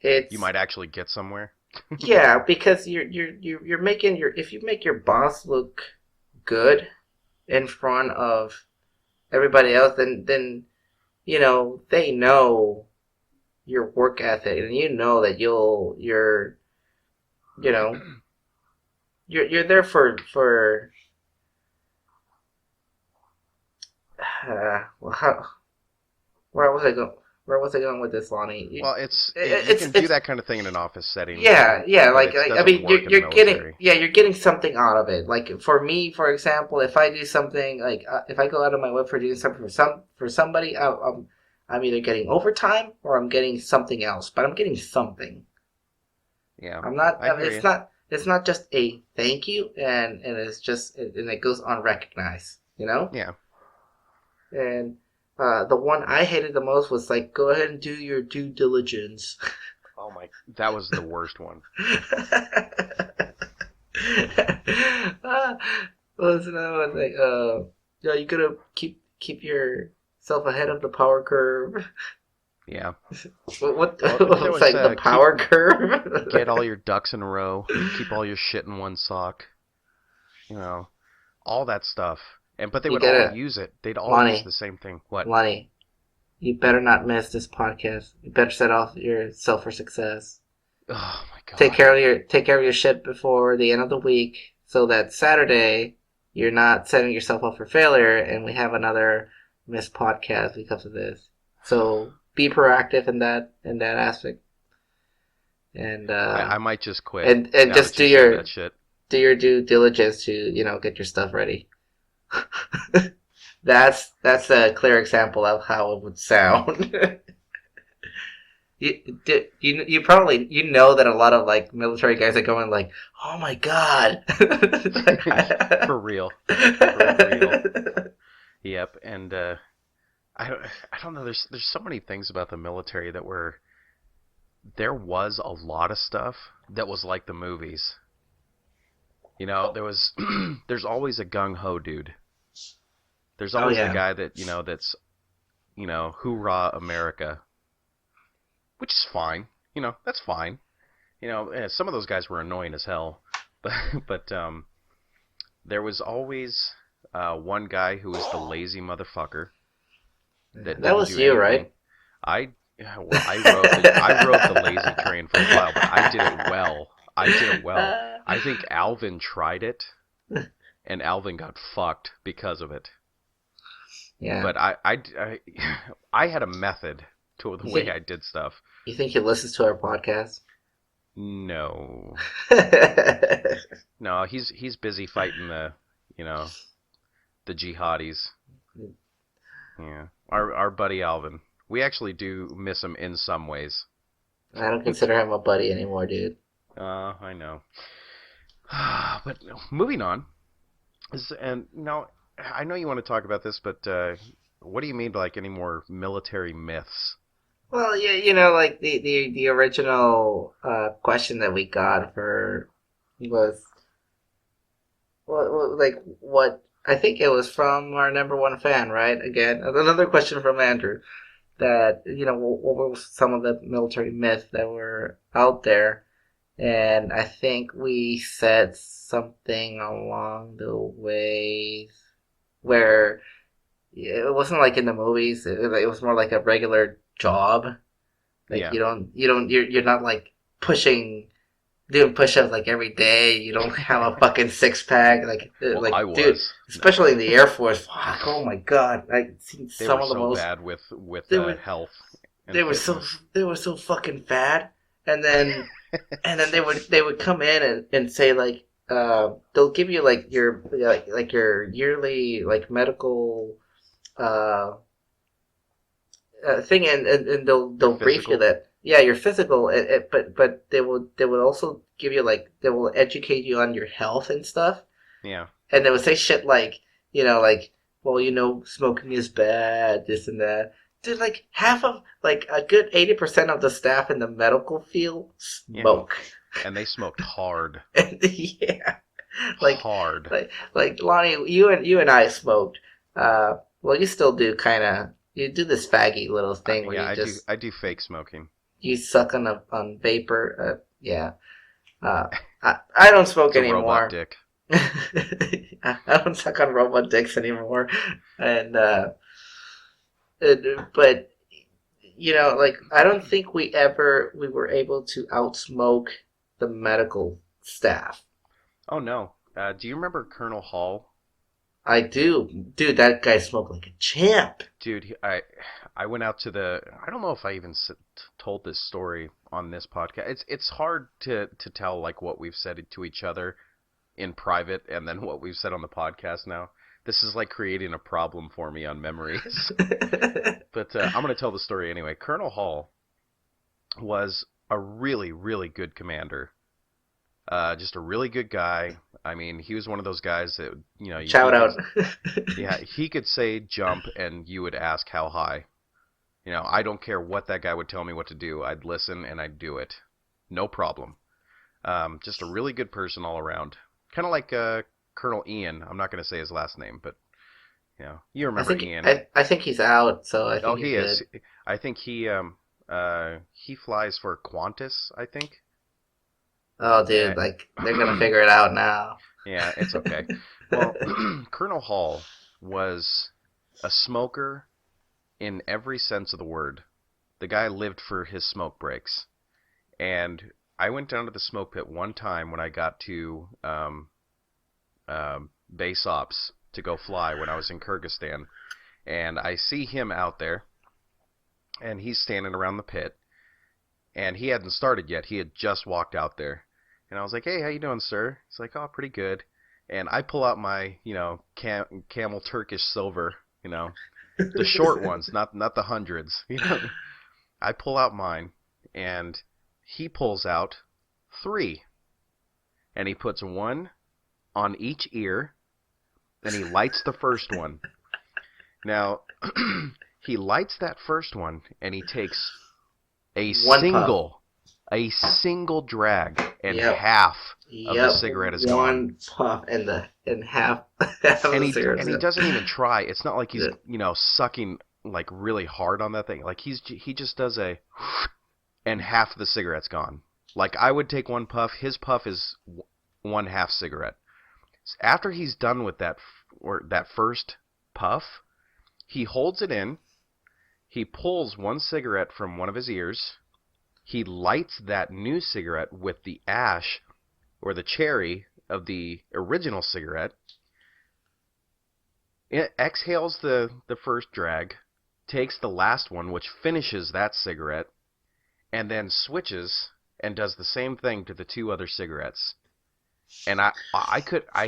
You
it's
might actually get somewhere.
yeah, because you're making your if you make your boss look good in front of everybody else, then they know your work ethic, and you know that you know you're there for well, where was I going? Where was I going with this, Lonnie?
Well, you can do
It's
that kind of thing in an office setting,
yeah,
but it
I
doesn't
mean,
work in the military.
you're getting something out of it. Like for me, for example, if I do something like if I go out of my way for doing something for somebody, I'm either getting overtime or I'm getting something else, but I'm getting something.
Yeah,
I'm not.
I hear you.
It's not just a thank you, and it's just and it goes unrecognized.
Yeah.
And the one I hated the most was like, go ahead and do your due diligence.
Oh my, that was the worst one.
What was another one? Like, yeah, you gotta keep yourself ahead of the power curve.
Yeah.
What
Well, there
was
was
like the power curve?
get all your ducks in a row, keep all your shit in one sock. All that stuff. But they
You
would all
gotta,
use it. They'd all use
Lonnie,
the same thing. What?
Lonnie, you better not miss this podcast. You better set off yourself for success.
Oh my god.
Take care of your shit before the end of the week, so that Saturday you're not setting yourself up for failure, and we have another missed podcast because of this. So be proactive in that aspect, and
I might just quit.
and
Now
just
that you said that shit.
do your due diligence to get your stuff ready. That's a clear example of how it would sound. You probably that a lot of like military guys are going like, oh my god.
For real. For real. Yep. And I don't know. There's so many things about the military there was a lot of stuff that was like the movies. You know, there's always a gung-ho dude. There's
Oh
always the
yeah.
guy that, that's, hoorah America, which is fine. That's fine. Some of those guys were annoying as hell, but there was always one guy who was the lazy motherfucker that
That
didn't
was
do
you,
anything.
right?
I rode the lazy train for a while, but I did it well. I think Alvin tried it, and Alvin got fucked because of it.
Yeah.
But I had a method to the way I did stuff.
You think he listens to our podcast?
No. No, he's busy fighting the jihadis. Yeah. Our buddy Alvin. We actually do miss him in some ways.
I don't consider him a buddy anymore, dude.
I know. But moving on. I know you want to talk about this, but what do you mean by like any more military myths?
Well, like the original question that we got was like what I think it was from our number one fan, right? Again, another question from Andrew that what were some of the military myths that were out there, and I think we said something along the way where it wasn't like in the movies. It was more like a regular job. Like
Yeah.
you're not like doing push-ups like every day. You don't have a fucking six-pack.
Well, I was.
Dude, especially in the Air Force. Fuck, oh my god. I've seen
They
some
were
of the
so
most
bad with health. And
they were so fucking fat. And then they would come in and say like they'll give you like your yearly like medical thing, and they'll brief you that your physical, but they would also give you like they will educate you on your health and stuff.
Yeah.
And they would say shit like smoking is bad, this and that. Dude, like half of like a good 80% of the staff in the medical field smoke.
Yeah. And they smoked hard.
Yeah. Like
hard.
Like Lonnie, you and I smoked. Well, you still do kind of. You do this faggy little thing where
I do fake smoking.
You suck on vapor. Yeah. I don't smoke
It's a
anymore.
robot dick.
I don't suck on robot dicks anymore, and but like I don't think we were able to outsmoke the medical staff.
Oh no! Do you remember Colonel Hall?
I do, dude. That guy smoked like a champ.
Dude, I went out to the. I don't know if I even told this story on this podcast. It's hard to tell like what we've said to each other in private and then what we've said on the podcast now. This is like creating a problem for me on memories. But I'm going to tell the story anyway. Colonel Hall was a really, really good commander. Just a really good guy. I mean, he was one of those guys that,
shout out.
Yeah, he could say jump and you would ask how high. I don't care what that guy would tell me what to do. I'd listen and I'd do it. No problem. Just a really good person all around. Kind of like Colonel Ian. I'm not going to say his last name, but you remember Ian.
I think he's out, so I think
he is. I think he flies for Qantas, I think.
Oh, dude, like they're going to figure it out now.
Yeah, it's okay. Well, Colonel Hall was a smoker in every sense of the word. The guy lived for his smoke breaks. And I went down to the smoke pit one time when I got to base ops to go fly when I was in Kyrgyzstan. And I see him out there, and he's standing around the pit. And he hadn't started yet. He had just walked out there. And I was like, hey, how you doing, sir? He's like, oh, pretty good. And I pull out my, Camel Turkish Silver, the short ones, not the hundreds. I pull out mine, and he pulls out 3. And he puts 1 on each ear, and he lights the first one. Now, he lights that first one, and he takes a A single drag and
Yep.
half of the
Yep.
cigarette is gone.
One puff and half of
And
the cigarette.
he doesn't even try. It's not like he's,
Yeah.
sucking like really hard on that thing. Like he just does a and half of the cigarette's gone. Like I would take one puff, his puff is one half cigarette. After he's done with that first puff, he holds it in, he pulls one cigarette from one of his ears, he lights that new cigarette with the ash or the cherry of the original cigarette, it exhales the first drag, takes the last one, which finishes that cigarette, and then switches and does the same thing to the two other cigarettes. And I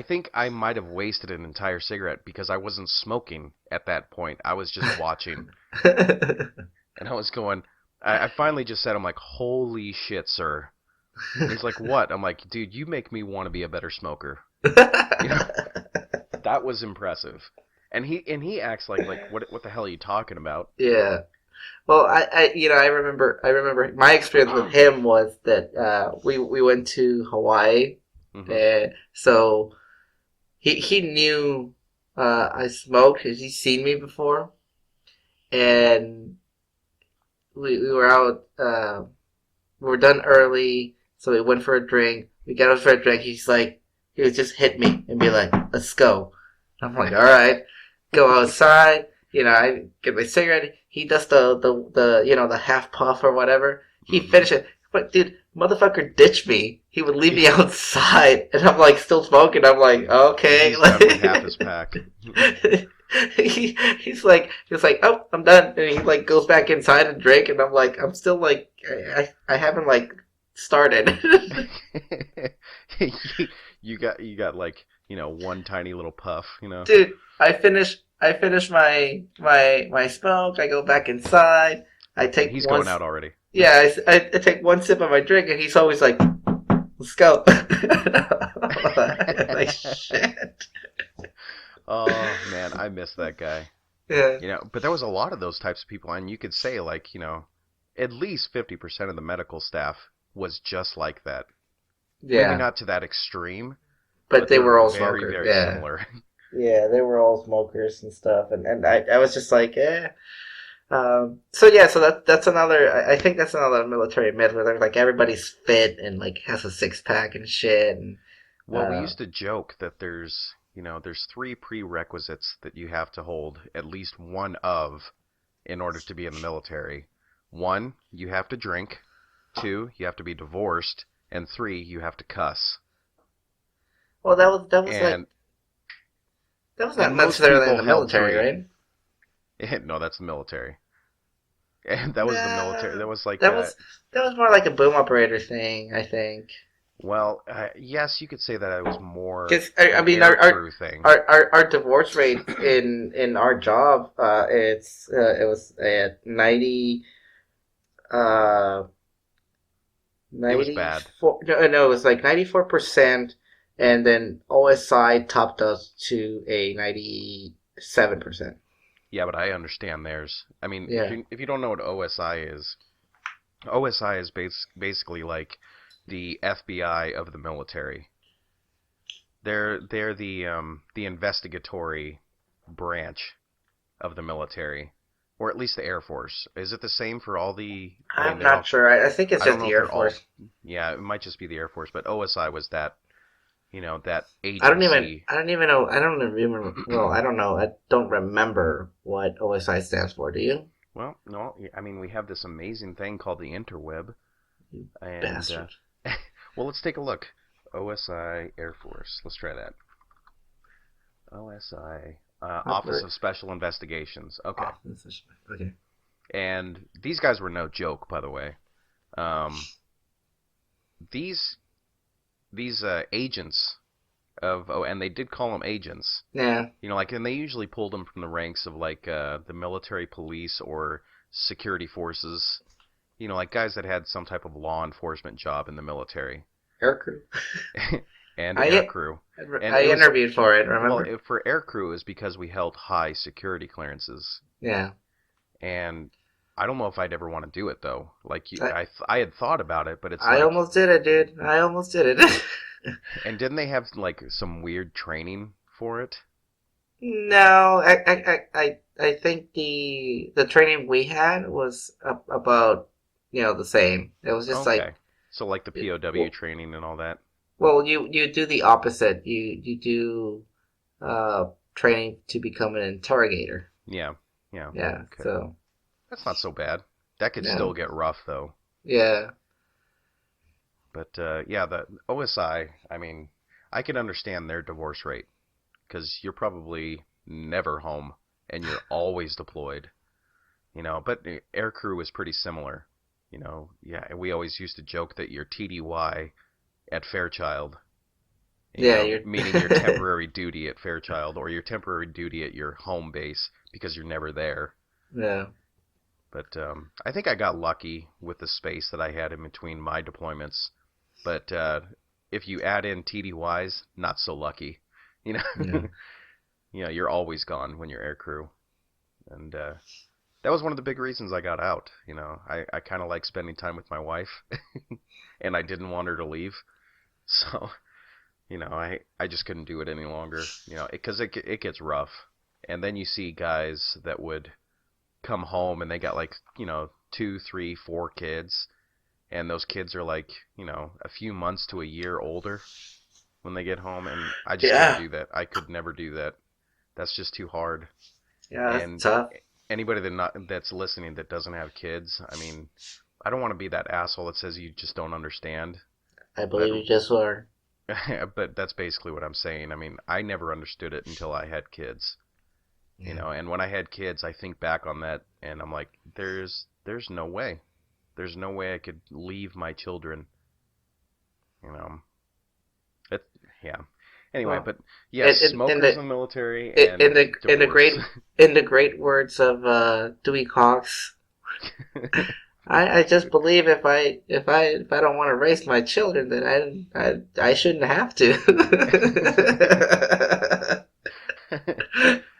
think I might have wasted an entire cigarette because I wasn't smoking at that point. I was just watching. And I was going, I finally just said, I'm like, holy shit, sir. And he's like, what? I'm like, dude, you make me want to be a better smoker. That was impressive. And he acts like what the hell are you talking about?
Yeah. Well, I remember my experience with him was that we went to Hawaii.
Mm-hmm.
And so he knew I smoked because he's seen me before, and we were out. We were done early, so we went for a drink. We got out for a drink. He would just hit me and be like, "Let's go." I'm like, "All right." Go outside. I get my cigarette. He does the half puff or whatever. He finishes. But dude, motherfucker ditched me. He would leave me outside, and I'm like still smoking. I'm like, okay.
He's done with half his pack.
He's like, oh, I'm done, and he like goes back inside and drink, and I'm like, I'm still like, I haven't like started.
you got like one tiny little puff,
Dude, I finish my smoke. I go back inside.
He's going out already.
Yeah, I take one sip of my drink, and he's always like, "Let's go." Like shit.
Oh man, I miss that guy.
Yeah.
But there was a lot of those types of people, and you could say like, at least 50% of the medical staff was just like that.
Yeah.
Maybe not to that extreme,
but they were all
very,
smokers.
very similar.
Yeah, they were all smokers and stuff, and I was just like, eh. So that's another. I think that's another military myth where like everybody's fit and like has a six pack and shit. And
well, we used to joke that there's 3 prerequisites that you have to hold at least one of in order to be in the military. 1, you have to drink. 2, you have to be divorced, and 3, you have to cuss.
Well, that was not necessarily in the military, right?
No, that's the military. And that was the military. That was like
that was more like a boom operator thing, I think.
Well, yes, you could say that it was more.
Because I mean, our divorce rate in our job, it was at 90. 90. It was
bad.
No, it was like 94%, and then OSI topped us to a 97%.
Yeah, but I understand theirs. I mean,
yeah.
if you don't know what OSI is basically like the FBI of the military. They're the investigatory branch of the military, or at least the Air Force. Is it the same for all the?
I'm not sure. I think it's just the Air Force.
Yeah, it might just be the Air Force, but OSI was that. That agency.
I don't even know. I don't remember. Well, I don't know. I don't remember what OSI stands for. Do you?
Well, no. I mean, we have this amazing thing called the interweb. And,
bastard.
Well, let's take a look. OSI Air Force. Let's try that. OSI Office of Special Investigations. Okay.
Okay.
And these guys were no joke, by the way. These agents and they did call them agents.
Yeah.
And they usually pulled them from the ranks of like the military police or security forces. Like guys that had some type of law enforcement job in the military.
Aircrew.
And aircrew.
I interviewed for it, remember?
Well, for aircrew is because we held high security clearances.
Yeah.
And I don't know if I'd ever want to do it though. Like
I,
I had thought about it, but it's
I
like,
almost did it, dude. I almost did it.
and didn't they have like some weird training for it?
No, I think the training we had was about the same. It was just like
Okay, so like the POW
well,
training and all that.
you do the opposite. You do training to become an interrogator.
Yeah, yeah.
Yeah,
Okay,
so
that's not so bad. That could still
no,
get rough though.
yeah,
But yeah, the OSI. I mean, I can understand their divorce rate because you're probably never home and you're always deployed. But air crew is pretty similar. Yeah, we always used to joke that you're TDY at Fairchild,
yeah. You're
meaning your temporary duty at Fairchild or your temporary duty at your home base because you're never there.
yeah,
But I think I got lucky with the space that I had in between my deployments. But if you add in TDYs, not so lucky. You
yeah.
know, you're always gone when you're air crew, and that was one of the big reasons I got out. I kind of like spending time with my wife, and I didn't want her to leave, so I just couldn't do it any longer. Because it gets rough, and then you see guys that would come home and they got like 2, 3, 4 kids, and those kids are like a few months to a year older when they get home, and I just couldn't
Yeah,
do that. I could never do that. That's just too hard.
yeah. That's
And
tough.
anybody that's listening that doesn't have kids, I mean, I don't want to be that asshole that says you just don't understand,
I
but
believe you just were.
but that's basically what I'm saying. I mean, I never understood it until I had kids.
Yeah.
And when I had kids, I think back on that and I'm like, there's no way. There's no way I could leave my children. You know. It yeah. Anyway,
Well,
but yes,
in
smokers in the military
in
and
the
divorce.
great words of Dewey Cox, I just believe if I don't want to raise my children, then I shouldn't have to.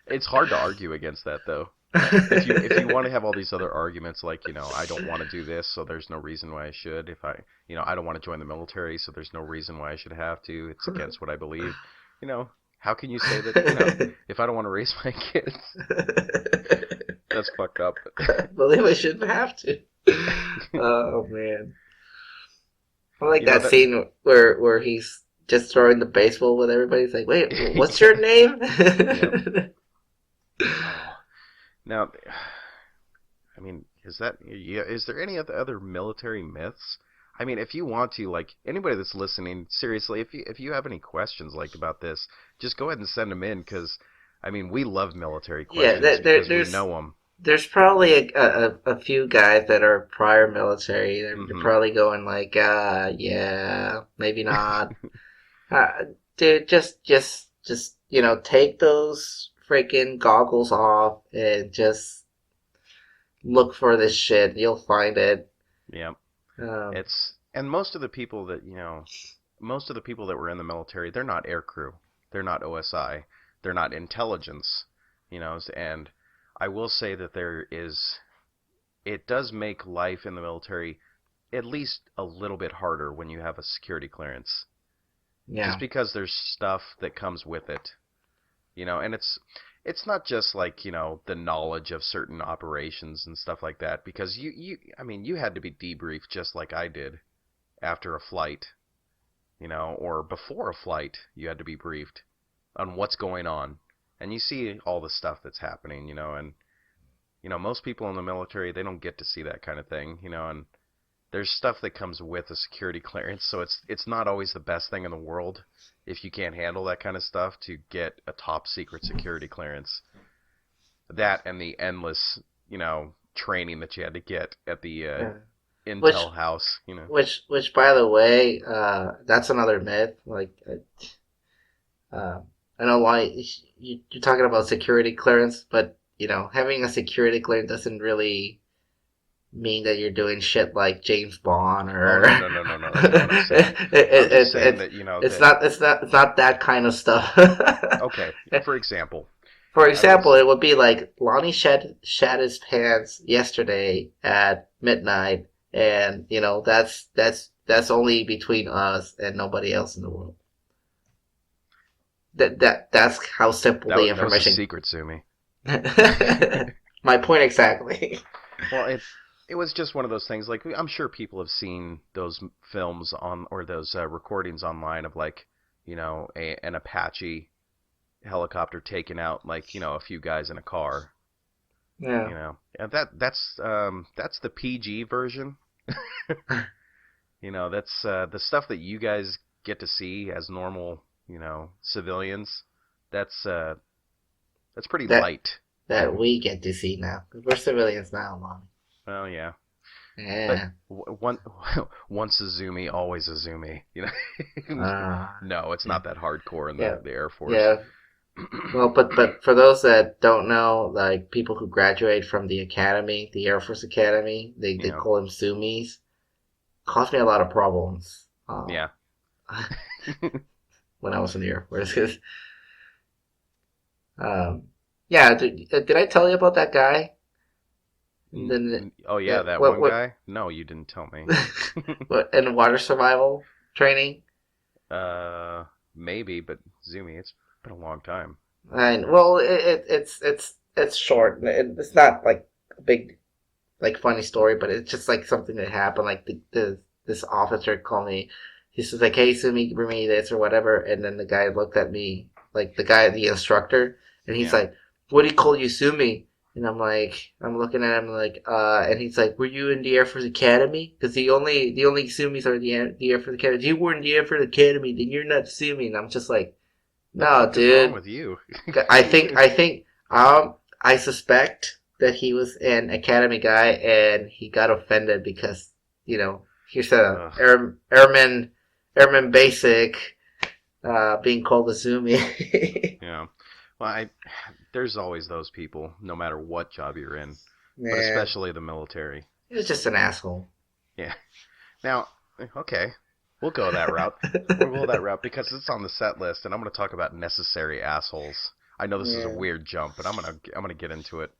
It's hard to argue against that though. If you want to have all these other arguments like, I don't want to do this, so there's no reason why I should. If I don't want to join the military, so there's no reason why I should have to. It's against what I believe. How can you say that, if I don't want to raise my kids? That's fucked up.
I believe I shouldn't have to. Oh man, I like that
That.
scene where he's just throwing the baseball with everybody. He's like, "Wait, what's your name?"
Yep. Oh. Now, I mean, is there any other military myths? I mean, if you want to, like, anybody that's listening, seriously, if you have any questions, like, about this, just go ahead and send them in, because, I mean, we love military
Yeah,
questions because we
there's
know them.
there's probably a few guys that are prior military. They're
Hmm.
probably going like, yeah, maybe not. Dude, just take those freaking goggles off and just look for this shit. You'll find it.
Yeah.
Um,
And most of the people that were in the military, they're not air crew. They're not OSI. They're not intelligence, and I will say that it does make life in the military at least a little bit harder when you have a security clearance.
yeah,
Just because there's stuff that comes with it, and it's not just like, the knowledge of certain operations and stuff like that, because I mean, you had to be debriefed just like I did after a flight, or before a flight, you had to be briefed on what's going on. And you see all the stuff that's happening, and most people in the military, they don't get to see that kind of thing, and there's stuff that comes with a security clearance, so it's not always the best thing in the world if you can't handle that kind of stuff to get a top secret security clearance. That and the endless, training that you had to get at the
yeah. Which
Intel house,
which by the way, that's another myth. Like, I know why you're talking about security clearance, but having a security clearance doesn't really mean that you're doing shit like James Bond
Oh,
or
no. That's not what I'm saying. I'm just saying that,
it's not that kind of stuff.
okay, for example,
For
I
example,
was
it would be like Lonnie shat his pants yesterday at midnight, and that's only between us and nobody else in the world. That's how simple the
that was a
information.
secret, Sumi.
My point exactly.
Well, it was just one of those things. Like I'm sure people have seen those films on or those recordings online of like an Apache helicopter taking out like a few guys in a car.
Yeah.
And that's the PG version. That's the stuff that you guys get to see as normal civilians. That's pretty
That
light.
that we get to see now. 'Cause we're civilians now, Lonnie.
Well, yeah. But
Yeah.
once a Zumi, always a Zumi. No, it's not that hardcore in
Yeah.
the Air Force.
Yeah. Well, but for those that don't know, like people who graduate from the academy, the Air Force Academy, they
Yeah.
call them Sumis. Caused me a lot of problems.
Yeah.
When I was in the Air Force, 'cause, yeah, did I tell you about that guy? Then
Oh yeah, that
what
one guy? No, you didn't tell me.
what in water survival training?
Maybe, but Zumi, it's been a long time.
And well, it's short. It's not like a big like funny story, but it's just like something that happened. Like this officer called me. He says like, "Hey, Sumi, bring me this or whatever." And then the guy looked at me, like the instructor, and he's
Yeah.
like, "What do you call you, Sumi?" And I'm looking at him like, and he's like, "Were you in the Air Force Academy? Because the only Sumis are the Air Force Academy. If you were in the Air Force Academy, then you're not Sumi." And I'm just like,
The
"No,
fuck is wrong
dude.
with you?
I suspect that he was an academy guy and he got offended because here's a
Ugh.
airman basic being called a Zumi.
Yeah. Well, there's always those people, no matter what job you're in, but
Yeah,
especially the military.
he was just an asshole.
Yeah. Now, okay, we'll go that route. We'll go that route because it's on the set list, and I'm going to talk about necessary assholes. I know this is a
Yeah.
weird jump, but I'm gonna get into it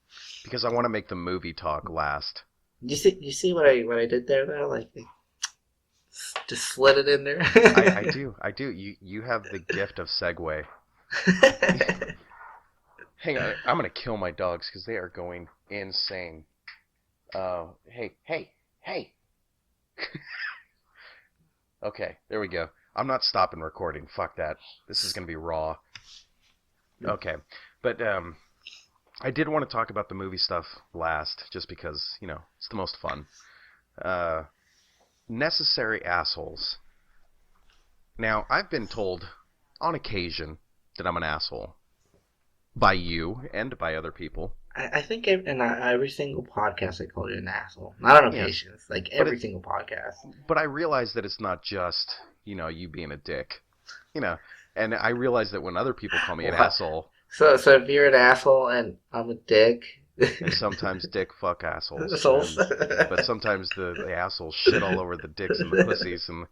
because I want to make the movie talk last.
You see what I did there though? Like just slid it in there.
I do. You have the gift of segue. Hang on, I'm gonna kill my dogs because they are going insane. Hey. Okay, there we go. I'm not stopping recording. Fuck that. This is gonna be raw. Okay, but I did want to talk about the movie stuff last, just because it's the most fun. Necessary assholes. Now, I've been told on occasion that I'm an asshole by you and by other people.
I think in every single podcast I call you an asshole. Not on
Yeah.
occasions, like every single podcast.
But I realize that it's not just you being a dick, and I realize that when other people call me an
What?
asshole,
So if you're an asshole and I'm a dick,
and sometimes dick fuck assholes,
assholes.
but sometimes the assholes shit all over the dicks and the pussies and.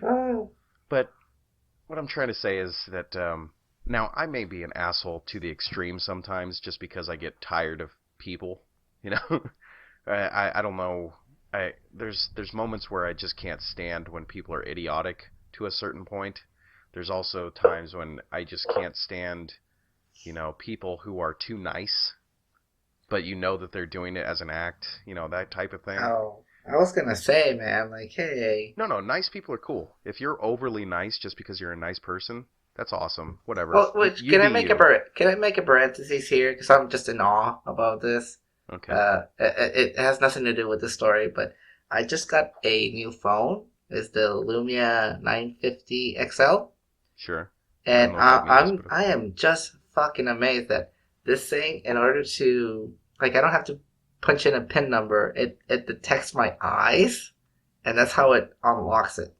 Oh.
But what I'm trying to say is that now I may be an asshole to the extreme sometimes, just because I get tired of people. I don't know. There's moments where I just can't stand when people are idiotic to a certain point. There's also times when I just can't stand, people who are too nice, but that they're doing it as an act, that type of thing.
Oh, I was gonna say, man, like, hey.
No, nice people are cool. If you're overly nice just because you're a nice person, that's awesome. Whatever.
Well, wait,
You be you.
can I make a parenthesis here? Because I'm just in awe about this.
Okay.
It has nothing to do with the story, but I just got a new phone. It's the Lumia 950 XL.
Sure.
And
I don't know what that means,
I am just fucking amazed that this thing, in order to like, I don't have to punch in a PIN number. It detects my eyes, and that's how it unlocks it.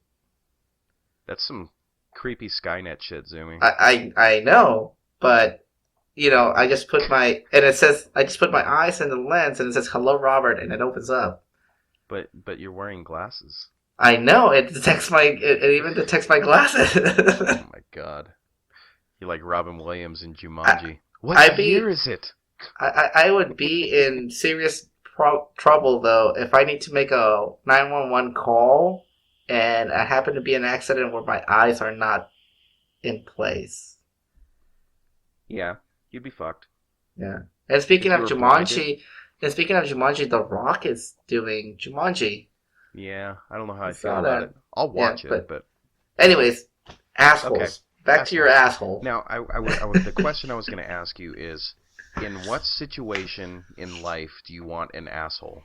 That's some creepy Skynet shit, Zumi.
I know, but I just put my I just put my eyes in the lens, and it says "Hello, Robert," and it opens up.
But you're wearing glasses.
I know it even detects my glasses.
Oh my god. You're like Robin Williams in
I,
Jumanji. What
I'd
year
be
is it?
I would be in serious trouble though if I need to make a 911 call and I happen to be in an accident where my eyes are not in place.
Yeah, you'd be fucked.
Yeah. And speaking
If you
of
were blinded.
Jumanji, The Rock is doing Jumanji.
Yeah, I don't know how
I
I feel
saw
about
that.
it. I'll
Yeah,
watch it,
but
but
anyways,
okay.
assholes. Back to your
Assholes.
asshole.
Now, the question I was going to ask you is, in what situation in life do you want an asshole?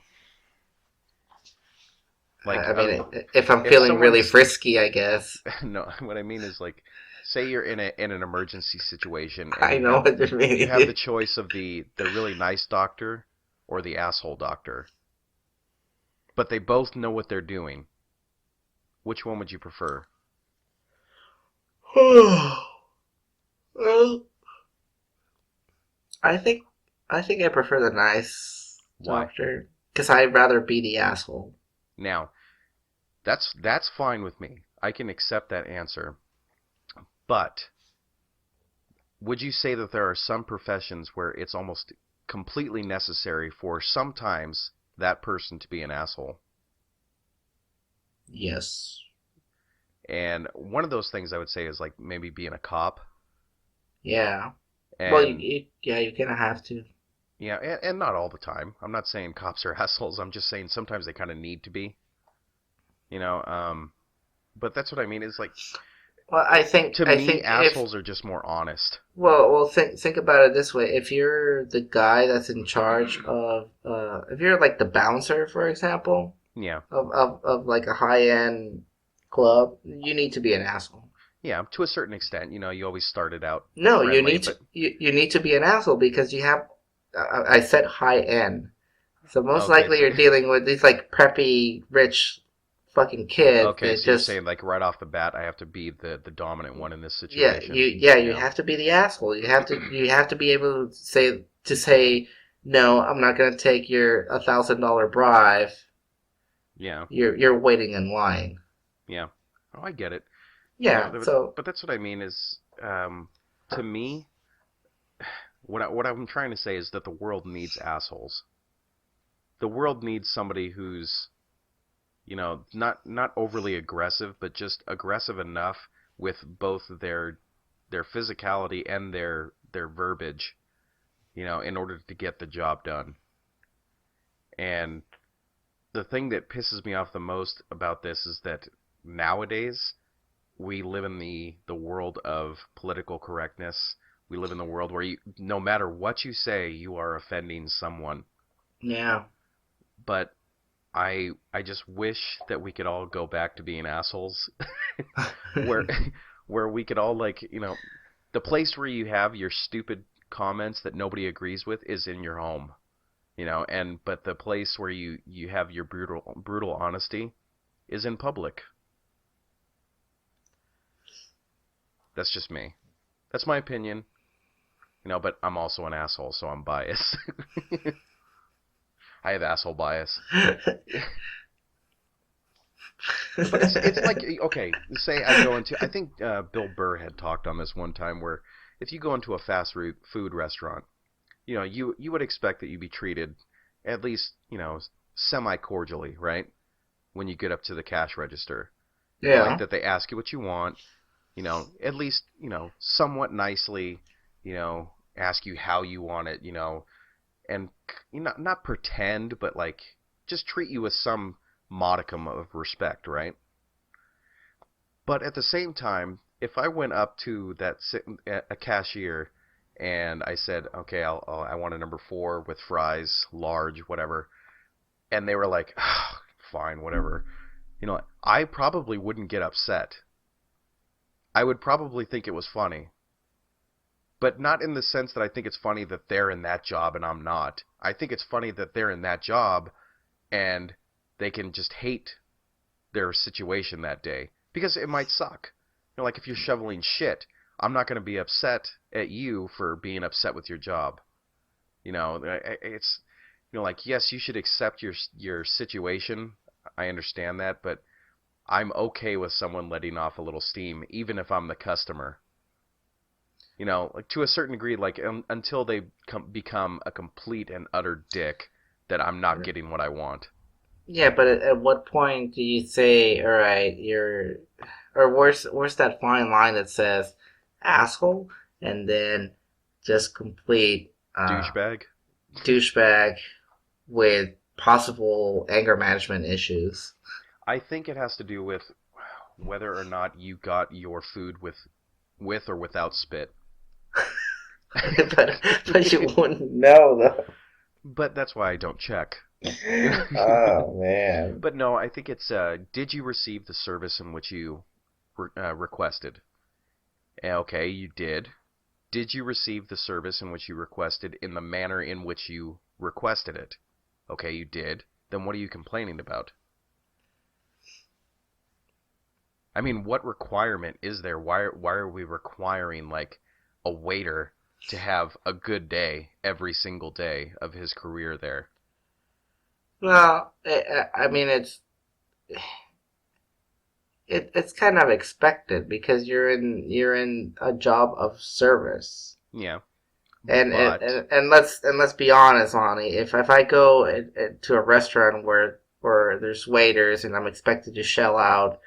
Like,
I mean, if I'm
if
feeling really
someone's
frisky, I guess.
no, what I mean is like, say you're in an emergency situation and
I know what you
you have the
mean.
choice of the really nice doctor or the asshole doctor, but they both know what they're doing. Which one would you prefer?
Well, I think I think I prefer the nice
Why?
doctor because I'd rather be the asshole.
Now, that's fine with me. I can accept that answer. But would you say that there are some professions where it's almost completely necessary for sometimes that person to be an asshole?
Yes.
And one of those things I would say is like maybe being a cop.
Yeah. Well,
And
yeah, you're gonna have to.
yeah, and not all the time. I'm not saying cops are assholes. I'm just saying sometimes they kind of need to be. You know, but that's what I mean. Is like
Well,
to
I
me,
think if
assholes are just more honest.
well, think about it this way: if you're the guy that's in charge of, if you're like the bouncer, for example,
Yeah,
of like a high end club, you need to be an asshole.
yeah, to a certain extent. You always started out
No,
friendly, but
you need to be an asshole because you have. I said high end, so most
okay,
likely you're dealing with these like preppy, rich, fucking kids
okay.
that
So you're
just
saying like right off the bat, I have to be the dominant one in this
yeah
situation.
you
Yeah,
have to be the asshole. You have to be able to say no. I'm not gonna take your $1,000 bribe.
yeah,
You're waiting in line.
yeah. Oh, I get it.
Yeah. So
But that's what I mean is, to me, what I'm trying to say is that the world needs assholes. The world needs somebody who's, not overly aggressive, but just aggressive enough with both their physicality and their verbiage, in order to get the job done. And the thing that pisses me off the most about this is that nowadays we live in the world of political correctness. We live in the world where no matter what you say, you are offending someone.
yeah.
But I just wish that we could all go back to being assholes, where where we could all the place where you have your stupid comments that nobody agrees with is in your home, but the place where you have your brutal honesty is in public. That's just me. That's my opinion, but I'm also an asshole, so I'm biased. I have asshole bias. But it's like, okay, say I go into, I think Bill Burr had talked on this one time where if you go into a fast food restaurant, you would expect that you'd be treated at least, semi cordially, right? When you get up to the cash register. Like
Yeah.
that they ask you what you want, at least, somewhat nicely, ask you how you want it, and not pretend, but like just treat you with some modicum of respect, right? But at the same time, if I went up to a cashier and I said, okay, I want a number 4 with fries, large, whatever, and they were like, oh, fine, whatever, I probably wouldn't get upset. I would probably think it was funny. But not in the sense that I think it's funny that they're in that job and I'm not. I think it's funny that they're in that job and they can just hate their situation that day because it might suck. Like if you're shoveling shit, I'm not going to be upset at you for being upset with your job. It's like, yes, you should accept your situation. I understand that, but I'm okay with someone letting off a little steam even if I'm the customer. You know, like to a certain degree, like until they become a complete and utter dick that I'm not getting what I want.
Yeah, but at what point do you say, all right, or where's that fine line that says asshole and then just complete
Douchebag.
douchebag with possible anger management issues?
I think it has to do with whether or not you got your food with or without spit.
but you wouldn't know though.
But that's why I don't check.
Oh man.
But no, I think it's did you receive the service in which you requested? Okay, you did. Did you receive the service in which you requested in the manner in which you requested it? Okay, you did. Then what are you complaining about? I mean, what requirement is there? Why are we requiring like a waiter to have a good day every single day of his career there?
Well, I mean, it's kind of expected because you're in a job of service.
Yeah.
And
But
and let's be honest, Lonnie. If I go to a restaurant where there's waiters and I'm expected to shell out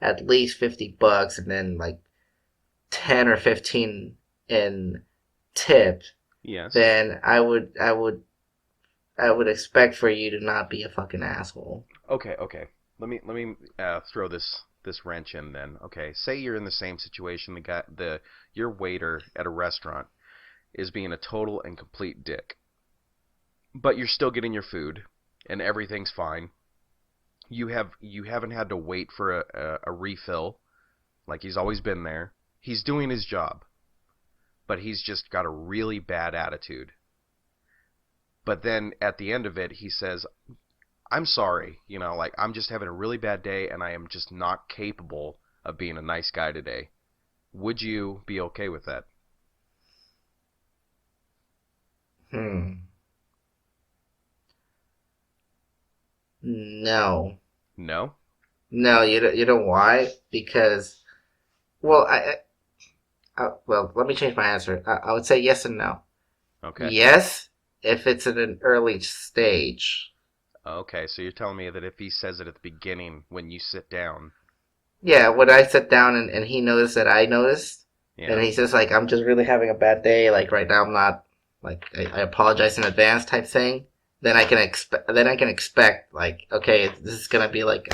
at least $50 and then like 10 or 15 in tip,
yes.
then I would expect for you to not be a fucking asshole.
Okay. Let me throw this wrench in then. Okay, say you're in the same situation. Your waiter at a restaurant is being a total and complete dick, but you're still getting your food and everything's fine. You haven't had to wait for a refill, like he's always been there. He's doing his job, but he's just got a really bad attitude. But then at the end of it, he says, I'm sorry, you know, like I'm just having a really bad day and I am just not capable of being a nice guy today. Would you be okay with that?
No.
No?
No, you know why? Because, well, well, let me change my answer. I would say yes and no.
Okay.
Yes, if it's at an early stage.
Okay, so you're telling me that if he says it at the beginning when you sit down.
Yeah, when I sit down and he noticed that I noticed,
Yeah.
and he says like, I'm just really having a bad day, like right now I'm not, like, I apologize in advance type thing, then I can expect like, okay, this is gonna be like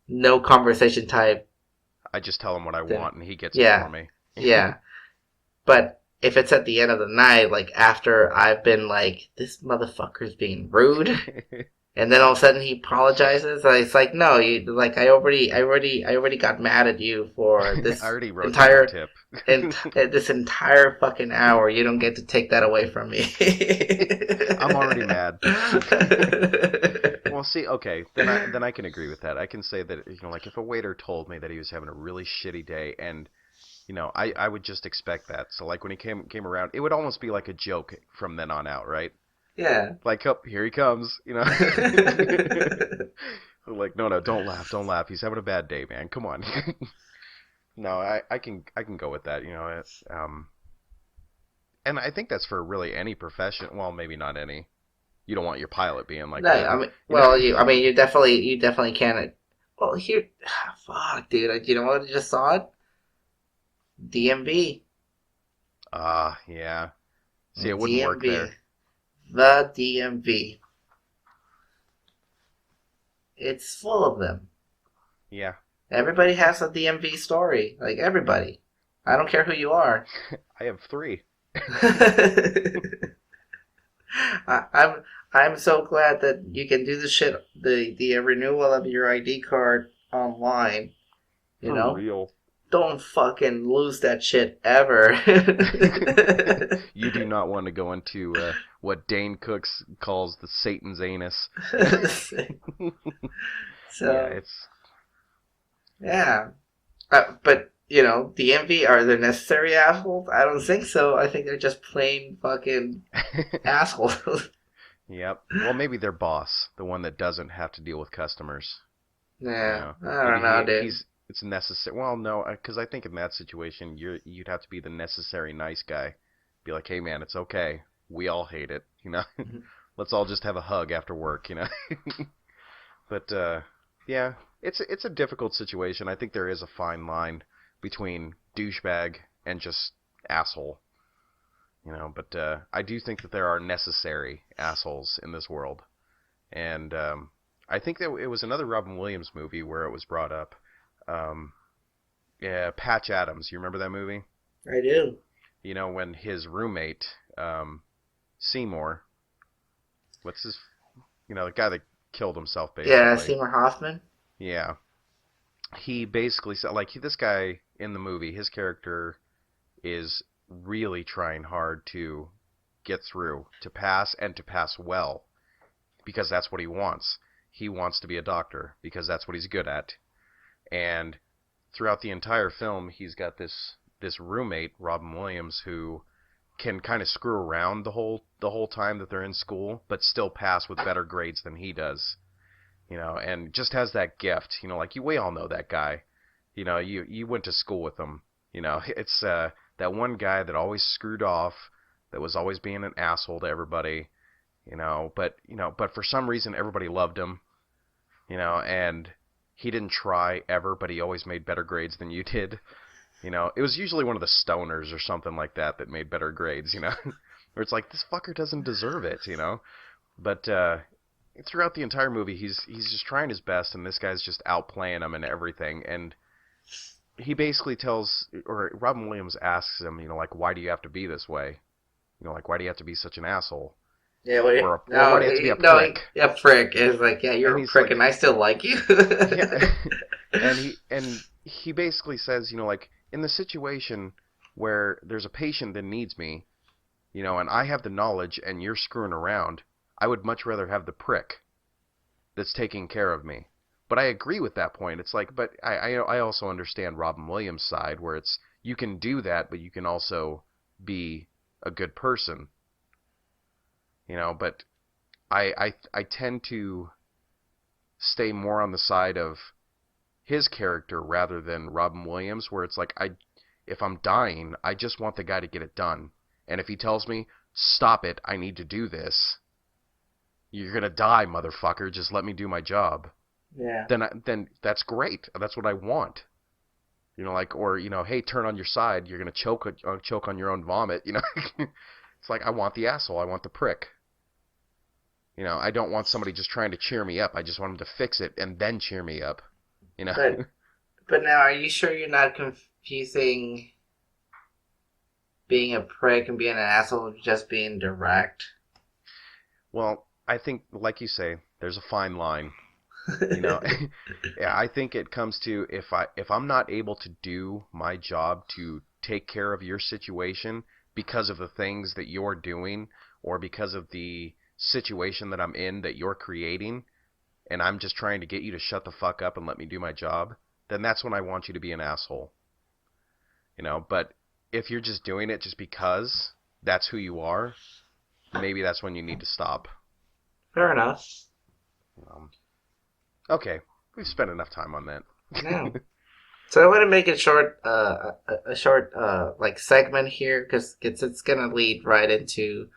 no conversation type.
I just tell him what I want and he gets
Yeah.
it for me.
Yeah. But if it's at the end of the night, like after I've been like, this motherfucker's being rude, and then all of a sudden he apologizes, it's like, no, you like I already got mad at you for this
I already wrote
entire
down
and
tip.
this entire fucking hour. You don't get to take that away from me.
I'm already mad. Well, see, okay, then I can agree with that. I can say that, you know, like if a waiter told me that he was having a really shitty day, and you know, I would just expect that. So like when he came around, it would almost be like a joke from then on out, right?
Yeah.
Like, oh, here he comes, you know. Like, no, don't laugh. He's having a bad day, man. Come on. No, I can go with that, you know. And I think that's for really any profession. Well, maybe not any. You don't want your pilot being like
No,
that.
I mean, well, you definitely can't. Well, here, fuck, dude. You know what? I just saw it. DMV.
Yeah. See, it wouldn't work there.
The DMV. It's full of them.
Yeah.
Everybody has a DMV story. Like, everybody. I don't care who you are.
I have 3.
I'm so glad that you can do the shit, the renewal of your ID card online. You know?
For real.
Don't fucking lose that shit ever.
You do not want to go into what Dane Cooks calls the Satan's anus.
So,
yeah, it's...
Yeah. But, you know, DMV, are they necessary assholes? I don't think so. I think they're just plain fucking assholes.
Yep. Well, maybe their boss, the one that doesn't have to deal with customers.
Yeah,
You know,
I don't know, dude.
it's necessary. Well, no, because I think in that situation, you'd have to be the necessary nice guy. Be like, hey man, it's okay. We all hate it, you know. Let's all just have a hug after work, you know. But yeah, it's a difficult situation. I think there is a fine line between douchebag and just asshole, you know. But I do think that there are necessary assholes in this world, and I think that it was another Robin Williams movie where it was brought up. Yeah, Patch Adams. You remember that movie?
I do.
You know, when his roommate, Seymour, what's his, the guy that killed himself,
Yeah,
basically.
Seymour Hoffman.
Yeah. He basically said, like, this guy in the movie, his character is really trying hard to get through, to pass, and to pass well, because that's what he wants. He wants to be a doctor, because that's what he's good at. And throughout the entire film, he's got this roommate, Robin Williams, who can kind of screw around the whole time that they're in school, but still pass with better grades than he does. And just has that gift. Like we all know that guy. You went to school with him. It's that one guy that always screwed off, that was always being an asshole to everybody. But for some reason everybody loved him. And he didn't try ever, but he always made better grades than you did. It was usually one of the stoners or something like that made better grades, where it's like, this fucker doesn't deserve it, But throughout the entire movie, he's just trying his best, and this guy's just outplaying him and everything. And he basically Robin Williams asks him, like, why do you have to be this way? Like, why do you have to be such an asshole?
Yeah,
Or why do you have to be a prick?
Yeah, prick. It's like, yeah, you're a prick, like, and I still like you.
Yeah. And he basically says, like, in the situation where there's a patient that needs me, and I have the knowledge and you're screwing around, I would much rather have the prick that's taking care of me. But I agree with that point. It's like, but I also understand Robin Williams' side, where it's, you can do that, but you can also be a good person. But I tend to stay more on the side of his character rather than Robin Williams, where it's like, if I'm dying, I just want the guy to get it done. And if he tells me, stop it, I need to do this, you're gonna die, motherfucker, just let me do my job.
Yeah.
Then that's great. That's what I want. Or hey, turn on your side, you're gonna choke on your own vomit. It's like, I want the asshole, I want the prick. I don't want somebody just trying to cheer me up. I just want them to fix it and then cheer me up.
But now, are you sure you're not confusing being a prick and being an asshole with just being direct?
Well, I think, like you say, there's a fine line. Yeah, I think it comes to, if I'm not able to do my job to take care of your situation because of the things that you're doing, or because of the situation that I'm in that you're creating, and I'm just trying to get you to shut the fuck up and let me do my job, then that's when I want you to be an asshole. But if you're just doing it just because that's who you are, maybe that's when you need to stop.
Fair enough.
Okay, we've spent enough time on that.
No. So I want to make it short, like segment here, because it's gonna lead right into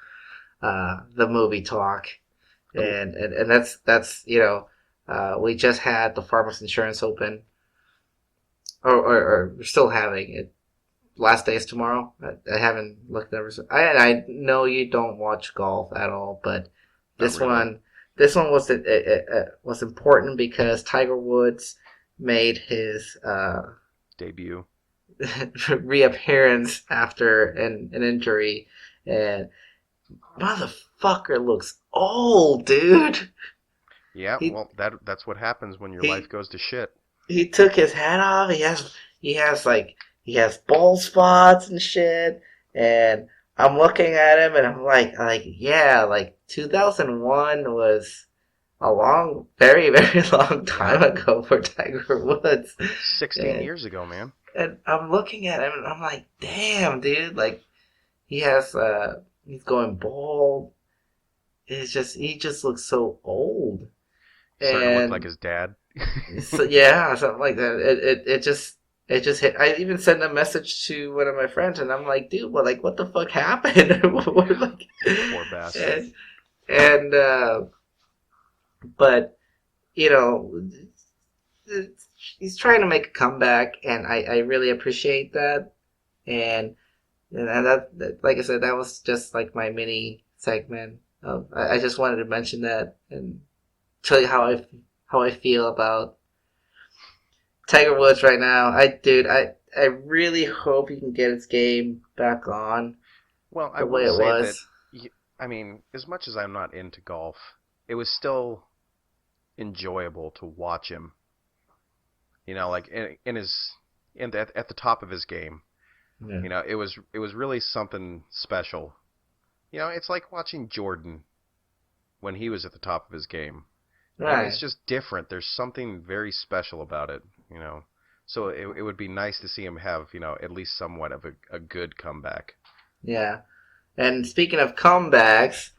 the movie talk, and that's we just had the Farmers Insurance Open, or we're still having it. Last day is tomorrow. I haven't looked ever. I know you don't watch golf at all, but this one was important because Tiger Woods made his
debut
reappearance after an injury, and motherfucker looks old, dude.
Yeah, well, that's what happens when your life goes to shit.
He took his hat off. He has bald spots and shit, and I'm looking at him and I'm like, yeah, like 2001 was a very, very long time ago for Tiger Woods.
16 years ago, man.
And I'm looking at him and I'm like, damn, dude, like, he's going bald. He just looks so old.
Starting to look like his dad.
So, yeah, something like that. It just hit. I even sent a message to one of my friends, and I'm like, dude, well, like, what the fuck happened? Like,
Poor bastard.
and but you know, he's trying to make a comeback, and I really appreciate that. And like I said, that was just like my mini segment. I just wanted to mention that and tell you how I feel about Tiger Woods right now. I really hope he can get his game back on
Well, I
the way
will
it
say that,
was.
I mean, as much as I'm not into golf, it was still enjoyable to watch him. You know, like in his at the top of his game.
Yeah.
You know, it was really something special. You know, it's like watching Jordan when he was at the top of his game. You know, it's
Right.
just different. There's something very special about it, you know. So it would be nice to see him have, you know, at least somewhat of a good comeback.
Yeah. And speaking of comebacks,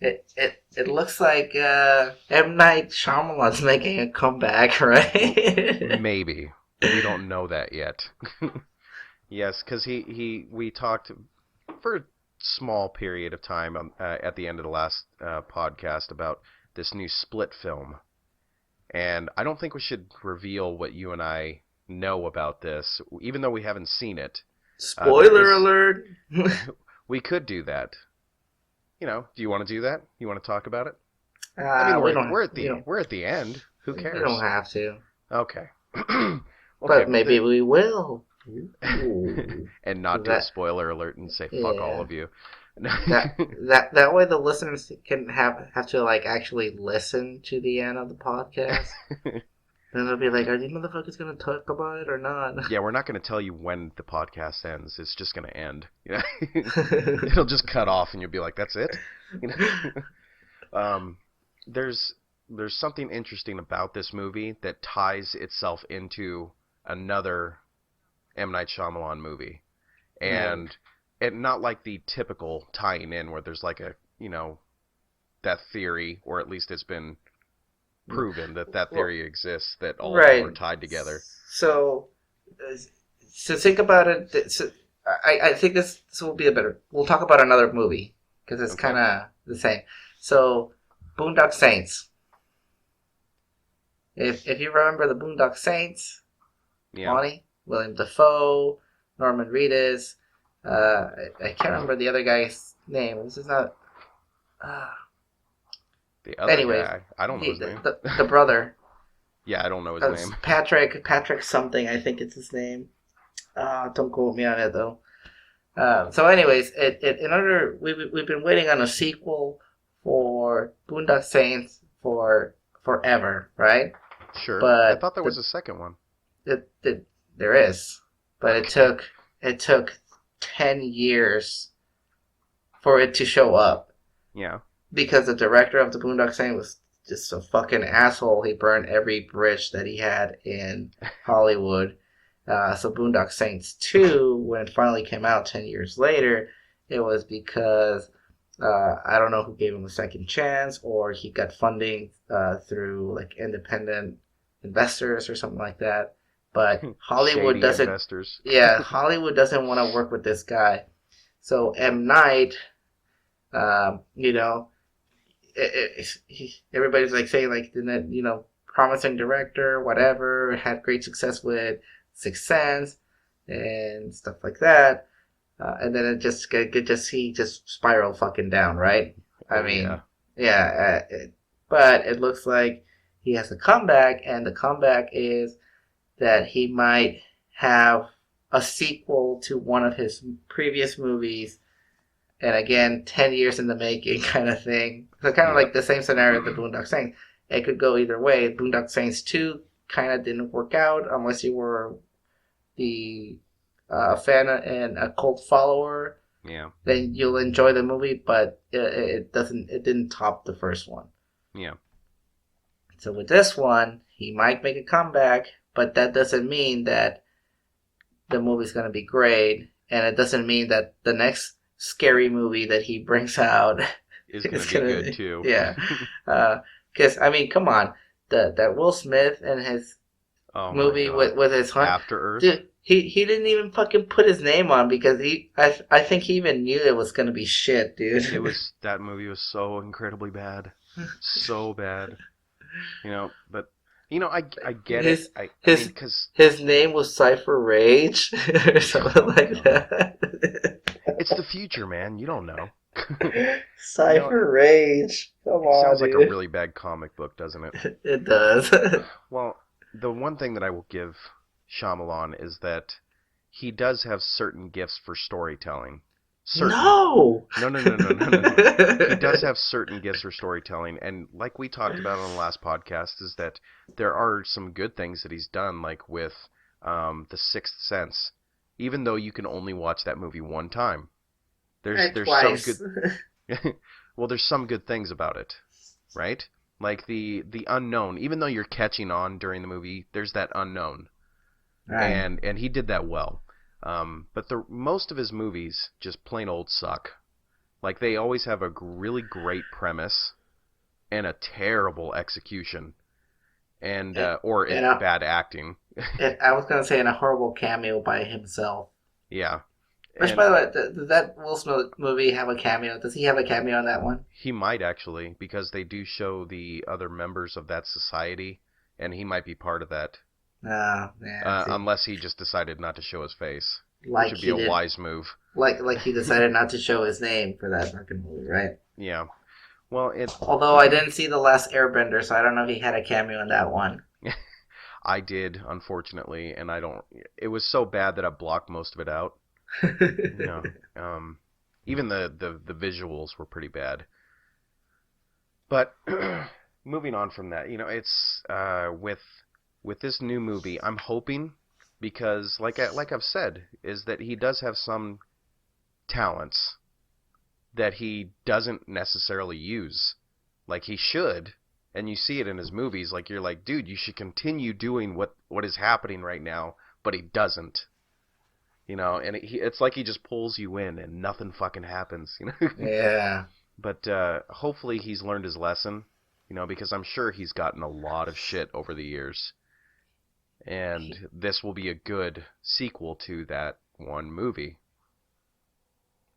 it looks like M Night Shyamalan's making a comeback, right?
Maybe. We don't know that yet. Yes, because we talked for a small period of time at the end of the last podcast about this new Split film. And I don't think we should reveal what you and I know about this, even though we haven't seen it. There
Spoiler
is,
alert.
we could do that. You know, do you want to do that? You want to talk about it? I mean,
We
we're
don't
we're at
we
the
don't
we're at the end. Who
we don't
cares?
have to,
Okay. Okay.
but maybe we will. Ooh.
And not do a
That
spoiler alert and say fuck all
yeah.
of you.
That way the listeners can have to like actually listen to the end of the podcast. Then they'll be like, "Are these motherfuckers gonna talk about it or not?"
Yeah, we're not going to tell you when the podcast ends. It's just going to end. You know? It'll just cut off, and you'll be like, "That's it." You know? um, there's there's something interesting about this movie that ties itself into another M. Night Shyamalan movie,
Right.
and not like the typical tying in where there's like a that theory, or at least it's been proven that
Well,
theory exists, that all of them are
right.
tied together.
So, uh, so think about it. So I think this will be a better. We'll talk about another movie because it's
Okay.
kind of the same. So, Boondock Saints. If you remember the Boondock Saints,
Yeah.
Monty, William Dafoe, Norman Reedus. I can't remember the other guy's name. This is not. Uh,
The other
anyways,
guy, I don't know his name.
the brother.
Yeah, I don't know his name.
Patrick something, I think it's his name. Don't quote me on it though. So, anyways, in order we've been waiting on a sequel for Boondock Saints for forever, right?
Sure. I
But
thought there was a second one.
there is, but
Okay.
it took 10 years for it to show up
Yeah.
because the director of the Boondock Saints was just a fucking asshole. He burned every bridge that he had in Hollywood. So Boondock Saints 2, when it finally came out 10 years later, it was because I don't know who gave him a second chance, or he got funding through like independent investors or something like that. But Hollywood
Shady
doesn't,
investors.
yeah, Hollywood doesn't want to work with this guy. So M. Night, you know, everybody's like saying like, promising director, whatever, had great success with Sixth Sense and stuff like that. And then he just spiraled fucking down, right? I
Oh yeah.
mean, yeah, but it looks like he has a comeback, and the comeback is that he might have a sequel to one of his previous movies, and again, 10 years in the making kind of thing. So kind of like
Yep.
the same scenario with the Boondock Saints. It could go either way. Boondock Saints 2 kind of didn't work out unless you were the fan and a cult follower.
Yeah.
Then you'll enjoy the movie, but it didn't top the first one.
Yeah.
So with this one, he might make a comeback, but that doesn't mean that the movie's going to be great, and it doesn't mean that the next scary movie that he brings out
Is
is
gonna be
going
good
to,
too.
yeah. Because, I mean, come on. that Will Smith and his
Oh my
movie
god.
with his hunt.
After Earth?
Dude, he didn't even fucking put his name on because I think he even knew it was gonna be shit, dude.
That movie was so incredibly bad. So bad. But I get
his
it. I mean,
his
because
his name was Cypher Rage or something like that.
it's the future, man. You don't know.
Cypher Rage. Come
It
on,
sounds like a
dude.
really bad comic book, doesn't it?
It does.
Well, the one thing that I will give Shyamalan is that he does have certain gifts for storytelling. Certain.
No.
No. He does have certain gifts for storytelling, and like we talked about on the last podcast, is that there are some good things that he's done, like with The Sixth Sense. Even though you can only watch that movie one time, there's
Twice.
some good. Well, there's some good things about it, right? Like the unknown. Even though you're catching on during the movie, there's that unknown,
Right.
and he did that well. But most of his movies just plain old suck. Like they always have a really great premise and a terrible execution, and or bad acting.
I was gonna say in a horrible cameo by himself.
Yeah.
Which, by the way, does that Will Smith movie have a cameo? Does he have a cameo in that one?
He might actually, because they do show the other members of that society, and he might be part of that.
Yeah.
Unless he just decided not to show his face,
Like
which would be a wise move.
Like he decided not to show his name for that fucking movie, right?
Yeah. Well,
although I didn't see The Last Airbender, so I don't know if he had a cameo in that one.
I did, unfortunately, and I don't. It was so bad that I blocked most of it out. Even the visuals were pretty bad. But moving on from that, it's with this new movie, I'm hoping, because like I've said, is that he does have some talents that he doesn't necessarily use, like he should, and you see it in his movies. Like you're like, dude, you should continue doing what is happening right now, but he doesn't. And it's like he just pulls you in and nothing fucking happens.
Yeah.
But hopefully he's learned his lesson. Because I'm sure he's gotten a lot of shit over the years. And this will be a good sequel to that one movie.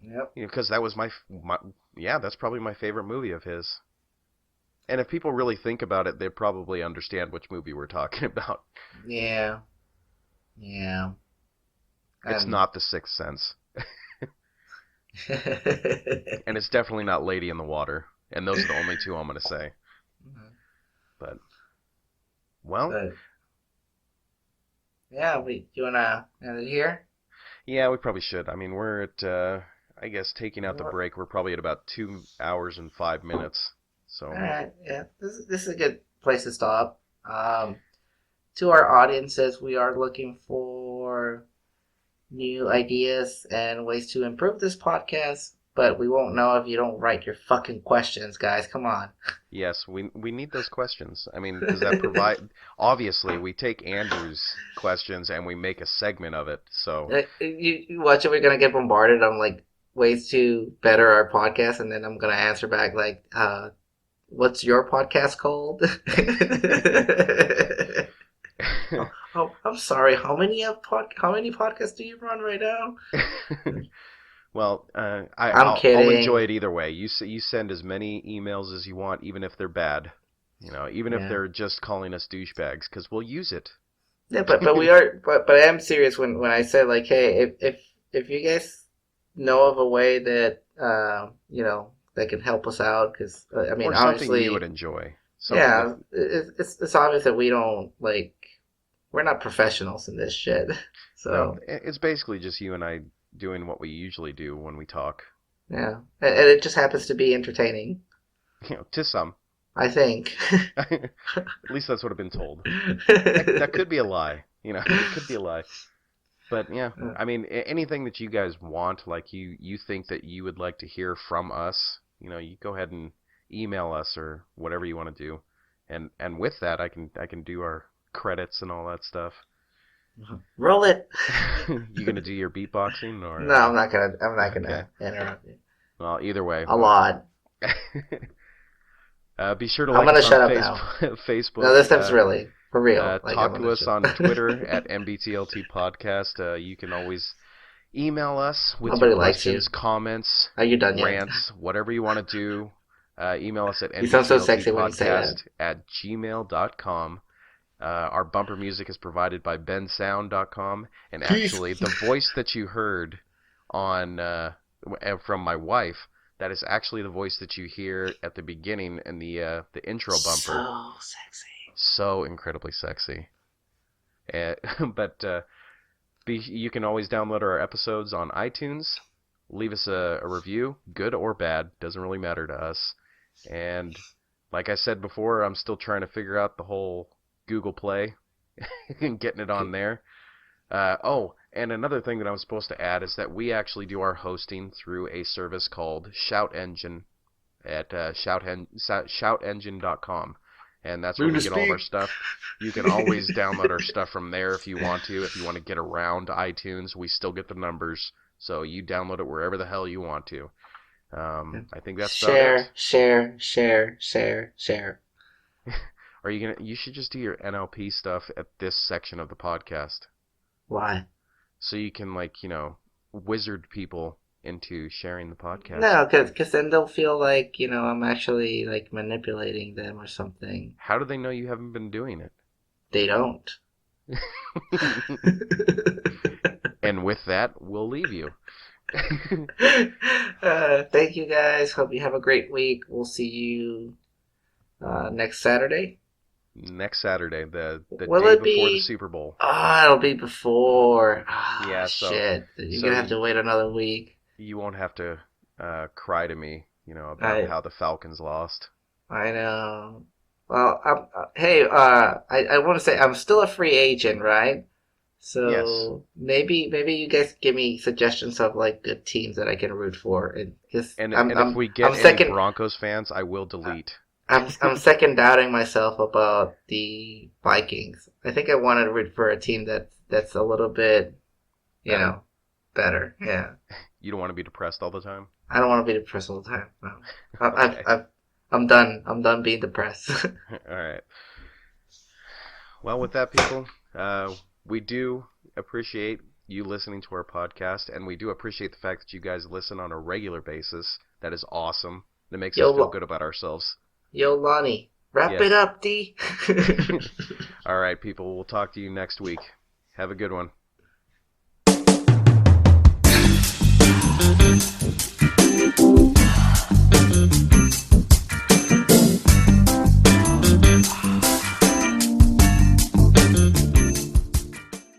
Yep.
Because that was that's probably my favorite movie of his. And if people really think about it, they probably understand which movie we're talking about.
Yeah. Yeah.
It's not The Sixth Sense. And it's definitely not Lady in the Water. And those are the only two I'm going to say. But, well.
Yeah, do you want to end it here?
Yeah, we probably should. I mean, we're at, I guess, taking out the break, we're probably at about 2 hours and 5 minutes. So.
Alright, yeah. This is a good place to stop. To our audiences, we are looking for new ideas and ways to improve this podcast, but we won't know if you don't write your fucking questions, guys. Come on.
Yes, we need those questions. I mean, does that provide... Obviously, we take Andrew's questions and we make a segment of it, so...
You watch it, we're going to get bombarded on, like, ways to better our podcast, and then I'm going to answer back, like, what's your podcast called? Oh, I'm sorry. How many podcasts do you run right now?
Well,
I'm kidding.
I'll enjoy it either way. You send as many emails as you want, even if they're bad. Even if they're just calling us douchebags, because we'll use it.
Yeah, but we are. But I am serious when I say, like, hey, if you guys know of a way that that can help us out, because I mean,
or
obviously,
something you would enjoy.
It's obvious that we don't like. We're not professionals in this shit. So
no, it's basically just you and I doing what we usually do when we talk.
Yeah, and it just happens to be entertaining.
To some.
I think.
At least that's what I've been told. That could be a lie. It could be a lie. But yeah, I mean, anything that you guys want, like you think that you would like to hear from us, you go ahead and email us or whatever you want to do. And with that, I can do our credits and all that stuff.
Roll it.
You gonna do your beatboxing or?
No, I'm not gonna. I'm not gonna interrupt you.
Well, either way.
A lot.
Be sure to
I'm
like
gonna
us
shut
on
up now.
Facebook.
No, this time's really for real. Like,
Talk
I'm
to
gonna
us on Twitter at NBTLT Podcast. You can always email us with your
Nobody likes you.
questions, comments,
Are you done yet?
rants, whatever you want to do. Email us at
You sound so sexy when you say that.
nbtltpodcast@gmail.com. Our bumper music is provided by bensound.com. And
Peace.
actually, the voice that you heard on from my wife, that is actually the voice that you hear at the beginning in the intro bumper.
So sexy.
So incredibly sexy. But you can always download our episodes on iTunes. Leave us a review, good or bad, doesn't really matter to us. And like I said before, I'm still trying to figure out the whole Google Play and getting it on there. And another thing that I was supposed to add is that we actually do our hosting through a service called Shout Engine at shoutengine.com. And that's where we get all of our stuff. You can always download our stuff from there if you want to. If you want to get around iTunes, we still get the numbers. So you download it wherever the hell you want to. I think that's about it.
Share.
Are you gonna? You should just do your NLP stuff at this section of the podcast.
Why?
So you can, wizard people into sharing the podcast.
No, because then they'll feel like, I'm actually, like, manipulating them or something.
How do they know you haven't been doing it?
They don't.
And with that, we'll leave you.
Thank you, guys. Hope you have a great week. We'll see you next Saturday.
Next Saturday, the day
Will it
before
be?
the Super Bowl.
It'll be before.
Yeah, so
shit. You're going to have to wait another week.
You won't have to cry to me, about how the Falcons lost.
I know. Well, I want to say I'm still a free agent, right? So
Yes.
maybe you guys give me suggestions of like good teams that I can root for, and
if we get any Broncos fans, I will delete.
I'm second doubting myself about the Vikings. I think I want to root for a team that's a little bit, better. Yeah.
You don't want to be depressed all the time?
I don't want to be depressed all the time. No.
Okay.
I'm done. I'm done being depressed.
All right. Well, with that, people, we do appreciate you listening to our podcast, and we do appreciate the fact that you guys listen on a regular basis. That is awesome. It makes us feel good about ourselves.
Yo, Lonnie, wrap it up, D.
All right, people. We'll talk to you next week. Have a good one.